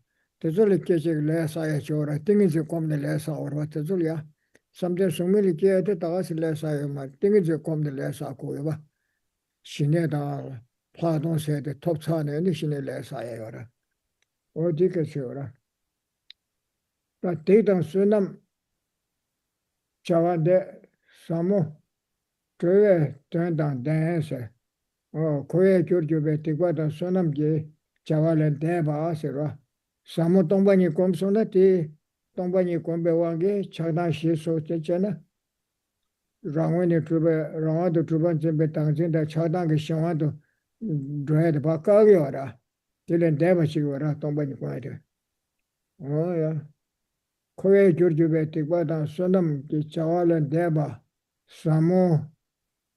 Speaker 1: tezuli keche le saya chora tingi je komne le sa orwa tezuli ya samde sumili ke te tagas le saya ma tingi je komne le sa ko ba shine da pladon se de top chane ni shine le saya yora o dike chora ta te dan sunam chawa de samo tre ten dan den se koye kyurju be te kwa dan sunam je chawa le de ba se ro Samo tongbanyi komsona ti tongbanyi kombe wange chagdan shi so chechana rangwene truba rangwado truban chembe tangzin da chagdan ke shingwado dhoya de baka ge wara tilen deba chigi wara tongbanyi kombe ya koye gyurjube tikba dan sonam ki chawalan deba samo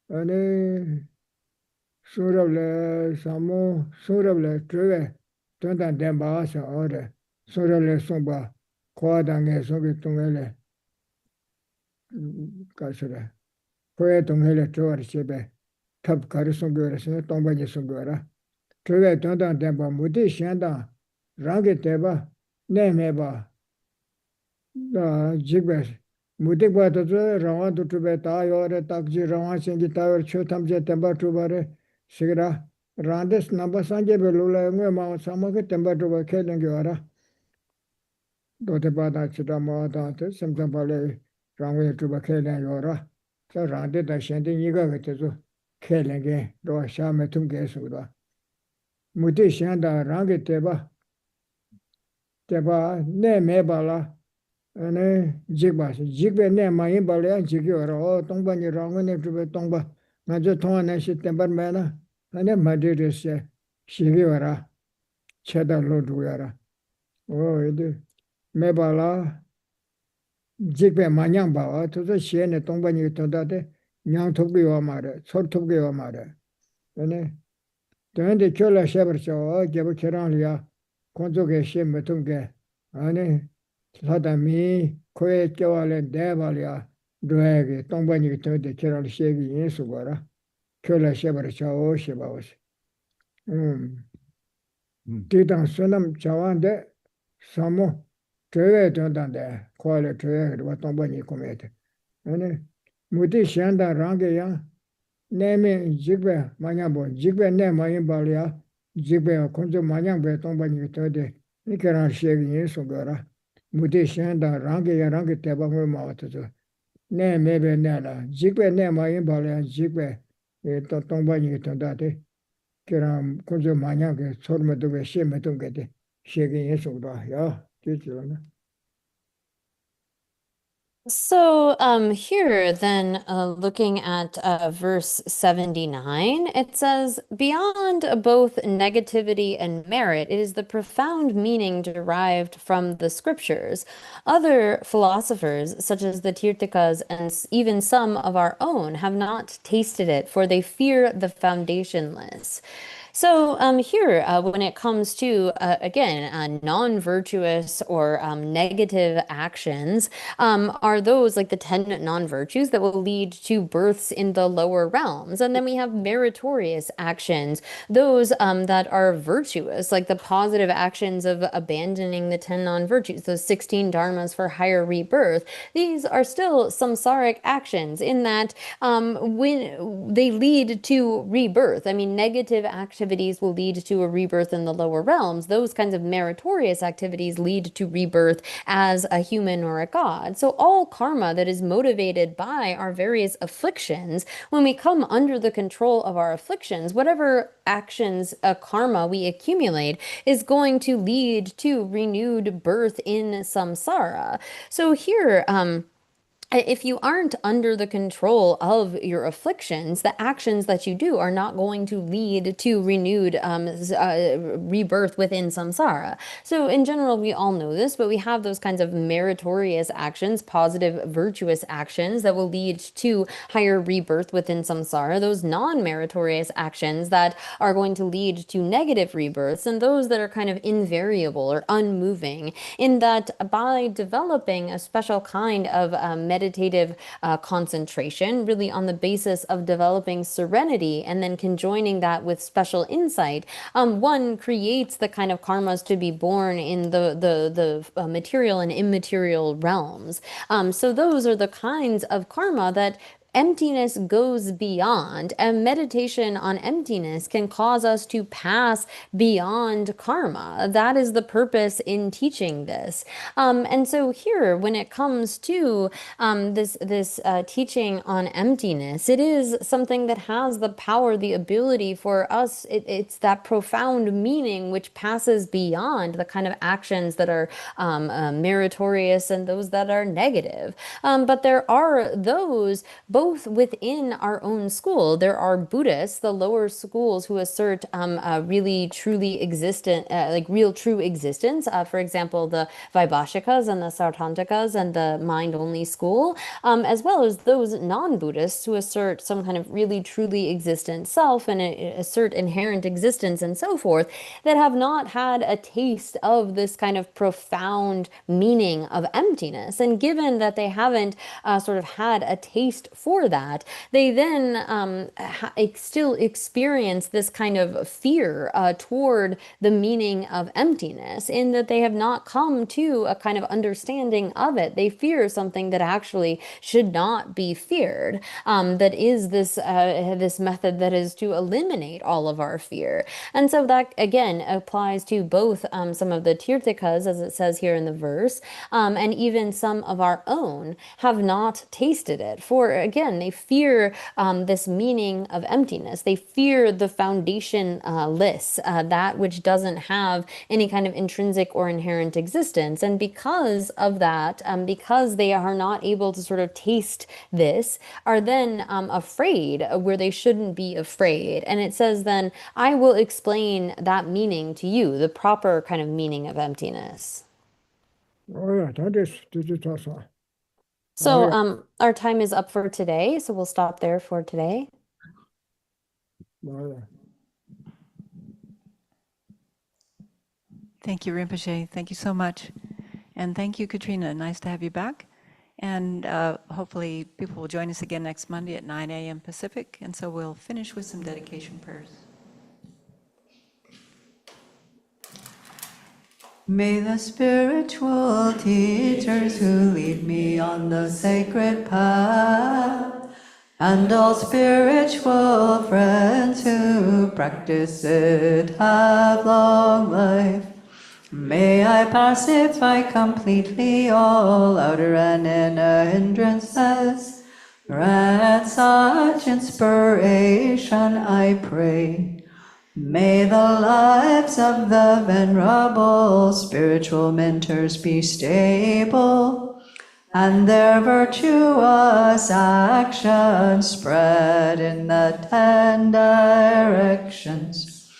Speaker 1: ane surable truba tōndan dēmbā āsā āre, sōrā lē sōmbā, kōwā dāngē sōngi tōngē lē, kāsā rē, kōyē tōngē lē tōwā rē chēbē, tab kārī sōngi wā rē sōngi tōngba nye sōngi wā rā, tōwē tōndan dēmbā mūtī shiāndā, rāngi tēbā, nē mē bā, jīgbē, mūtī bā tō tsō rāwā tō tūbē tā yō rē, tāk jī rāwā sēngi tā yō rē, chō tam jē tēmbā tūbā rē, sikirā, Randes namba sanje belula ngwe ma sama ke temba to ke lenge wara do te ba da chida ma da te samsam bale rangwe to ba ke lenge wara sa rande da shende ni ga ke zo ke lenge do sha me tum ge su da muti shanda range te ba ne me ba la ane jigbe ne ma yin ba le jigi wara o tongba ni rangwe ne to be tongba na je thon ne shi temba me na ane madhirasya shiviwara cheda lodhuyara edi mebala jikbe manyang bawa tuzo shiene tongba nyi todate nyang thukbi wa mara chor thukbi wa mara ane tende kyola shebar chawa gyabu kirang liya konzo ge she metung ge ane lada mi koye kyawa le deba liya dhwaya ge tongba nyi tode kirang shegi yin sugwara Chola Shebra Chao Shebawas. Titan Sunam Chawande, Samo, Treve Dundande, Quale Treve, what nobody committed. And Muti Shanda Rangaya, naming Jigbe, Mayambo, Jigbe name Mayambalia, Jigbe, Conjo Mayambe, Tombani Tode, Nikaran Shaving Sogara, Muti Shanda Rangaya Rangitaba Mauta. Name maybe Nana, Jigbe name Mayambalia, Jigbe, Tombani Tondate. 그럼 கொஞ்சம் 만약에 소름도 심해도 게돼 세계 예술도 야 되잖아.
Speaker 4: So here then looking at verse 79, it says, beyond both negativity and merit, it is the profound meaning derived from the scriptures. Other philosophers, such as the Tirthakas and even some of our own, have not tasted it, for they fear the foundationless. So here, when it comes to, again, non-virtuous or negative actions, are those like the 10 non-virtues that will lead to births in the lower realms. And then we have meritorious actions, those that are virtuous, like the positive actions of abandoning the 10 non-virtues, those 16 dharmas for higher rebirth. These are still samsaric actions in that when they lead to rebirth. I mean, negative activities will lead to a rebirth in the lower realms. Those kinds of meritorious activities lead to rebirth as a human or a god. So all karma that is motivated by our various afflictions, when we come under the control of our afflictions, whatever actions, karma we accumulate is going to lead to renewed birth in samsara. So here, if you aren't under the control of your afflictions, the actions that you do are not going to lead to renewed rebirth within samsara. So in general, we all know this, but we have those kinds of meritorious actions, positive, virtuous actions that will lead to higher rebirth within samsara, those non-meritorious actions that are going to lead to negative rebirths, and those that are kind of invariable or unmoving, in that by developing a special kind of meditative concentration, really on the basis of developing serenity and then conjoining that with special insight, one creates the kind of karmas to be born in the material and immaterial realms. So those are the kinds of karma that emptiness goes beyond, and meditation on emptiness can cause us to pass beyond karma. That is the purpose in teaching this. And so here, when it comes to this teaching on emptiness, it is something that has the power, the ability for us. It's that profound meaning which passes beyond the kind of actions that are meritorious and those that are negative. But there are those both within our own school. There are Buddhists, the lower schools, who assert really truly existent, like real true existence. For example, the Vaibhashikas and the Sautrantikas and the mind-only school, as well as those non-Buddhists who assert some kind of really truly existent self and assert inherent existence and so forth, that have not had a taste of this kind of profound meaning of emptiness. And given that they haven't sort of had a taste for that, they then still experience this kind of fear toward the meaning of emptiness, in that they have not come to a kind of understanding of it. They fear something that actually should not be feared. That is this this method that is to eliminate all of our fear. And so that again applies to both some of the Tirthakas, as it says here in the verse, and even some of our own have not tasted it. For again, they fear this meaning of emptiness. They fear the foundationless, that which doesn't have any kind of intrinsic or inherent existence. And because of that, because they are not able to sort of taste this, are then afraid where they shouldn't be afraid. And it says then, I will explain that meaning to you, the proper kind of meaning of emptiness.
Speaker 1: Oh yeah, that is also.
Speaker 4: So our time is up for today, so we'll stop there for today.
Speaker 1: Oh, yeah.
Speaker 2: Thank you, Rinpoche. Thank you so much. And thank you, Katrina. Nice to have you back. And hopefully people will join us again next Monday at 9 a.m. Pacific. And so we'll finish with some dedication prayers.
Speaker 3: May the spiritual teachers who lead me on the sacred path and all spiritual friends who practice it have long life. May I pacify completely all outer and inner hindrances. Grant such inspiration, I pray. May the lives of the venerable spiritual mentors be stable, and their virtuous actions spread in the 10 directions.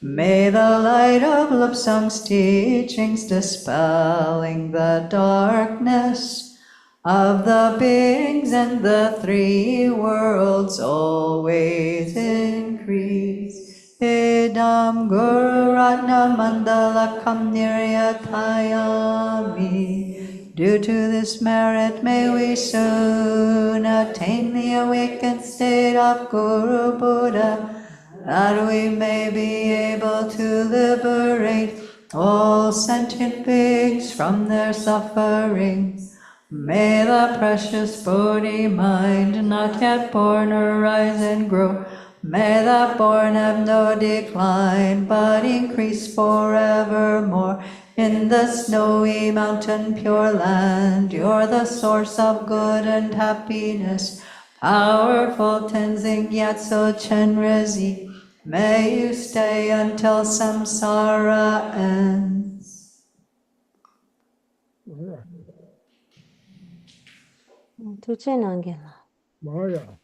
Speaker 3: May the light of Lobsang's teachings dispelling the darkness of the beings in the 3 worlds always increase. Idam Guru Ratna Mandalakam Niryatayami. Due to this merit, may we soon attain the awakened state of Guru Buddha, that we may be able to liberate all sentient beings from their sufferings. May the precious Bodhi mind not yet born arise and grow. May the born have no decline, but increase forevermore. In the snowy mountain pure land, you're the source of good and happiness. Powerful Tenzing Gyatso Chenrezi, may you stay until samsara ends.
Speaker 1: 뭐야?
Speaker 4: 두째 남겨라.
Speaker 1: 뭐야?